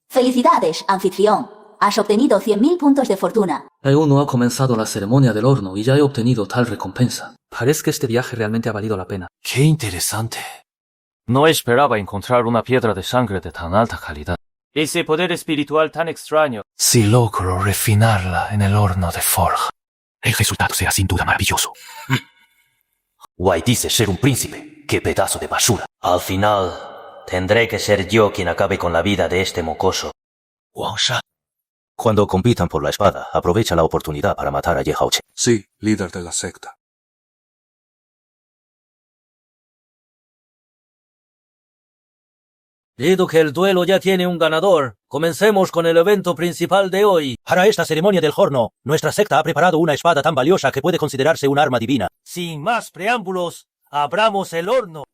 Speaker 13: Felicidades, anfitrión. Has obtenido 100.000 puntos de fortuna.
Speaker 8: Aún no ha comenzado la ceremonia del horno y ya he obtenido tal recompensa. Parece que este viaje realmente ha valido la pena.
Speaker 18: Qué interesante.
Speaker 15: No esperaba encontrar una piedra de sangre de tan alta calidad.
Speaker 4: Ese poder espiritual tan extraño.
Speaker 18: Si logro refinarla en el horno de forja, el resultado será sin duda maravilloso.
Speaker 16: Wai dice ser un príncipe. ¡Qué pedazo de basura! Al final, tendré que ser yo quien acabe con la vida de este mocoso.
Speaker 18: Wang Shan.
Speaker 16: Cuando compitan por la espada, aprovecha la oportunidad para matar a Ye Haochen.
Speaker 3: Sí, líder de la secta.
Speaker 16: Debido que el duelo ya tiene un ganador, comencemos con el evento principal de hoy. Para esta ceremonia del horno, nuestra secta ha preparado una espada tan valiosa que puede considerarse un arma divina. Sin más preámbulos, abramos el horno.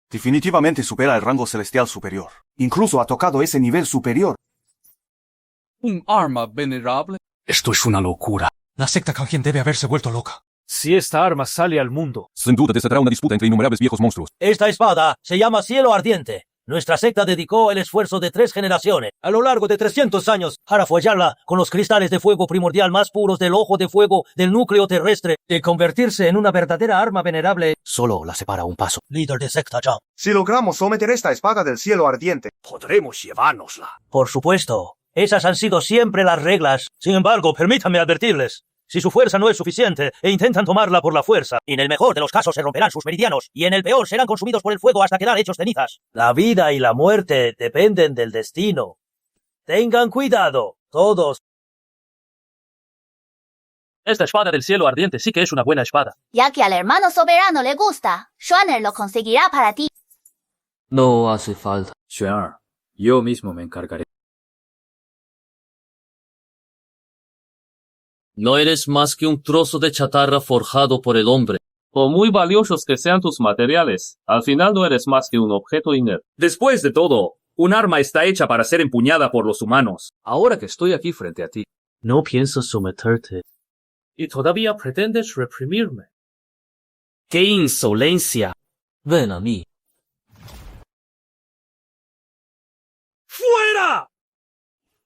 Speaker 21: Definitivamente supera el rango celestial superior. Incluso ha tocado ese nivel superior.
Speaker 4: ¿Un arma venerable?
Speaker 18: Esto es una locura. La secta Kanjian debe haberse vuelto loca.
Speaker 4: Si esta arma sale al mundo,
Speaker 3: Sin duda desatará una disputa entre innumerables viejos monstruos.
Speaker 16: Esta espada se llama Cielo Ardiente. Nuestra secta dedicó el esfuerzo de 3 generaciones, a lo largo de 300 años, para follarla con los cristales de fuego primordial más puros del ojo de fuego del núcleo terrestre y convertirse en una verdadera arma venerable.
Speaker 6: Solo la separa un paso.
Speaker 16: Líder de secta Zhang.
Speaker 10: Si logramos someter esta espada del cielo ardiente,
Speaker 5: podremos llevárnosla.
Speaker 16: Por supuesto, esas han sido siempre las reglas. Sin embargo, permítanme advertirles. Si su fuerza no es suficiente e intentan tomarla por la fuerza, en el mejor de los casos se romperán sus meridianos y en el peor serán consumidos por el fuego hasta quedar hechos cenizas. La vida y la muerte dependen del destino. Tengan cuidado, todos.
Speaker 17: Esta espada del cielo ardiente sí que es una buena espada.
Speaker 19: Ya que al hermano soberano le gusta, Xuaner lo conseguirá para ti.
Speaker 12: No hace falta.
Speaker 20: Xuan, yo mismo me encargaré.
Speaker 12: No eres más que un trozo de chatarra forjado por el hombre.
Speaker 4: Por muy valiosos que sean tus materiales, al final no eres más que un objeto inerte.
Speaker 22: Después de todo, un arma está hecha para ser empuñada por los humanos.
Speaker 12: Ahora que estoy aquí frente a ti,
Speaker 8: No piensas someterte.
Speaker 4: ¿Y todavía pretendes reprimirme?
Speaker 8: ¡Qué insolencia!
Speaker 12: ven a mí.
Speaker 4: ¡Fuera!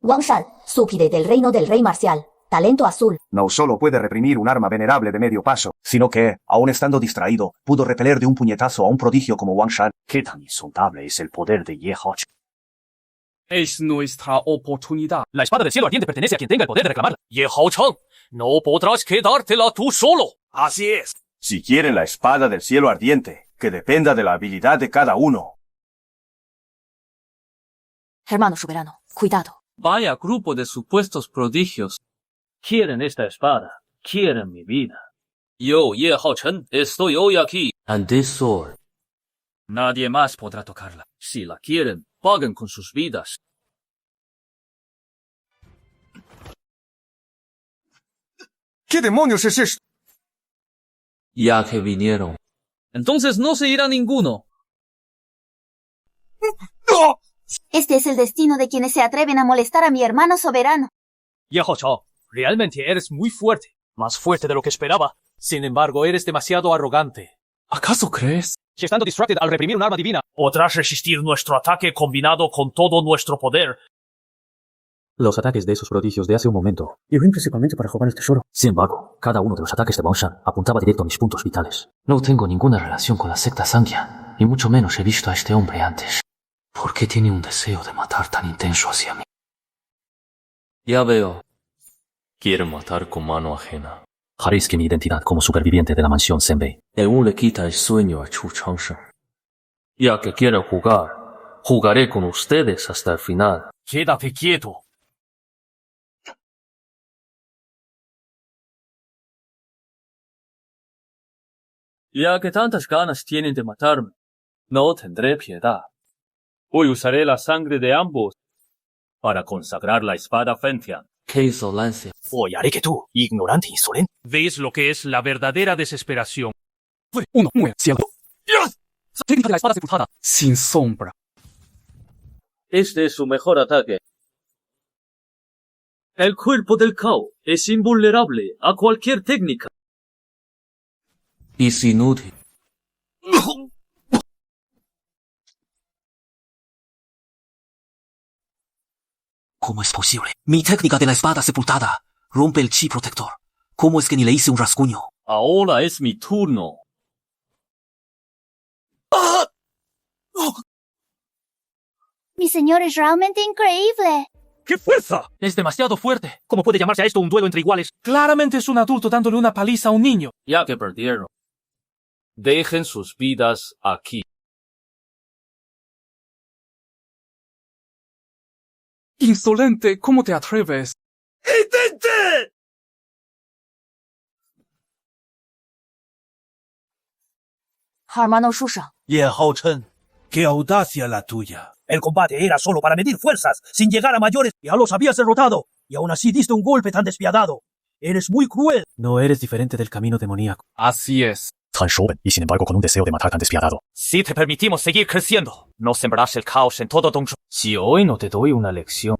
Speaker 13: Wang Shan, súpide del reino del rey marcial. Talento azul.
Speaker 21: No solo puede reprimir un arma venerable de medio paso, sino que, aun estando distraído, pudo repeler de un puñetazo a un prodigio como Wang Shan.
Speaker 5: ¿Qué tan insondable es el poder de Ye Haochen?
Speaker 4: Es nuestra oportunidad.
Speaker 17: La espada del cielo ardiente pertenece a quien tenga el poder de reclamarla.
Speaker 4: Ye Haocheng, no podrás quedártela tú solo.
Speaker 5: Así es.
Speaker 21: Si quieren la espada del cielo ardiente, que dependa de la habilidad de cada uno.
Speaker 2: Hermano soberano, cuidado.
Speaker 4: Vaya grupo de supuestos prodigios. Quieren esta espada. Quieren mi vida.
Speaker 12: Yo, Ye Haochen, estoy hoy aquí. And this sword.
Speaker 4: Nadie más podrá tocarla.
Speaker 12: Si la quieren, paguen con sus vidas.
Speaker 5: ¿Qué demonios es esto?
Speaker 12: Ya que vinieron.
Speaker 4: Entonces no se irá ninguno.
Speaker 11: Este es el destino de quienes se atreven a molestar a mi hermano soberano.
Speaker 17: Viejo Chao, realmente eres muy fuerte. Más fuerte de lo que esperaba. Sin embargo, eres demasiado arrogante.
Speaker 3: ¿Acaso crees?
Speaker 17: Si estando distracted al reprimir un arma divina, podrás resistir nuestro ataque combinado con todo nuestro poder.
Speaker 20: Los ataques de esos prodigios de hace un momento iban principalmente para robar el tesoro.
Speaker 8: Sin embargo, cada uno de los ataques de Baoshan apuntaba directo a mis puntos vitales. No tengo ninguna relación con la secta Sangya, y mucho menos he visto a este hombre antes. ¿Por qué tiene un deseo de matar tan intenso hacia mí?
Speaker 12: Ya veo. Quiere matar con mano ajena.
Speaker 8: Haréis que mi identidad como superviviente de la mansión Senbei
Speaker 12: aún le quita el sueño a Chu Changshan. Ya que quiere jugar, jugaré con ustedes hasta el final.
Speaker 17: Quédate quieto.
Speaker 4: Ya que tantas ganas tienen de matarme, no tendré piedad. Hoy usaré la sangre de ambos para consagrar la espada Fentian.
Speaker 12: ¡Qué insolencia!
Speaker 18: Hoy haré que tú, ignorante insolente.
Speaker 17: ¿Veis lo que es la verdadera desesperación?
Speaker 3: Uno muy ciego.
Speaker 17: Técnica de la espada sepultada.
Speaker 3: Sin sombra.
Speaker 4: Este es su mejor ataque. El cuerpo del Cao es invulnerable a cualquier técnica.
Speaker 12: Es inútil.
Speaker 8: ¿Cómo es posible? Mi técnica de la espada sepultada rompe el chi protector. ¿Cómo es que ni le hice un rasguño?
Speaker 4: Ahora es mi turno.
Speaker 19: Mi señor es realmente increíble.
Speaker 17: ¡Qué fuerza! Es demasiado fuerte. ¿Cómo puede llamarse a esto un duelo entre iguales? Claramente es un adulto dándole una paliza a un niño.
Speaker 4: Ya que perdieron, dejen sus vidas aquí.
Speaker 3: Insolente, ¿cómo te atreves?
Speaker 16: ¡Intente!
Speaker 2: Hermano Shusha.
Speaker 16: Ye Haochen, qué audacia la tuya. El combate era solo para medir fuerzas, sin llegar a mayores. Ya los habías derrotado, y aún así diste un golpe tan despiadado. Eres muy cruel.
Speaker 20: No eres diferente del camino demoníaco.
Speaker 3: Así es.
Speaker 18: Tan joven y sin embargo con un deseo de matar tan despiadado.
Speaker 17: Si te permitimos seguir creciendo, no sembrarás el caos en todo Dongshu. Si hoy no te doy una lección,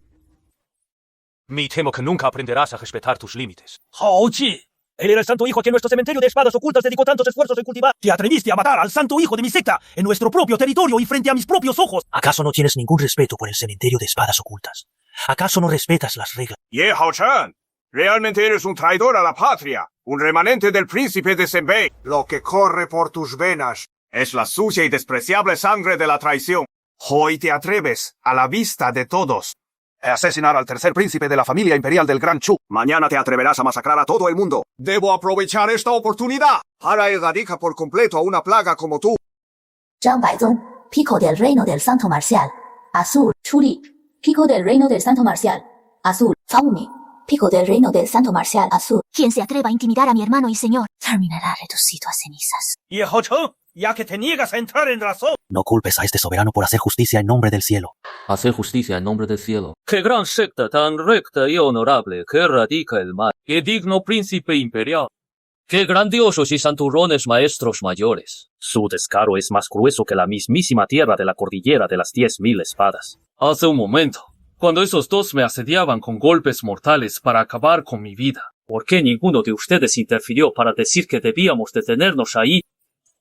Speaker 17: me temo que nunca aprenderás a respetar tus límites.
Speaker 16: Hao Ji, él era el santo hijo a quien nuestro cementerio de espadas ocultas dedicó tantos esfuerzos en cultivar. Te atreviste a matar al santo hijo de mi secta en nuestro propio territorio y frente a mis propios ojos. ¿Acaso no tienes ningún respeto por el cementerio de espadas ocultas? ¿Acaso no respetas las reglas?
Speaker 5: Ye Haochen, realmente eres un traidor a la patria, un remanente del príncipe de Senbei. Lo que corre por tus venas es la sucia y despreciable sangre de la traición. Hoy te atreves, a la vista de todos, a asesinar al tercer príncipe de la familia imperial del Gran Chu. Mañana te atreverás a masacrar a todo el mundo. Debo aprovechar esta oportunidad para erradicar por completo a una plaga como tú.
Speaker 13: Zhang Baizong, pico del reino del santo marcial. Azul, Chuli, pico del reino del santo marcial. Azul, Faumi, pico del reino del santo marcial azul.
Speaker 19: Quien se atreva a intimidar a mi hermano y señor terminará reducido a cenizas.
Speaker 16: Y Haochen, ya que te niegas a entrar en razón.
Speaker 20: No culpes a este soberano por hacer justicia en nombre del cielo.
Speaker 12: Hacer justicia en nombre del cielo.
Speaker 4: ¡Qué gran secta tan recta y honorable que erradica el mal! ¡Qué digno príncipe imperial! ¡Qué grandiosos y santurrones maestros mayores! Su descaro es más grueso que la mismísima tierra de la cordillera de las 10.000 espadas. Hace un momento, cuando esos dos me asediaban con golpes mortales para acabar con mi vida, ¿por qué ninguno de ustedes interfirió para decir que debíamos detenernos ahí?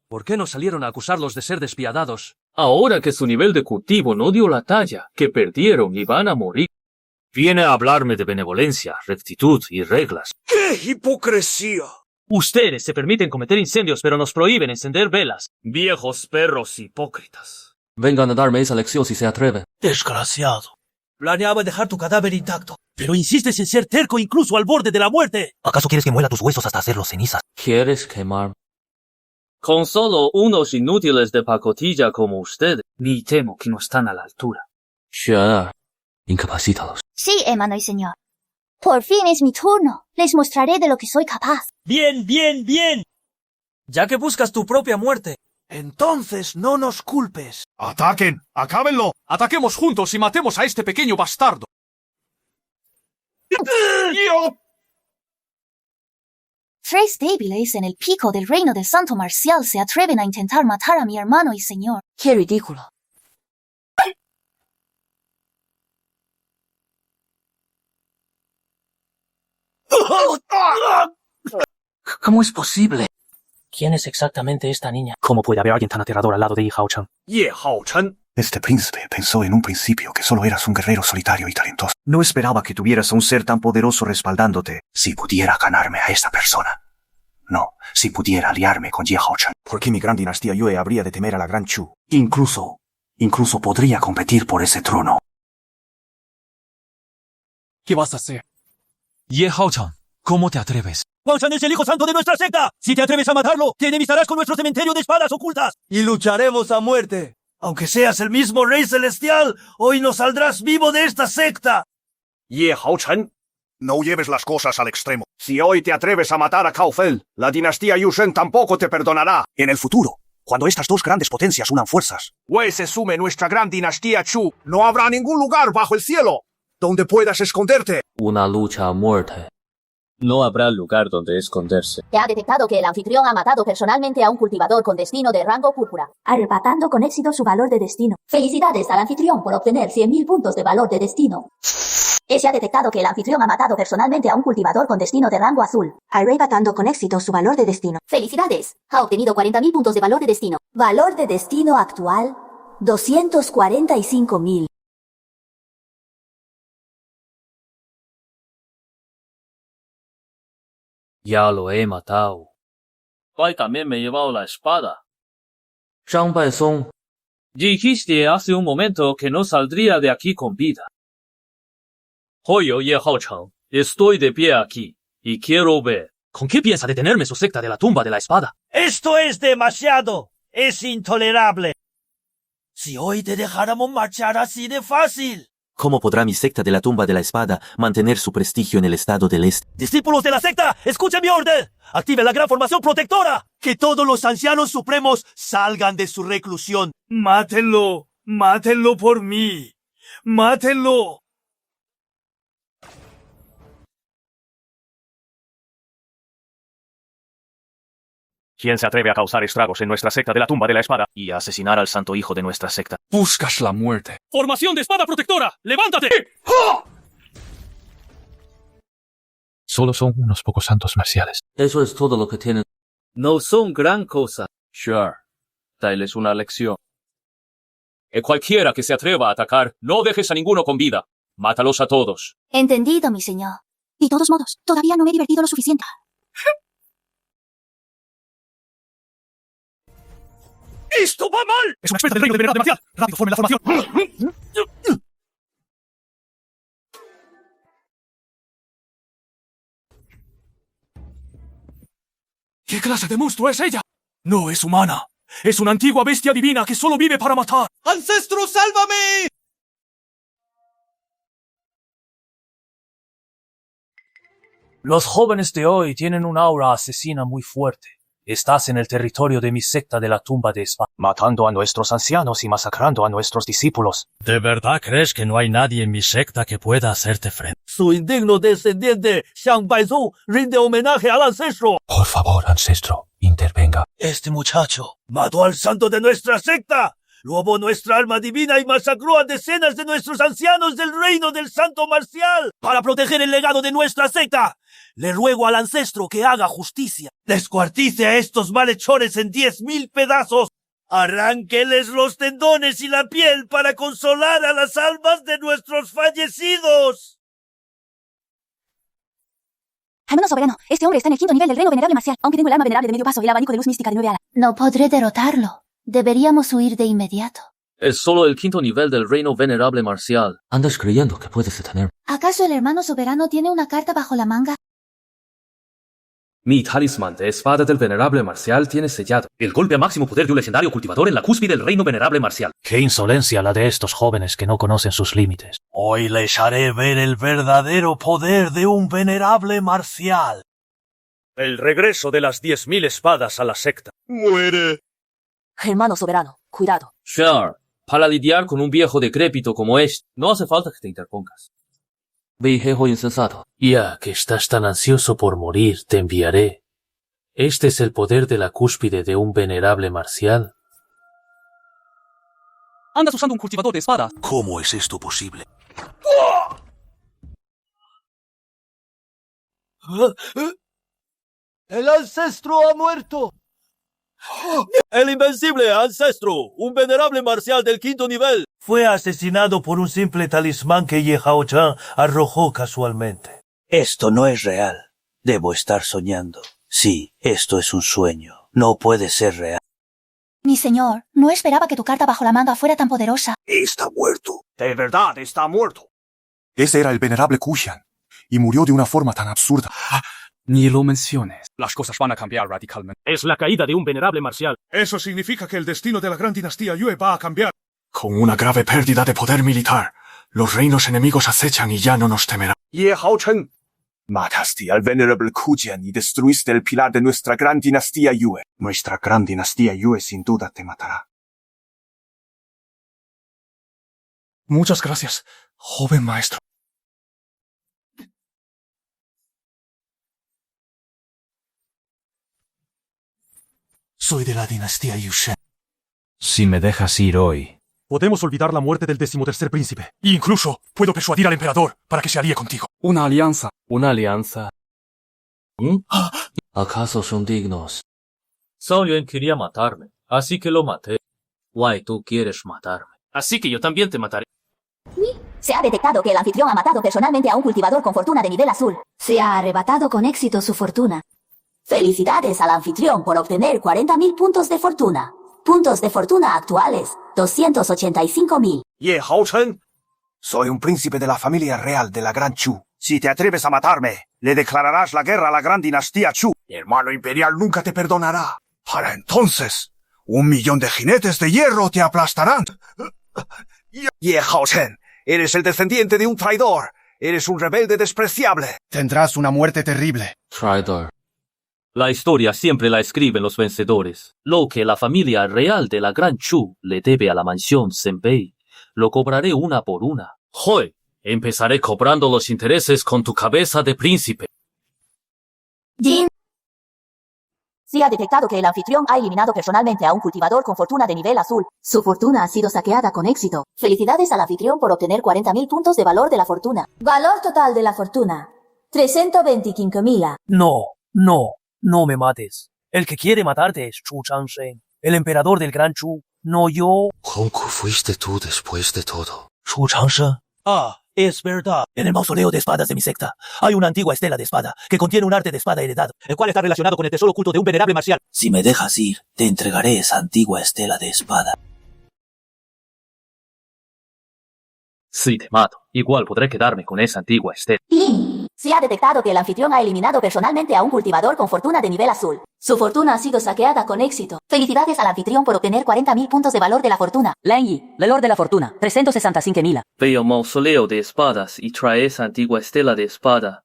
Speaker 17: ¿Por qué no salieron a acusarlos de ser despiadados?
Speaker 4: Ahora que su nivel de cultivo no dio la talla, que perdieron y van a morir, viene a hablarme de benevolencia, rectitud y reglas.
Speaker 16: ¡Qué hipocresía!
Speaker 4: Ustedes se permiten cometer incendios, pero nos prohíben encender velas. Viejos perros hipócritas.
Speaker 12: Vengan a darme esa lección si se atreven.
Speaker 16: Desgraciado. Planeaba dejar tu cadáver intacto, pero insistes en ser terco incluso al borde de la muerte.
Speaker 20: ¿Acaso quieres que muela tus huesos hasta hacerlos cenizas?
Speaker 12: ¿Quieres quemar?
Speaker 4: Con solo unos inútiles de pacotilla como usted, ni temo que no están a la altura.
Speaker 12: Ya, incapacítalos.
Speaker 19: Sí, hermano y señor. Por fin es mi turno. Les mostraré de lo que soy capaz.
Speaker 16: Bien, bien, bien. Ya que buscas tu propia muerte, entonces no nos culpes.
Speaker 5: ¡Ataquen! ¡Acábenlo!
Speaker 3: Ataquemos juntos y matemos a este pequeño bastardo.
Speaker 19: Tres débiles en el pico del reino del santo marcial se atreven a intentar matar a mi hermano y señor.
Speaker 2: ¡Qué ridículo!
Speaker 17: ¿Cómo es posible? ¿Quién es exactamente esta niña? ¿Cómo puede haber alguien tan aterrador al lado de Yi Haocheng?
Speaker 5: Ye Haocheng.
Speaker 10: Este príncipe pensó en un principio que solo eras un guerrero solitario y talentoso. No esperaba que tuvieras a un ser tan poderoso respaldándote. Si pudiera ganarme a esta persona. No, si pudiera aliarme con Ye Haocheng. ¿Por qué mi gran dinastía Yue habría de temer a la gran Chu? Incluso podría competir por ese trono.
Speaker 18: ¿Qué vas a hacer? Ye Haocheng, ¿cómo te atreves?
Speaker 16: Haocheng es el hijo santo de nuestra secta. Si te atreves a matarlo, te enemistarás con nuestro cementerio de espadas ocultas. Y lucharemos a muerte. Aunque seas el mismo rey celestial, hoy no saldrás vivo de esta secta.
Speaker 5: Ye Haocheng. No lleves las cosas al extremo. Si hoy te atreves a matar a Cao Fel, la dinastía Yushen tampoco te perdonará.
Speaker 10: En el futuro, cuando estas dos grandes potencias unan fuerzas,
Speaker 5: Wei se sume nuestra gran dinastía Chu, no habrá ningún lugar bajo el cielo donde puedas esconderte.
Speaker 12: Una lucha a muerte. No habrá lugar donde esconderse.
Speaker 13: Se ha detectado que el anfitrión ha matado personalmente a un cultivador con destino de rango púrpura, arrebatando con éxito su valor de destino. Felicidades al anfitrión por obtener 100.000 puntos de valor de destino. Se ha detectado que el anfitrión ha matado personalmente a un cultivador con destino de rango azul, arrebatando con éxito su valor de destino. Felicidades, ha obtenido 40.000 puntos de valor de destino. Valor de destino actual, 245.000.
Speaker 12: Ya lo he matado.
Speaker 4: Bai también me he llevado la espada.
Speaker 12: Zhang Baisong.
Speaker 4: Dijiste hace un momento que no saldría de aquí con vida. Hoyo Ye Haocheng, estoy de pie aquí, y quiero ver.
Speaker 17: ¿Con qué piensa detenerme su secta de la tumba de la espada?
Speaker 16: Esto es demasiado. Es intolerable. Si hoy te dejáramos marchar así de fácil.
Speaker 8: ¿Cómo podrá mi secta de la tumba de la espada mantener su prestigio en el estado del este?
Speaker 16: Discípulos de la secta, escuchen mi orden. Activen la gran formación protectora. Que todos los ancianos supremos salgan de su reclusión. Mátenlo. Mátenlo por mí. Mátenlo.
Speaker 15: ¿Quién se atreve a causar estragos en nuestra secta de la tumba de la espada y a asesinar al santo hijo de nuestra secta?
Speaker 3: Buscas la muerte.
Speaker 17: ¡Formación de espada protectora! ¡Levántate!
Speaker 18: Solo son unos pocos santos marciales.
Speaker 12: Eso es todo lo que tienen.
Speaker 4: No son gran cosa.
Speaker 3: Sure. Dales una lección.
Speaker 4: Y cualquiera que se atreva a atacar, no dejes a ninguno con vida. Mátalos a todos.
Speaker 19: Entendido, mi señor. De todos modos, todavía no me he divertido lo suficiente.
Speaker 16: ¡Esto va mal!
Speaker 18: ¡Es un experto del reino de venerable marcial! ¡Rápido, forme la formación! ¿Qué clase de monstruo es ella?
Speaker 16: No es humana. Es una antigua bestia divina que solo vive para matar. ¡Ancestro, sálvame!
Speaker 17: Los jóvenes de hoy tienen un aura asesina muy fuerte. Estás en el territorio de mi secta de la tumba de espada,
Speaker 18: matando a nuestros ancianos y masacrando a nuestros discípulos.
Speaker 16: ¿De verdad crees que no hay nadie en mi secta que pueda hacerte frente? Su indigno descendiente, Zhang Baisong, rinde homenaje al ancestro.
Speaker 18: Por favor, ancestro, intervenga.
Speaker 16: Este muchacho mató al santo de nuestra secta, robó nuestra alma divina y masacró a decenas de nuestros ancianos del reino del santo marcial. Para proteger el legado de nuestra secta, le ruego al ancestro que haga justicia. Descuartice a estos malhechores en 10.000 pedazos. Arránqueles los tendones y la piel para consolar a las almas de nuestros fallecidos.
Speaker 19: Hermano soberano, este hombre está en el 5º nivel del reino venerable marcial, aunque tengo el alma venerable de medio paso y el abanico de luz mística de 9 alas. No podré derrotarlo. Deberíamos huir de inmediato.
Speaker 4: Es solo el 5º nivel del reino venerable marcial.
Speaker 8: Andas creyendo que puedes detenerme.
Speaker 19: ¿Acaso el hermano soberano tiene una carta bajo la manga?
Speaker 22: Mi talismán de espada del venerable marcial tiene sellado el golpe a máximo poder de un legendario cultivador en la cúspide del reino venerable marcial.
Speaker 17: ¡Qué insolencia la de estos jóvenes que no conocen sus límites!
Speaker 16: Hoy les haré ver el verdadero poder de un venerable marcial.
Speaker 5: El regreso de las 10.000 espadas a la secta. ¡Muere!
Speaker 2: Hermano soberano, cuidado.
Speaker 4: Sure, para lidiar con un viejo decrépito como este, no hace falta que te interpongas.
Speaker 12: Viejo insensato.
Speaker 17: Ya que estás tan ansioso por morir, te enviaré Este es el poder de la cúspide de un venerable marcial.
Speaker 3: Andas usando un cultivador de espada.
Speaker 16: ¿Cómo es esto posible?
Speaker 9: ¡El ancestro ha muerto!
Speaker 16: ¡El invencible ancestro! ¡Un venerable marcial del 5º nivel! Fue asesinado por un simple talismán que Ye Hao-chan arrojó casualmente. Esto no es real. Debo estar soñando. Sí, esto es un sueño. No puede ser real.
Speaker 19: Mi señor, no esperaba que tu carta bajo la manga fuera tan poderosa.
Speaker 10: Está muerto.
Speaker 5: De verdad está muerto.
Speaker 10: Ese era el venerable Kushan, y murió de una forma tan absurda.
Speaker 3: Ni lo menciones. Las cosas van a cambiar radicalmente.
Speaker 17: Es la caída de un venerable marcial.
Speaker 14: Eso significa que el destino de la gran dinastía Yue va a cambiar.
Speaker 10: Con una grave pérdida de poder militar, los reinos enemigos acechan y ya no nos temerán.
Speaker 5: Ye Hao-chen.
Speaker 21: Mataste al venerable Kushan y destruiste el pilar de nuestra gran dinastía Yue. Nuestra gran dinastía Yue sin duda te matará.
Speaker 10: Muchas gracias, joven maestro.
Speaker 18: Soy de la dinastía Yushen.
Speaker 23: Si me dejas ir hoy.
Speaker 18: Podemos olvidar la muerte del 13º príncipe. E incluso puedo persuadir al emperador para que se alíe contigo.
Speaker 3: Una alianza.
Speaker 12: ¿Una alianza? ¿Acaso son dignos? Zhao Yuan quería matarme, así que lo maté. Why, tú quieres matarme. Así que yo también te mataré.
Speaker 13: Se ha detectado que el anfitrión ha matado personalmente a un cultivador con fortuna de nivel azul. Se ha arrebatado con éxito su fortuna. Felicidades al anfitrión por obtener 40.000 puntos de fortuna. Puntos de fortuna actuales, 285.000.
Speaker 5: Ye Hao-chen.
Speaker 10: Soy un príncipe de la familia real de la Gran Chu.
Speaker 5: Si te atreves a matarme, le declararás la guerra a la gran dinastía Chu.
Speaker 10: Mi hermano imperial nunca te perdonará. Para entonces, 1.000.000 de jinetes de hierro te aplastarán.
Speaker 5: Ye Hao-chen, eres el descendiente de un traidor. Eres un rebelde despreciable.
Speaker 10: Tendrás una muerte terrible.
Speaker 12: Traidor. La historia siempre la escriben los vencedores. Lo que la familia real de la Gran Chu le debe a la mansión Senbei, lo cobraré una por una. ¡Hoy! Empezaré cobrando los intereses con tu cabeza de príncipe.
Speaker 13: Jin. Se ha detectado que el anfitrión ha eliminado personalmente a un cultivador con fortuna de nivel azul. Su fortuna ha sido saqueada con éxito. Felicidades al anfitrión por obtener 40.000 puntos de valor de la fortuna. Valor total de la fortuna, 325.000.
Speaker 16: No me mates. El que quiere matarte es Chu Changshen, el emperador del Gran Chu, no yo.
Speaker 8: ¿Cómo fuiste tú después de todo?
Speaker 16: Chu Changshen. Es verdad. En el mausoleo de espadas de mi secta hay una antigua estela de espada que contiene un arte de espada heredado, el cual está relacionado con el tesoro oculto de un venerable marcial. Si me dejas ir, te entregaré esa antigua estela de espada.
Speaker 12: Si te mato, igual podré quedarme con esa antigua estela.
Speaker 13: Lin. Se ha detectado que el anfitrión ha eliminado personalmente a un cultivador con fortuna de nivel azul. Su fortuna ha sido saqueada con éxito. Felicidades al anfitrión por obtener 40.000 puntos de valor de la fortuna.
Speaker 2: Lin Yi, valor de la fortuna, 365.000.
Speaker 12: Ve al mausoleo de espadas y trae esa antigua estela de espada.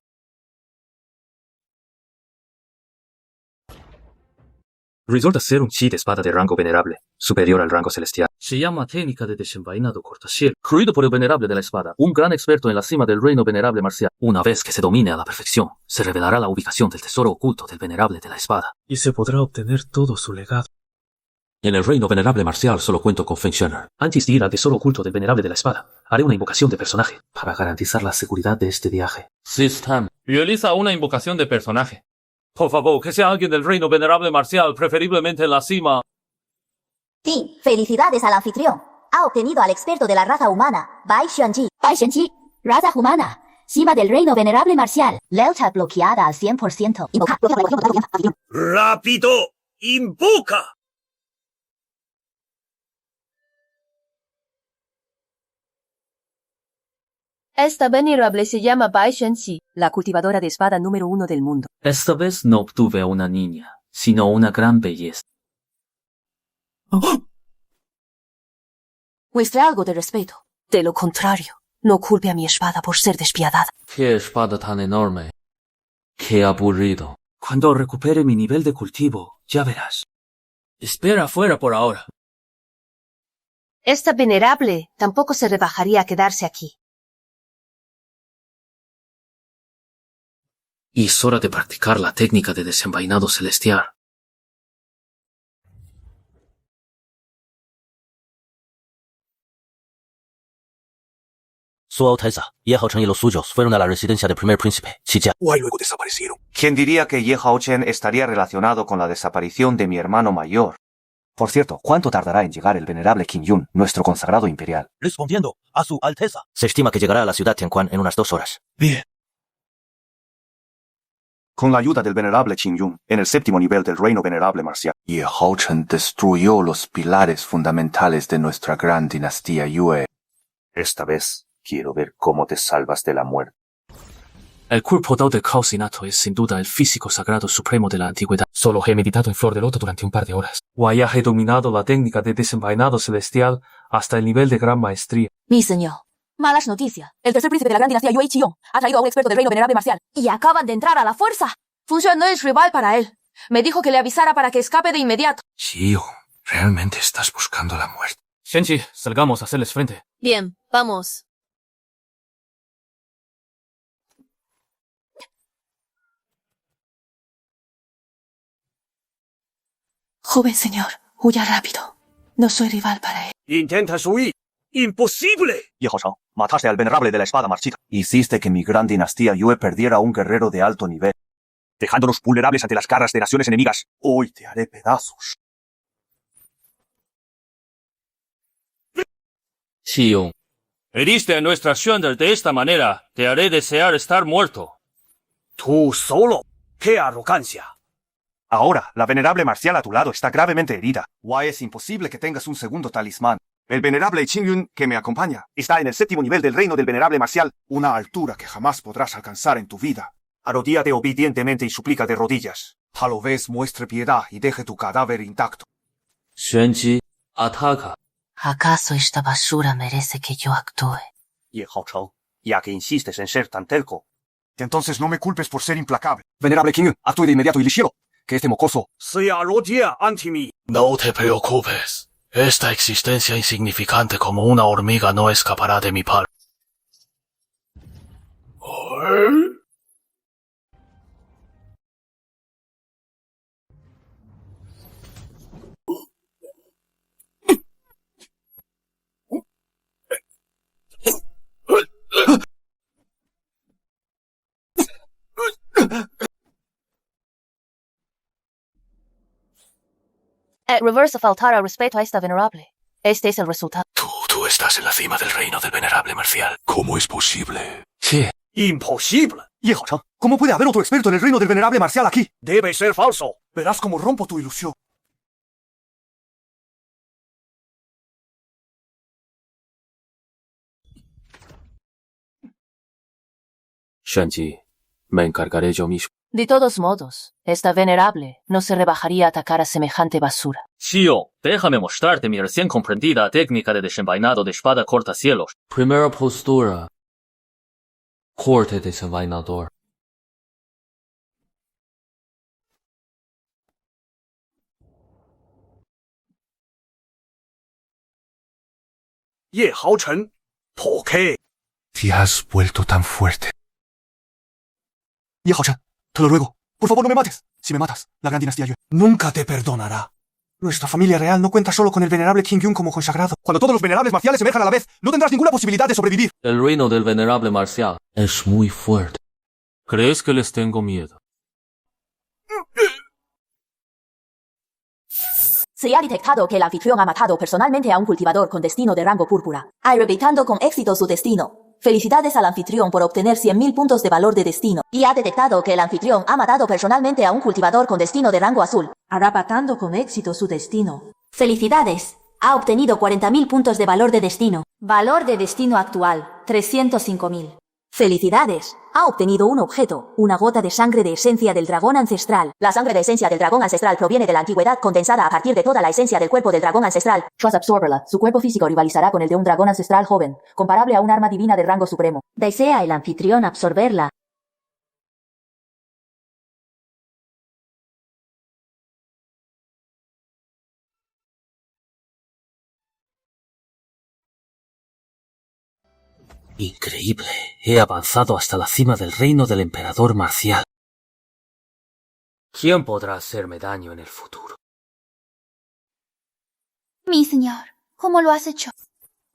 Speaker 12: Resulta ser un chi de espada de rango venerable, superior al rango celestial. Se llama técnica de desenvainado cortacillo, creído por el venerable de la espada, un gran experto en la cima del reino venerable marcial. Una vez que se domine a la perfección, se revelará la ubicación del tesoro oculto del venerable de la espada.
Speaker 20: Y se podrá obtener todo su legado.
Speaker 8: En el reino venerable marcial solo cuento con Feng Shen.
Speaker 22: Antes de ir al tesoro oculto del venerable de la espada, haré una invocación de personaje para garantizar la seguridad de este viaje.
Speaker 12: System. Realiza una invocación de personaje. Por favor, que sea alguien del reino venerable marcial, preferiblemente en la cima.
Speaker 13: Sí, felicidades al anfitrión. Ha obtenido al experto de la raza humana, Bai Xuanji. Bai Xuanji, raza humana, cima del reino venerable marcial. Lealtad bloqueada al 100%. Invocar.
Speaker 16: ¡Rápido! ¡Invoca!
Speaker 2: Esta venerable se llama Bai Xuanji, la cultivadora de espada número 1 del mundo.
Speaker 12: Esta vez no obtuve a una niña, sino una gran belleza.
Speaker 2: Muestre algo de respeto. De lo contrario, no culpe a mi espada por ser despiadada.
Speaker 12: ¡Qué espada tan enorme! ¡Qué aburrido!
Speaker 22: Cuando recupere mi nivel de cultivo, ya verás.
Speaker 12: Espera afuera por ahora.
Speaker 2: Esta venerable tampoco se rebajaría a quedarse aquí.
Speaker 12: Y es hora de practicar la técnica de desenvainado celestial.
Speaker 16: Su Alteza, Ye Haochen y los suyos fueron a la residencia del primer príncipe, Xijia.
Speaker 21: Y luego desaparecieron. ¿Quién diría que Ye Haochen estaría relacionado con la desaparición de mi hermano mayor? Por cierto, ¿cuánto tardará en llegar el venerable Qin Yun, nuestro consagrado imperial?
Speaker 16: Respondiendo a Su Alteza. Se estima que llegará a la ciudad Tianquan en unas 2 horas.
Speaker 21: Bien. Con la ayuda del venerable Qin Yun, en el 7º nivel del reino venerable marcial, Ye Haochen destruyó los pilares fundamentales de nuestra gran dinastía Yue. Esta vez, quiero ver cómo te salvas de la muerte.
Speaker 3: El cuerpo dao del caos innato es sin duda el físico sagrado supremo de la antigüedad. Solo he meditado en Flor de Loto durante un par de horas. Waya he dominado la técnica de desenvainado celestial hasta el nivel de gran maestría.
Speaker 2: Mi señor. Malas noticias. El tercer príncipe de la gran dinastía Yue Qiong ha traído a un experto del reino venerable marcial. Y acaban de entrar a la fuerza. Funcion no es rival para él. Me dijo que le avisara para que escape de inmediato.
Speaker 20: Qiong, realmente estás buscando la muerte.
Speaker 3: Shenji, salgamos a hacerles frente.
Speaker 2: Bien, vamos. Joven señor, huya rápido. No soy rival para él.
Speaker 5: ¿Intentas huir? ¡Imposible!
Speaker 21: Ye Haochen, mataste al venerable de la espada marchita. Hiciste que mi gran dinastía Yue perdiera a un guerrero de alto nivel, dejándonos vulnerables ante las garras de naciones enemigas. Hoy te haré pedazos.
Speaker 4: Xiong, heriste a nuestra Xuandr de esta manera. Te haré desear estar muerto.
Speaker 5: Tú solo. ¡Qué arrogancia!
Speaker 21: Ahora, la venerable marcial a tu lado está gravemente herida. Why es imposible que tengas un segundo talismán. El venerable Qin Yun, que me acompaña, está en el 7º nivel del reino del venerable marcial, una altura que jamás podrás alcanzar en tu vida. Arrodíllate obedientemente y suplica de rodillas. A lo vez muestre piedad y deje tu cadáver intacto.
Speaker 4: Xuanji, ataca.
Speaker 2: ¿Acaso esta basura merece que yo actúe?
Speaker 21: Ye Haochen, ya que insistes en ser tan terco, entonces no me culpes por ser implacable. Venerable Qin Yun, actúe de inmediato y ligero, que este mocoso
Speaker 5: se arrodilla ante mí.
Speaker 20: No te preocupes. Esta existencia insignificante como una hormiga no escapará de mi par.
Speaker 2: Reversa faltar respeto a esta venerable. Este es el resultado.
Speaker 20: Tú estás en la cima del reino del venerable marcial. ¿Cómo es posible?
Speaker 5: ¿Qué? ¡Imposible!
Speaker 21: Ye Haochen, ¿cómo puede haber otro experto en el reino del venerable marcial aquí?
Speaker 5: Debe ser falso.
Speaker 21: Verás cómo rompo tu ilusión.
Speaker 3: Shenji, me encargaré yo mismo.
Speaker 2: De todos modos, esta venerable no se rebajaría a atacar a semejante basura.
Speaker 4: Xiong, déjame mostrarte mi recién comprendida técnica de desenvainado de espada cortacielos.
Speaker 12: Primera postura. Corte desenvainador.
Speaker 5: Ye Haochen, ¿por qué?
Speaker 20: Te has vuelto tan fuerte.
Speaker 21: Ye Haochen, te lo ruego, por favor no me mates. Si me matas, la gran dinastía Yue nunca te perdonará. Nuestra familia real no cuenta solo con el venerable Qin Yun como consagrado. Cuando todos los venerables marciales emerjan a la vez, no tendrás ninguna posibilidad de sobrevivir.
Speaker 12: El reino del venerable marcial es muy fuerte. ¿Crees que les tengo miedo?
Speaker 2: Se ha detectado que el anfitrión ha matado personalmente a un cultivador con destino de rango púrpura, arrebatando con éxito su destino. Felicidades al anfitrión por obtener 100.000 puntos de valor de destino. Y ha detectado que el anfitrión ha matado personalmente a un cultivador con destino de rango azul, arrebatando con éxito su destino.
Speaker 13: Felicidades. Ha obtenido 40.000 puntos de valor de destino. Valor de destino actual, 305.000.
Speaker 2: Felicidades. Ha obtenido un objeto, una gota de sangre de esencia del dragón ancestral. La sangre de esencia del dragón ancestral proviene de la antigüedad condensada a partir de toda la esencia del cuerpo del dragón ancestral. Tras absorberla, su cuerpo físico rivalizará con el de un dragón ancestral joven, comparable a un arma divina de rango supremo.
Speaker 13: ¿Desea el anfitrión absorberla?
Speaker 8: Increíble. He avanzado hasta la cima del reino del emperador marcial.
Speaker 12: ¿Quién podrá hacerme daño en el futuro?
Speaker 19: Mi señor, ¿cómo lo has hecho?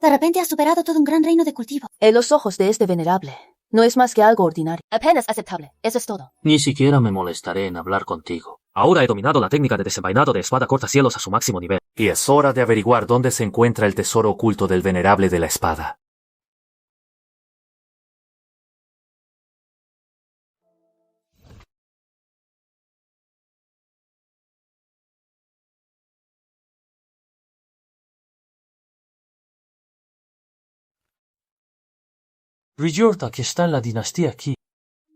Speaker 19: De repente has superado todo un gran reino de cultivo.
Speaker 2: En los ojos de este venerable, no es más que algo ordinario. Apenas aceptable. Eso es todo.
Speaker 12: Ni siquiera me molestaré en hablar contigo. Ahora he dominado la técnica de desenvainado de espada cortacielos a su máximo nivel.
Speaker 8: Y es hora de averiguar dónde se encuentra el tesoro oculto del venerable de la espada.
Speaker 12: Rijorta, que está en la dinastía Qi.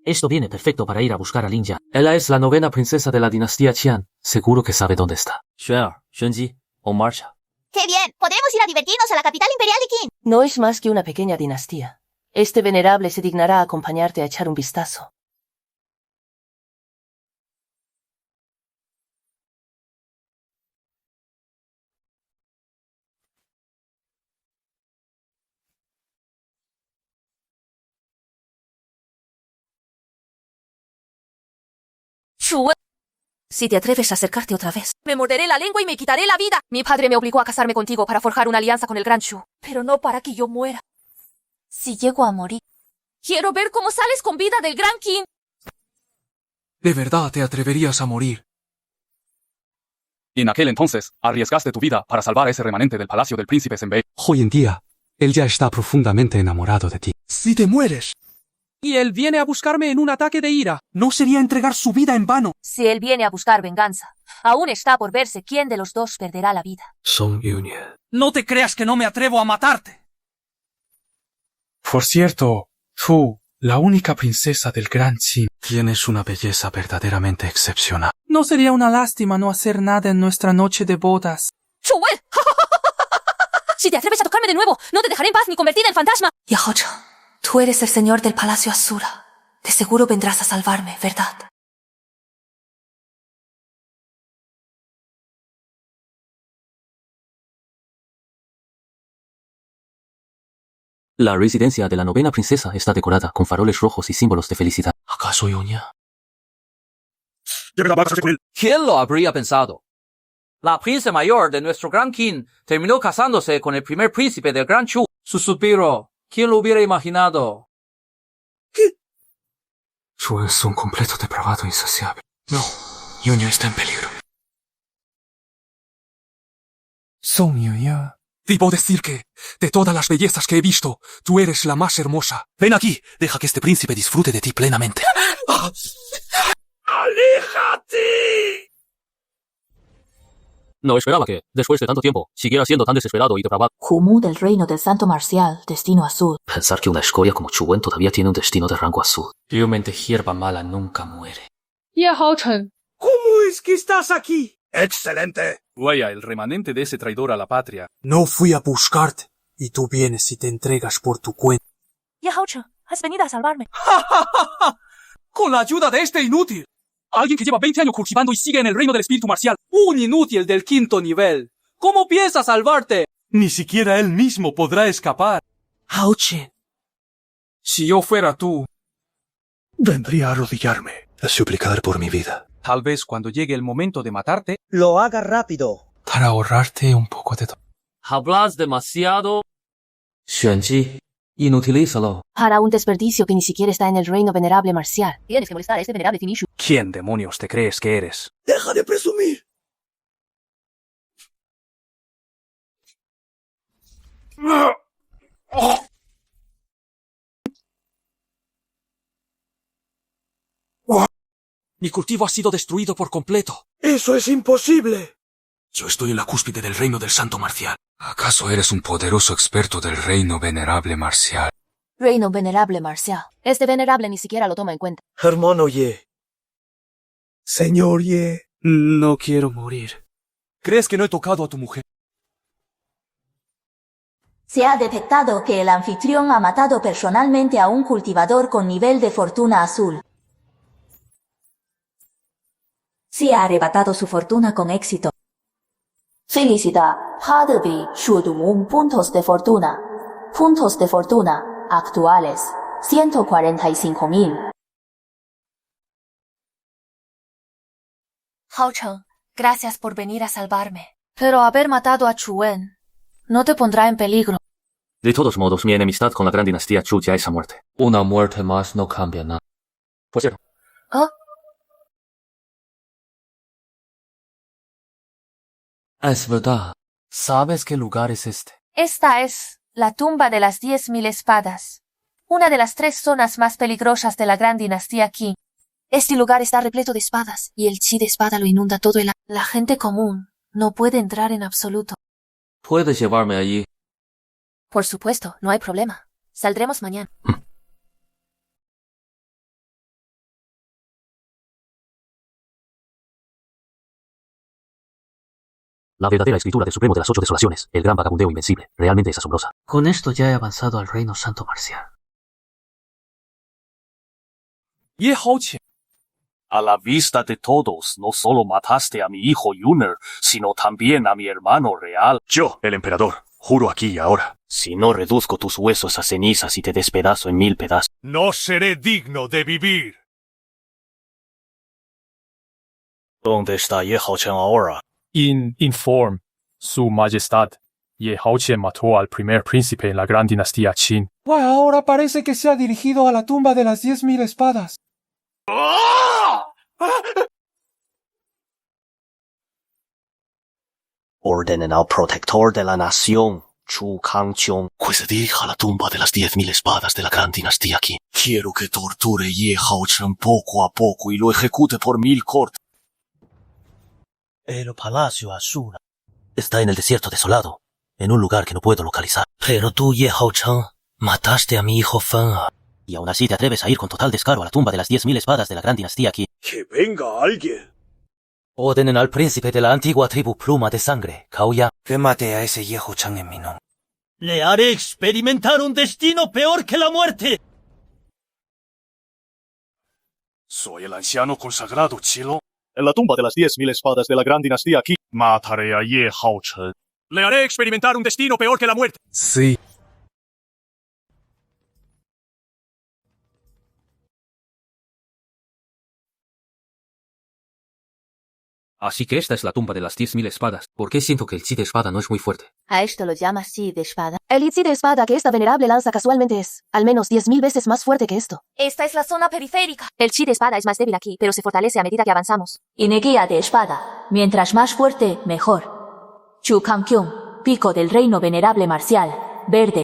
Speaker 12: Esto viene perfecto para ir a buscar a Lin Ya. Ella es la 9ª princesa de la dinastía Qian. Seguro que sabe dónde está. Xuan, Xuanji, o marcha.
Speaker 19: ¡Qué bien! ¡Podemos ir a divertirnos a la capital imperial de Qin!
Speaker 2: No es más que una pequeña dinastía. Este venerable se dignará a acompañarte a echar un vistazo. Si te atreves a acercarte otra vez, me morderé la lengua y me quitaré la vida. Mi padre me obligó a casarme contigo para forjar una alianza con el Gran Shu, pero no para que yo muera. Si llego a morir, quiero ver cómo sales con vida del Gran Qin.
Speaker 3: ¿De verdad te atreverías a morir? Y en aquel entonces, arriesgaste tu vida para salvar a ese remanente del palacio del príncipe Senbei.
Speaker 1: Hoy en día, él ya está profundamente enamorado de ti.
Speaker 18: Si te mueres y él viene a buscarme en un ataque de ira, no sería entregar su vida en vano.
Speaker 2: Si él viene a buscar venganza, aún está por verse quién de los dos perderá la vida.
Speaker 1: Song Yunie.
Speaker 18: No te creas que no me atrevo a matarte.
Speaker 3: Por cierto, tú, la única princesa del Gran Qin.
Speaker 1: Tienes una belleza verdaderamente excepcional.
Speaker 18: No sería una lástima no hacer nada en nuestra noche de bodas.
Speaker 2: ¡Chuel! Si te atreves a tocarme de nuevo, no te dejaré en paz ni convertida en fantasma. Yahocho, tú eres el señor del Palacio Asura. De seguro vendrás a salvarme, ¿verdad?
Speaker 12: La residencia de la 9ª princesa está decorada con faroles rojos y símbolos de felicidad.
Speaker 1: ¿Acaso Yunia?
Speaker 4: ¿Quién lo habría pensado? La princesa mayor de nuestro Gran Qin terminó casándose con el primer príncipe del Gran Chu. Su suspiro, ¿quién lo hubiera imaginado?
Speaker 1: Chu es un completo depravado insaciable. No, Yunia está en peligro.
Speaker 3: Song Yunia. Debo decir que, de todas las bellezas que he visto, tú eres la más hermosa.
Speaker 18: Ven aquí, deja que este príncipe disfrute de ti plenamente.
Speaker 4: ¡Aléjate!
Speaker 12: No esperaba que, después de tanto tiempo, siguiera siendo tan desesperado y depravado.
Speaker 13: Kumu del reino del santo marcial, destino azul.
Speaker 12: Pensar que una escoria como Chu Wen todavía tiene un destino de rango azul.
Speaker 20: Realmente hierba mala nunca muere.
Speaker 6: Ye Haochen.
Speaker 5: ¿Cómo es que estás aquí? ¡Excelente!
Speaker 3: Vaya, el remanente de ese traidor a la patria.
Speaker 18: No fui a buscarte, y tú vienes y te entregas por tu cuenta.
Speaker 2: Yahocho, has venido a salvarme.
Speaker 18: Con la ayuda de este inútil.
Speaker 3: Alguien que lleva 20 años cultivando y sigue en el reino del espíritu marcial.
Speaker 18: Un inútil del 5º nivel. ¿Cómo piensas salvarte? Ni siquiera él mismo podrá escapar.
Speaker 3: Haochen. Si yo fuera tú,
Speaker 18: vendría a arrodillarme, a suplicar por mi vida.
Speaker 3: tal vez cuando llegue el momento de matarte,
Speaker 9: lo haga rápido.
Speaker 3: Para ahorrarte un poco de todo.
Speaker 4: Hablas demasiado.
Speaker 12: Xuanji, inutilízalo.
Speaker 2: Para un desperdicio que ni siquiera está en el reino venerable marcial. Tienes que molestar a este venerable Finishu.
Speaker 5: ¿Quién demonios te crees que eres?
Speaker 9: ¡Deja de presumir!
Speaker 3: Mi cultivo ha sido destruido por completo.
Speaker 9: ¡Eso es imposible!
Speaker 1: Yo estoy en la cúspide del reino del santo marcial. ¿Acaso eres un poderoso experto del reino venerable marcial?
Speaker 2: Reino venerable marcial. Este venerable ni siquiera lo toma en cuenta.
Speaker 9: Hermano Ye. Señor Ye.
Speaker 18: No quiero morir. ¿Crees que no he tocado a tu mujer?
Speaker 13: Se ha detectado que el anfitrión ha matado personalmente a un cultivador con nivel de fortuna azul. Se ha arrebatado su fortuna con éxito. Felicidad. Hadebi Shudumun puntos de fortuna. Puntos de fortuna actuales 145.000.
Speaker 2: Hao Cheng, gracias por venir a salvarme. Pero haber matado a Chu Wen no te pondrá en peligro.
Speaker 12: De todos modos, mi enemistad con la gran dinastía Chu ya es a muerte. Una muerte más no cambia nada. Por cierto.
Speaker 2: ¿Ah?
Speaker 20: Es verdad. ¿Sabes qué lugar es este?
Speaker 2: Esta es la tumba de las 10.000 espadas, una de las 3 zonas más peligrosas de la gran dinastía Qin. Este lugar está repleto de espadas, y el chi de espada lo inunda todo el... La gente común no puede entrar en absoluto.
Speaker 12: ¿Puedes llevarme allí?
Speaker 2: Por supuesto, no hay problema. Saldremos mañana.
Speaker 8: La verdadera escritura del Supremo de las 8 Desolaciones, el gran vagabundeo invencible, realmente es asombrosa.
Speaker 20: Con esto ya he avanzado al reino santo marcial.
Speaker 3: Ye Haoqian.
Speaker 15: A la vista de todos, no solo mataste a mi hijo Yuner, sino también a mi hermano real.
Speaker 5: Yo, el emperador, juro aquí y ahora.
Speaker 15: Si no reduzco tus huesos a cenizas y te despedazo en 1000 pedazos.
Speaker 14: No seré digno de vivir.
Speaker 15: ¿Dónde está Ye Haoqian ahora?
Speaker 18: Inform, Su Majestad. Ye Haoqian mató al primer príncipe en la gran dinastía Qin.
Speaker 9: Ahora parece que se ha dirigido a la tumba de las 10.000 espadas.
Speaker 16: Ordenen al protector de la nación, Chu Kangqiong, que se dirija a la tumba de las 10.000 espadas de la gran dinastía Qin.
Speaker 15: Quiero que torture Ye Haoqian poco a poco y lo ejecute por 1000 cortes.
Speaker 16: El palacio Asuna está en el desierto desolado, en un lugar que no puedo localizar. Pero tú, Ye Haoqian, mataste a mi hijo Fen. Y aún así te atreves a ir con total descaro a la tumba de las 10.000 espadas de la gran dinastía Qin.
Speaker 14: Que venga alguien.
Speaker 16: Ordenen al príncipe de la antigua tribu Pluma de Sangre, Cao Ya, que mate a ese Ye Haoqian en mi nombre. Le haré experimentar un destino peor que la muerte.
Speaker 14: Soy el anciano consagrado Qilong.
Speaker 15: En la tumba de las 10.000 espadas de la gran dinastía Qin, mataré a Ye Haoqian.
Speaker 5: Le haré experimentar un destino peor que la muerte.
Speaker 3: Sí.
Speaker 12: Así que esta es la tumba de las 10.000 espadas. ¿Por qué siento que el chi de espada no es muy fuerte?
Speaker 2: ¿A esto lo llamas chi de espada? El chi de espada que esta venerable lanza casualmente es, al menos 10.000 veces más fuerte que esto. Esta es la zona periférica. El chi de espada es más débil aquí, pero se fortalece a medida que avanzamos.
Speaker 13: Energía de espada. Mientras más fuerte, mejor. Chu Kangqiong, pico del reino venerable marcial, verde.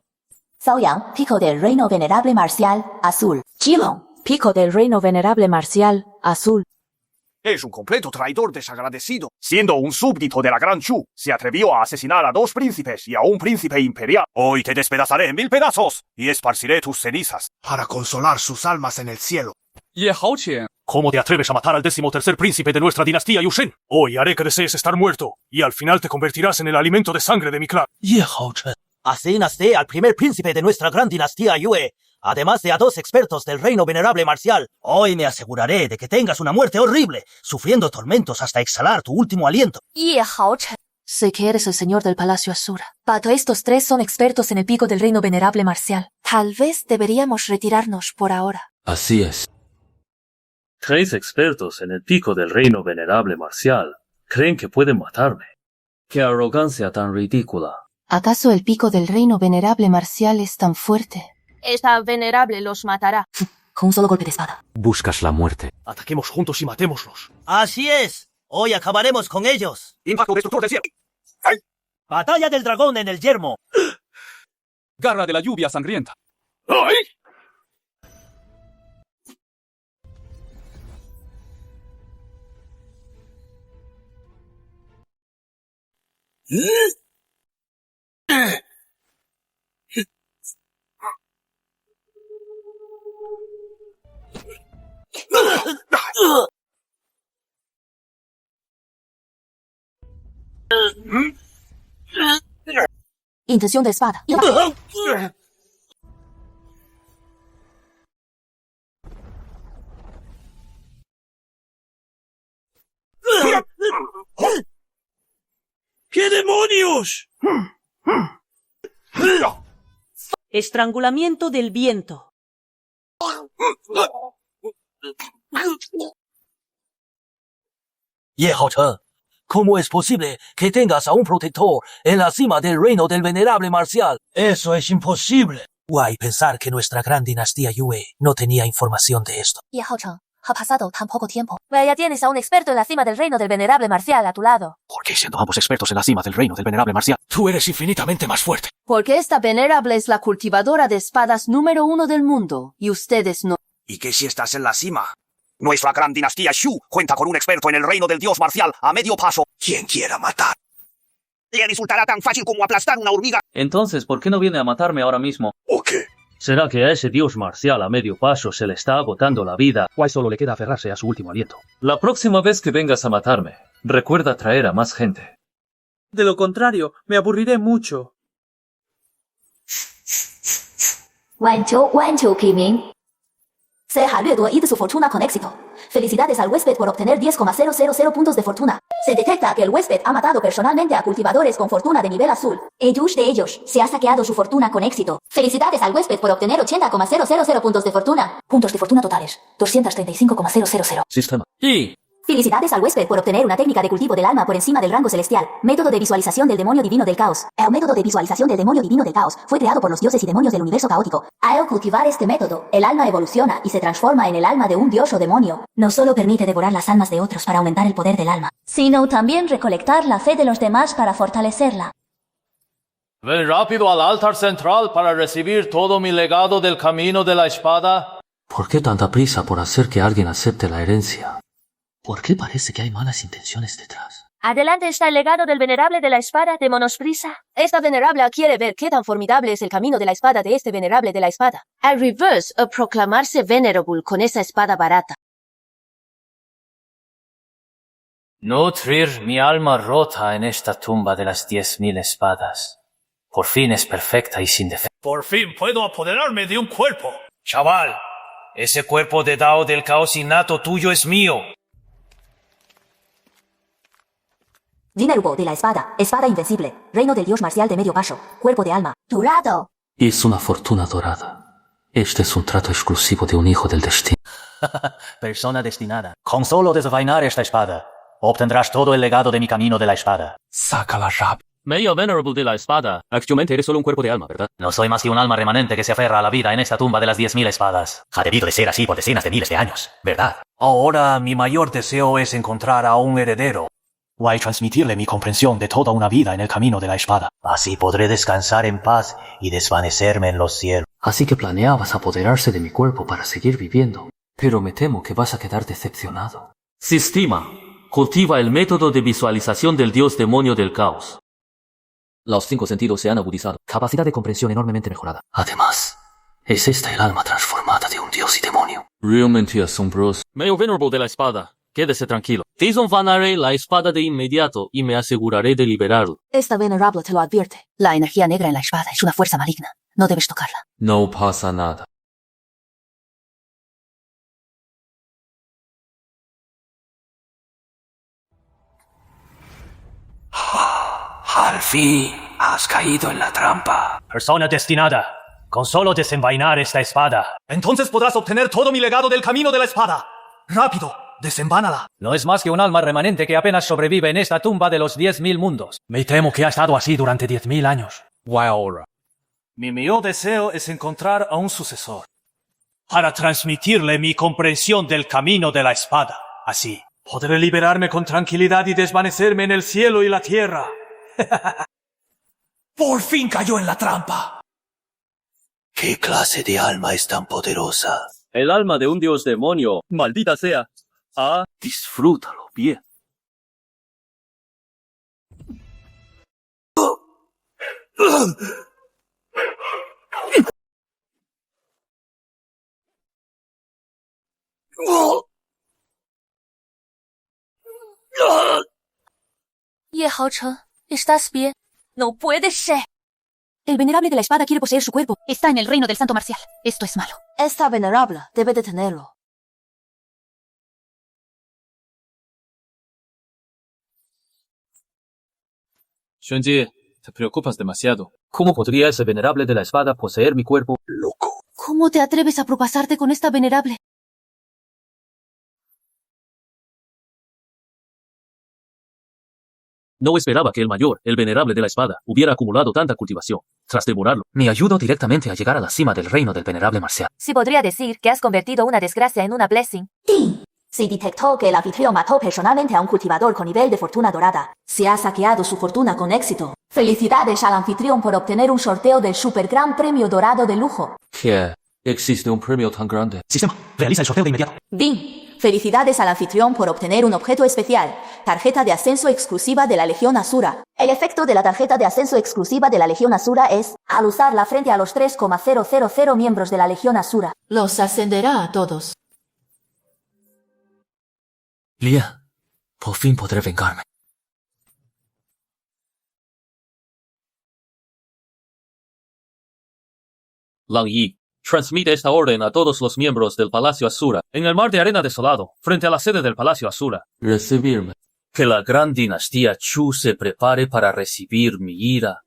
Speaker 13: Zhao Yang, pico del reino venerable marcial, azul. Qilong,
Speaker 2: pico del reino venerable marcial, azul.
Speaker 5: Es un completo traidor desagradecido. Siendo un súbdito de la Gran Chu, se atrevió a asesinar a 2 príncipes y a un príncipe imperial. Hoy te despedazaré en 1000 pedazos y esparciré tus cenizas.
Speaker 14: Para consolar sus almas en el cielo.
Speaker 3: Ye Haoqian.
Speaker 15: ¿Cómo te atreves a matar al 13º príncipe de nuestra dinastía Yushen? Hoy haré que desees estar muerto, y al final te convertirás en el alimento de sangre de mi clan.
Speaker 16: Ye Haoqian. Asesinaste al primer príncipe de nuestra gran dinastía Yue, además de a 2 expertos del reino venerable marcial. Hoy me aseguraré de que tengas una muerte horrible, sufriendo tormentos hasta exhalar tu último aliento.
Speaker 2: Ye Haoqian. Sé que eres el señor del Palacio Asura. Pero estos 3 son expertos en el pico del reino venerable marcial. Tal vez deberíamos retirarnos por ahora.
Speaker 8: Así es.
Speaker 4: 3 expertos en el pico del reino venerable marcial creen que pueden matarme. ¡Qué arrogancia tan ridícula!
Speaker 2: ¿Acaso el pico del reino venerable marcial es tan fuerte? Esta venerable los matará. Con un solo golpe de espada.
Speaker 8: Buscas la muerte.
Speaker 15: Ataquemos juntos y matémoslos.
Speaker 16: Así es. Hoy acabaremos con ellos.
Speaker 5: Impacto destructor del cielo.
Speaker 16: Batalla del dragón en el yermo.
Speaker 3: Garra de la lluvia sangrienta.
Speaker 14: ¡Ay!
Speaker 2: Intención de espada.
Speaker 9: ¿Qué demonios?
Speaker 6: Estrangulamiento del viento.
Speaker 16: Ye Haochen, ¿cómo es posible que tengas a un protector en la cima del reino del venerable marcial? Eso es imposible. Guay pensar que nuestra gran dinastía Yue no tenía información de esto.
Speaker 2: Ye Haochen, ha pasado tan poco tiempo. Vaya, tienes a un experto en la cima del reino del venerable marcial a tu lado.
Speaker 21: ¿Por qué siendo ambos expertos en la cima del reino del venerable marcial, tú eres infinitamente más fuerte?
Speaker 2: Porque esta venerable es la cultivadora de espadas número 1 del mundo, y ustedes no.
Speaker 5: ¿Y qué si estás en la cima? Nuestra gran dinastía Shu cuenta con un experto en el reino del dios marcial a medio paso. Quien quiera matar, le resultará tan fácil como aplastar una hormiga.
Speaker 4: Entonces, ¿por qué no viene a matarme ahora mismo?
Speaker 5: ¿O qué?
Speaker 4: ¿Será que a ese dios marcial a medio paso se le está agotando la vida?
Speaker 20: Guay solo le queda aferrarse a su último aliento.
Speaker 4: La próxima vez que vengas a matarme, recuerda traer a más gente.
Speaker 9: De lo contrario, me aburriré mucho.
Speaker 13: Guancho, Kimin. Se ha ido su fortuna con éxito. Felicidades al huésped por obtener 10,000 puntos de fortuna. Se detecta que el huésped ha matado personalmente a cultivadores con fortuna de nivel azul. Ellos de ellos se ha saqueado su fortuna con éxito. Felicidades al huésped por obtener 80,000 puntos de fortuna. Puntos de fortuna totales, 235,000.
Speaker 12: Sistema.
Speaker 4: Y
Speaker 13: Felicidades al huésped por obtener una técnica de cultivo del alma por encima del rango celestial. Método de visualización del demonio divino del caos. El método de visualización del demonio divino del caos fue creado por los dioses y demonios del universo caótico. Al cultivar este método, el alma evoluciona y se transforma en el alma de un dios o demonio. No solo permite devorar las almas de otros para aumentar el poder del alma, sino también recolectar la fe de los demás para fortalecerla.
Speaker 4: ven rápido al altar central para recibir todo mi legado del camino de la espada.
Speaker 8: ¿Por qué tanta prisa por hacer que alguien acepte la herencia? ¿Por qué parece que hay malas intenciones detrás?
Speaker 2: Adelante está el legado del venerable de la espada de Monosprisa. Esta venerable quiere ver qué tan formidable es el camino de la espada de este venerable de la espada. Al reverse, a proclamarse venerable con esa espada barata.
Speaker 17: Nutrir mi alma rota en esta tumba de las 10.000 espadas. Por fin es perfecta y sin defecto.
Speaker 16: Por fin puedo apoderarme de un cuerpo.
Speaker 17: Chaval, ese cuerpo de Dao del caos innato tuyo es mío.
Speaker 13: Dinerubo de la espada, espada invencible, reino del dios marcial de medio paso, cuerpo de alma, dorado.
Speaker 8: Es una fortuna dorada. Este es un trato exclusivo de un hijo del destino.
Speaker 17: Persona destinada. Con solo desenvainar esta espada, obtendrás todo el legado de mi camino de la espada.
Speaker 3: Sácala rápido.
Speaker 12: Medio Venerable de la espada. Actualmente eres solo un cuerpo de alma, ¿verdad?
Speaker 17: No soy más que un alma remanente que se aferra a la vida en esta tumba de las 10.000 espadas. Ha debido de ser así por decenas de miles de años, ¿verdad? Ahora mi mayor deseo es encontrar a un heredero.
Speaker 21: Guay transmitirle mi comprensión de toda una vida en el camino de la espada.
Speaker 17: Así podré descansar en paz y desvanecerme en los cielos.
Speaker 8: Así que planeabas apoderarse de mi cuerpo para seguir viviendo. Pero me temo que vas a quedar decepcionado.
Speaker 12: Sistema. Cultiva el método de visualización del dios demonio del caos. Los 5 sentidos se han agudizado.
Speaker 8: Capacidad de comprensión enormemente mejorada. Además, es esta el alma transformada de un dios y demonio.
Speaker 12: Realmente asombroso. Medio Venerable de la espada. Quédese tranquilo. Desenvainaré la espada de inmediato y me aseguraré de liberarlo.
Speaker 2: Esta venerable te lo advierte. La energía negra en la espada es una fuerza maligna. No debes tocarla.
Speaker 12: No pasa nada.
Speaker 1: Al fin has caído en la trampa.
Speaker 16: Persona destinada. Con solo desenvainar esta espada, entonces podrás obtener todo mi legado del camino de la espada. ¡Rápido! ¡Desenvánala!
Speaker 17: No es más que un alma remanente que apenas sobrevive en esta tumba de los 10.000 mundos.
Speaker 18: Me temo que ha estado así durante 10.000 años.
Speaker 3: Guay ahora.
Speaker 16: Mi mayor deseo es encontrar a un sucesor para transmitirle mi comprensión del camino de la espada. Así, podré liberarme con tranquilidad y desvanecerme en el cielo y la tierra. ¡Por fin cayó en la trampa!
Speaker 10: ¿Qué clase de alma es tan poderosa?
Speaker 4: El alma de un dios demonio, maldita sea.
Speaker 12: Disfrútalo bien.
Speaker 2: Ye Haochen, ¿estás bien? No puede ser. El venerable de la espada quiere poseer su cuerpo.
Speaker 19: Está en el reino del santo marcial. Esto es malo.
Speaker 2: Esta venerable debe detenerlo.
Speaker 4: Xuanji, te preocupas demasiado. ¿Cómo podría ese venerable de la espada poseer mi cuerpo?
Speaker 10: Loco.
Speaker 2: ¿Cómo te atreves a propasarte con esta venerable?
Speaker 4: No esperaba que el mayor, el venerable de la espada, hubiera acumulado tanta cultivación. Tras devorarlo,
Speaker 8: Me ayudó directamente a llegar a la cima del reino del venerable marcial.
Speaker 2: Sí podría decir que has convertido una desgracia en una blessing.
Speaker 13: Si detectó que el anfitrión mató personalmente a un cultivador con nivel de fortuna dorada, se ha saqueado su fortuna con éxito. Felicidades al anfitrión por obtener un sorteo del super gran premio dorado de lujo.
Speaker 12: ¿Qué? ¿Existe un premio tan grande?
Speaker 18: Sistema, realiza el sorteo de inmediato.
Speaker 13: Dean, felicidades al anfitrión por obtener un objeto especial, tarjeta de ascenso exclusiva de la Legión Asura. El efecto de la tarjeta de ascenso exclusiva de la Legión Asura es, al usarla frente a los 3,000 miembros de la Legión Asura, los ascenderá a todos.
Speaker 8: Lia, por fin podré vengarme.
Speaker 4: Lang Yi, transmite esta orden a todos los miembros del Palacio Asura, en el mar de arena desolado, frente a la sede del Palacio Asura.
Speaker 12: Recibirme.
Speaker 4: Que la gran dinastía Chu se prepare para recibir mi ira.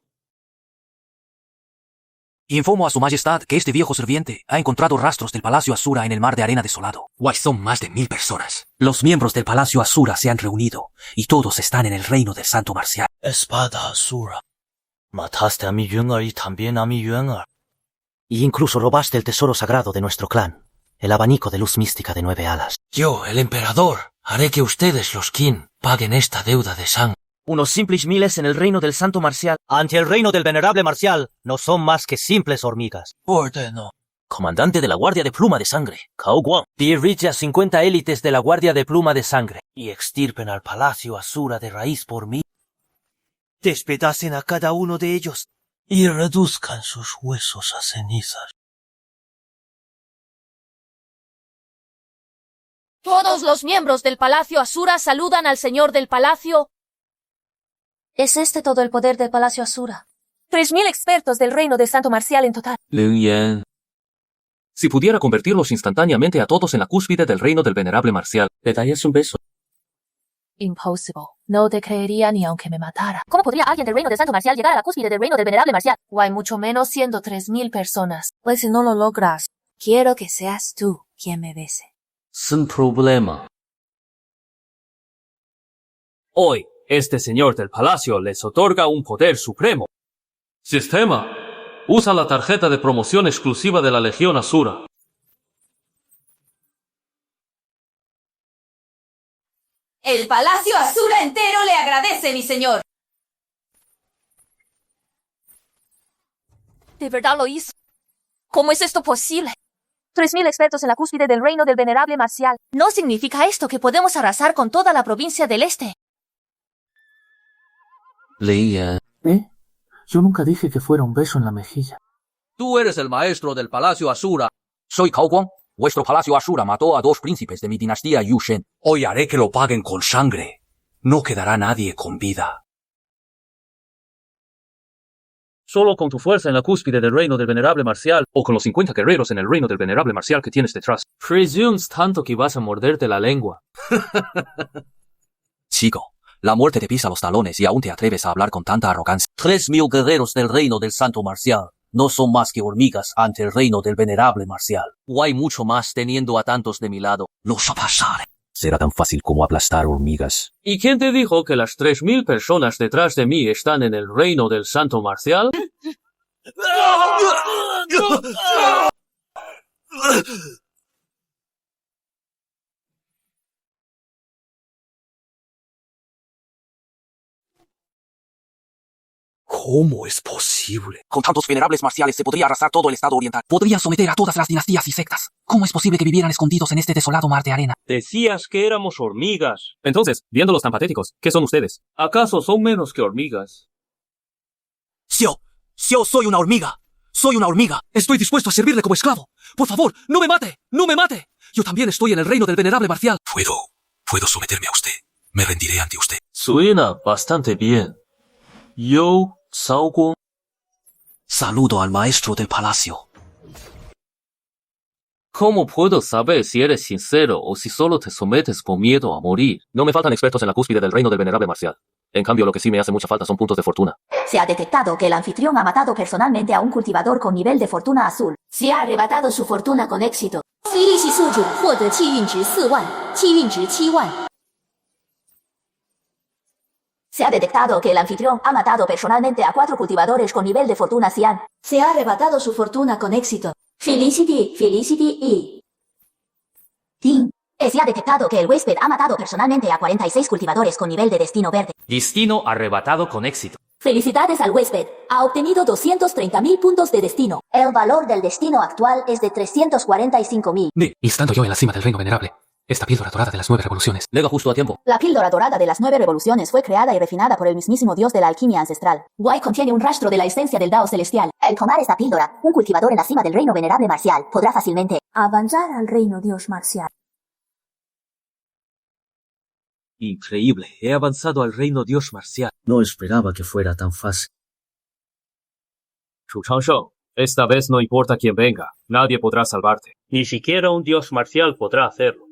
Speaker 8: Informo a su majestad que este viejo sirviente ha encontrado rastros del Palacio Asura en el mar de arena desolado. Guay, son más de 1000 personas. Los miembros del Palacio Asura se han reunido y todos están en el reino del Santo Marcial.
Speaker 16: Espada Asura. Mataste a mi Yunger y también a mi Yunger.
Speaker 6: Y incluso robaste el tesoro sagrado de nuestro clan, el abanico de luz mística de 9 alas.
Speaker 8: Yo, el emperador, haré que ustedes, los Qin, paguen esta deuda de sangre.
Speaker 6: Unos simples miles en el reino del Santo Marcial.
Speaker 16: Ante el reino del venerable Marcial, no son más que simples hormigas.
Speaker 6: Ordeno. Comandante de la Guardia de Pluma de Sangre, Cao Guang.
Speaker 16: Dirige a 50 élites de la Guardia de Pluma de Sangre y extirpen al Palacio Asura de raíz por mí. Despedacen a cada uno de ellos y reduzcan sus huesos a cenizas.
Speaker 2: Todos los miembros del Palacio Asura saludan al señor del palacio. ¿Es este todo el poder del Palacio Asura? 3000 expertos del reino del Santo Marcial en total.
Speaker 12: Lin Yan.
Speaker 4: Si pudiera convertirlos instantáneamente a todos en la cúspide del reino del venerable Marcial,
Speaker 12: ¿le darías un beso?
Speaker 2: Impossible. No te creería ni aunque me matara. ¿Cómo podría alguien del reino del Santo Marcial llegar a la cúspide del reino del venerable Marcial? Guay, mucho menos siendo 3000 personas. Pues si no lo logras, quiero que seas tú quien me bese.
Speaker 12: Sin problema.
Speaker 4: Hoy, este señor del palacio les otorga un poder supremo. Sistema. Usa la tarjeta de promoción exclusiva de la Legión Asura.
Speaker 2: El Palacio Asura entero le agradece, mi señor. ¿De verdad lo hizo? ¿Cómo es esto posible? 3000 expertos en la cúspide del reino del venerable Marcial. ¿No significa esto que podemos arrasar con toda la provincia del este?
Speaker 12: Lin Yan.
Speaker 6: Yo nunca dije que fuera un beso en la mejilla.
Speaker 8: Tú eres el maestro del Palacio Asura. Soy Cao Guang. Vuestro Palacio Asura mató a 2 príncipes de mi dinastía Yushen. Hoy haré que lo paguen con sangre. No quedará nadie con vida.
Speaker 4: Solo con tu fuerza en la cúspide del reino del venerable Marcial, o con los 50 guerreros en el reino del venerable Marcial que tienes detrás.
Speaker 12: Presumes tanto que vas a morderte la lengua.
Speaker 8: Chico, la muerte te pisa los talones y aún te atreves a hablar con tanta arrogancia. 3000 guerreros del reino del Santo Marcial no son más que hormigas ante el reino del venerable Marcial. O hay mucho más teniendo a tantos de mi lado. Los aplastaré. Será tan fácil como aplastar hormigas.
Speaker 4: ¿Y quién te dijo que las 3000 personas detrás de mí están en el reino del Santo Marcial?
Speaker 8: ¿Cómo es posible? Con tantos venerables marciales se podría arrasar todo el estado oriental. Podría someter a todas las dinastías y sectas. ¿Cómo es posible que vivieran escondidos en este desolado mar de arena?
Speaker 4: Decías que éramos hormigas. Entonces, viéndolos tan patéticos, ¿qué son ustedes? ¿Acaso son menos que hormigas?
Speaker 8: Xiao soy una hormiga. Soy una hormiga. Estoy dispuesto a servirle como esclavo. Por favor, no me mate. No me mate. Yo también estoy en el reino del venerable Marcial. Puedo someterme a usted. Me rendiré ante usted.
Speaker 12: Suena bastante bien. Yo, Cao Guang.
Speaker 8: Saludo al maestro del palacio.
Speaker 12: ¿Cómo puedo saber si eres sincero o si solo te sometes por miedo a morir?
Speaker 4: No me faltan expertos en la cúspide del reino del venerable Marcial. En cambio, lo que sí me hace mucha falta son puntos de fortuna.
Speaker 13: Se ha detectado que el anfitrión ha matado personalmente a un cultivador con nivel de fortuna azul. Se ha arrebatado su fortuna con éxito. Se ha detectado que el anfitrión ha matado personalmente a 4 cultivadores con nivel de fortuna Cian. Se ha arrebatado su fortuna con éxito. Felicity y... Tim. Se ha detectado que el huésped ha matado personalmente a 46 cultivadores con nivel de destino verde.
Speaker 12: Destino arrebatado con éxito.
Speaker 13: Felicidades al huésped. Ha obtenido 230.000 puntos de destino. El valor del destino actual es de 345.000.
Speaker 20: Y estando yo en la cima del reino venerable, esta píldora dorada de las 9 revoluciones.
Speaker 12: Llega justo a tiempo.
Speaker 2: La píldora dorada de las 9 revoluciones fue creada y refinada por el mismísimo dios de la alquimia ancestral.
Speaker 13: Guay contiene un rastro de la esencia del Dao celestial. Al tomar esta píldora, un cultivador en la cima del reino venerable marcial podrá fácilmente avanzar al reino dios marcial.
Speaker 4: Increíble, he avanzado al reino dios marcial.
Speaker 20: No esperaba que fuera tan fácil.
Speaker 4: Chu Changsheng, esta vez no importa quién venga, nadie podrá salvarte. Ni siquiera un dios marcial podrá hacerlo.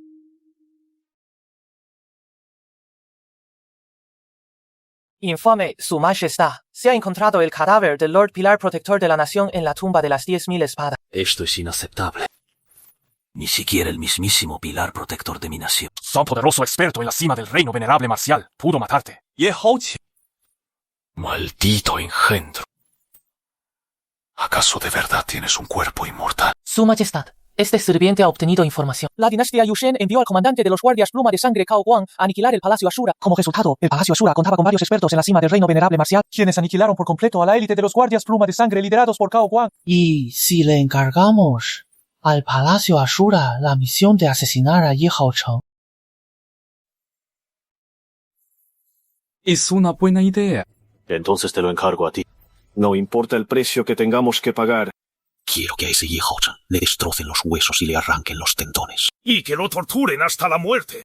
Speaker 17: Infame, Su Majestad. Se ha encontrado el cadáver del Lord Pilar Protector de la Nación en la tumba de las 10.000 espadas.
Speaker 8: Esto es inaceptable. Ni siquiera el mismísimo Pilar Protector de mi nación.
Speaker 18: San poderoso experto en la cima del reino venerable marcial pudo matarte.
Speaker 14: Maldito engendro. ¿Acaso de verdad tienes un cuerpo inmortal?
Speaker 17: Su Majestad, este sirviente ha obtenido información. La dinastía Yushen envió al comandante de los guardias pluma de sangre Cao Guang a aniquilar el Palacio Ashura. Como resultado, el Palacio Ashura contaba con varios expertos en la cima del reino venerable marcial, quienes aniquilaron por completo a la élite de los guardias pluma de sangre liderados por Cao Guang.
Speaker 7: ¿Y si le encargamos al Palacio Ashura la misión de asesinar a Ye Haocheng?
Speaker 3: Es una buena idea.
Speaker 15: Entonces te lo encargo a ti. No importa el precio que tengamos que pagar.
Speaker 8: Quiero que a ese Ye Haocheng le destrocen los huesos y le arranquen los tendones.
Speaker 14: Y que lo torturen hasta la muerte.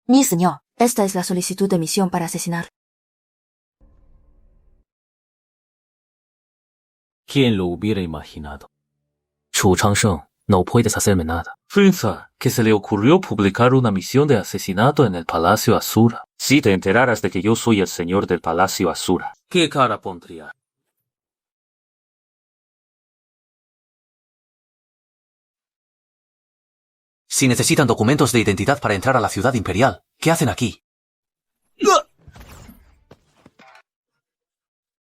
Speaker 2: Mi señor, esta es la solicitud de misión para asesinar.
Speaker 12: ¿Quién lo hubiera imaginado? Chu Changsheng, no puedes hacerme nada. Piensa que se le ocurrió publicar una misión de asesinato en el Palacio Asura. Si te enteraras de que yo soy el señor del Palacio Asura, ¿qué cara pondría?
Speaker 8: Si necesitan documentos de identidad para entrar a la ciudad imperial, ¿qué hacen aquí?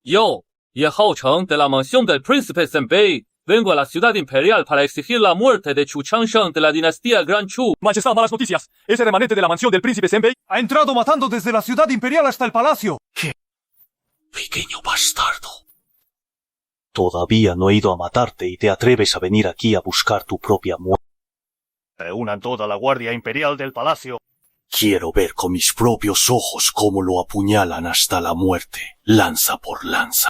Speaker 4: Yo, Ye Haocheng de la mansión del príncipe Zenbei, vengo a la ciudad imperial para exigir la muerte de Chu Changsheng de la dinastía Gran Chu.
Speaker 18: Majestad, malas noticias. Ese remanente de la mansión del príncipe Zenbei ha entrado matando desde la ciudad imperial hasta el palacio.
Speaker 8: ¿Qué? Pequeño bastardo.
Speaker 16: Todavía no he ido a matarte y te atreves a venir aquí a buscar tu propia muerte.
Speaker 15: Reúnan toda la guardia imperial del palacio.
Speaker 8: Quiero ver con mis propios ojos cómo lo apuñalan hasta la muerte, lanza por lanza.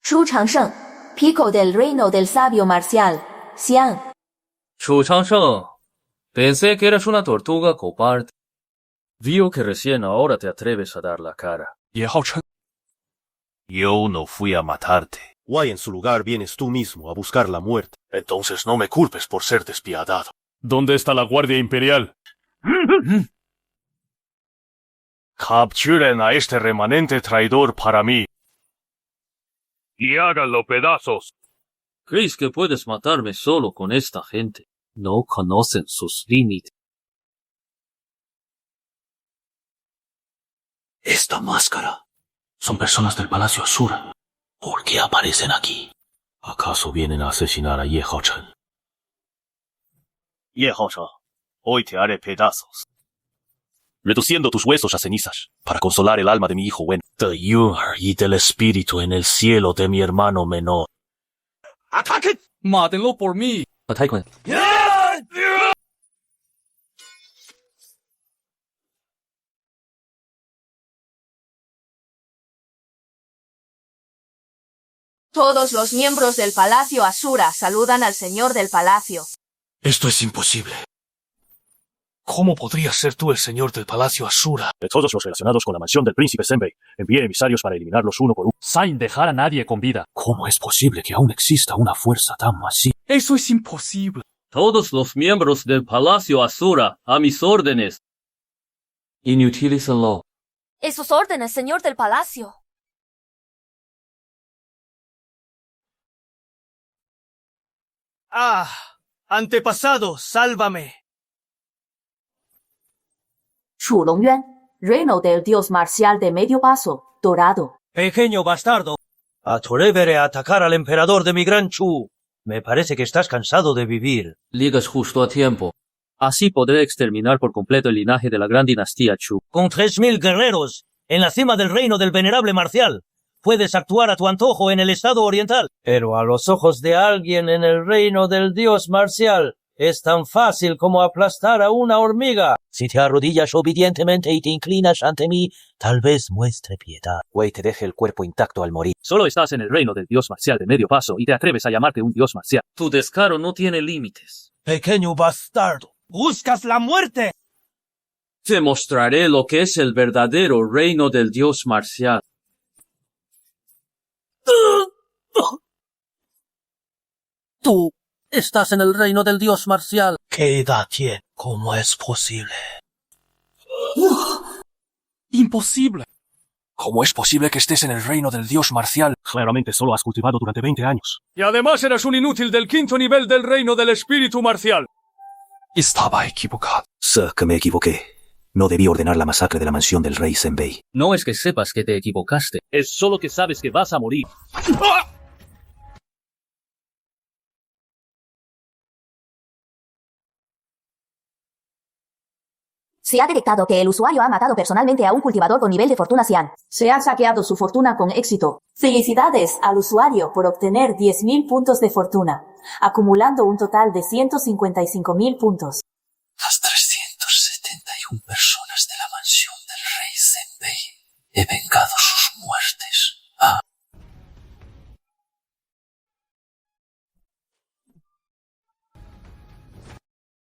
Speaker 13: Chu Changsheng, pico del reino del sabio marcial, Xian.
Speaker 4: Chu Changsheng, pensé que eras una tortuga cobarde. Vio que recién ahora te atreves a dar la cara.
Speaker 18: Ye Haocheng.
Speaker 15: Yo no fui a matarte.
Speaker 16: Why en su lugar vienes tú mismo a buscar la muerte.
Speaker 15: Entonces no me culpes por ser despiadado. ¿Dónde está la guardia imperial? Capturen a este remanente traidor para mí. Y háganlo pedazos.
Speaker 4: ¿Crees que puedes matarme solo con esta gente? No conocen sus límites.
Speaker 8: Esta máscara. Son personas del Palacio Asura. ¿Por qué aparecen aquí?
Speaker 15: ¿Acaso vienen a asesinar a Ye Haocheng? Ye Haocheng, hoy te haré pedazos. Reduciendo tus huesos a cenizas, para consolar el alma de mi hijo Wen. De Yunar y del espíritu en el cielo de mi hermano menor.
Speaker 18: ¡Ataquen! ¡Mátenlo por mí!
Speaker 2: Todos los miembros del Palacio Asura saludan al señor del palacio.
Speaker 8: Esto es imposible.
Speaker 14: ¿Cómo podrías ser tú el señor del Palacio Asura?
Speaker 15: De todos los relacionados con la mansión del príncipe Zenbei, envié emisarios para eliminarlos uno por uno.
Speaker 18: Sin dejar a nadie con vida.
Speaker 8: ¿Cómo es posible que aún exista una fuerza tan masiva?
Speaker 18: Eso es imposible.
Speaker 4: Todos los miembros del Palacio Asura, a mis órdenes.
Speaker 12: Inutilícenlo.
Speaker 2: Es sus órdenes, señor del palacio.
Speaker 5: ¡Ah! ¡Antepasado, sálvame!
Speaker 2: Chu Longyuan, reino del dios marcial de medio paso, dorado.
Speaker 16: Pequeño bastardo. Atrevere a atacar al emperador de mi gran Chu. Me parece que estás cansado de vivir.
Speaker 4: Llegas justo a tiempo. Así podré exterminar por completo el linaje de la gran dinastía Chu.
Speaker 16: Con 3000 guerreros, en la cima del reino del venerable marcial, puedes actuar a tu antojo en el estado oriental. Pero a los ojos de alguien en el reino del dios marcial, es tan fácil como aplastar a una hormiga. Si te arrodillas obedientemente y te inclinas ante mí, tal vez muestre piedad.
Speaker 8: Wei te deje el cuerpo intacto al morir.
Speaker 4: Solo estás en el reino del dios marcial de medio paso y te atreves a llamarte un dios marcial. Tu descaro no tiene límites.
Speaker 16: Pequeño bastardo, ¿buscas la muerte?
Speaker 4: Te mostraré lo que es el verdadero reino del dios marcial.
Speaker 16: Tú estás en el reino del dios marcial. ¿Qué edad tiene? ¿Cómo es posible?
Speaker 18: Imposible.
Speaker 21: ¿Cómo es posible que estés en el reino del dios marcial?
Speaker 18: Claramente solo has cultivado durante 20 años.
Speaker 3: Y además eras un inútil del 5º nivel del reino del espíritu marcial.
Speaker 21: Estaba equivocado. Sé que me equivoqué. No debí ordenar la masacre de la mansión del rey Senbei.
Speaker 4: No es que sepas que te equivocaste, es solo que sabes que vas a morir.
Speaker 2: Se ha detectado que el usuario ha matado personalmente a un cultivador con nivel de fortuna Cian. Se ha saqueado su fortuna con éxito. Felicidades al usuario por obtener 10.000 puntos de fortuna, acumulando un total de 155.000 puntos.
Speaker 21: Las 371 personas.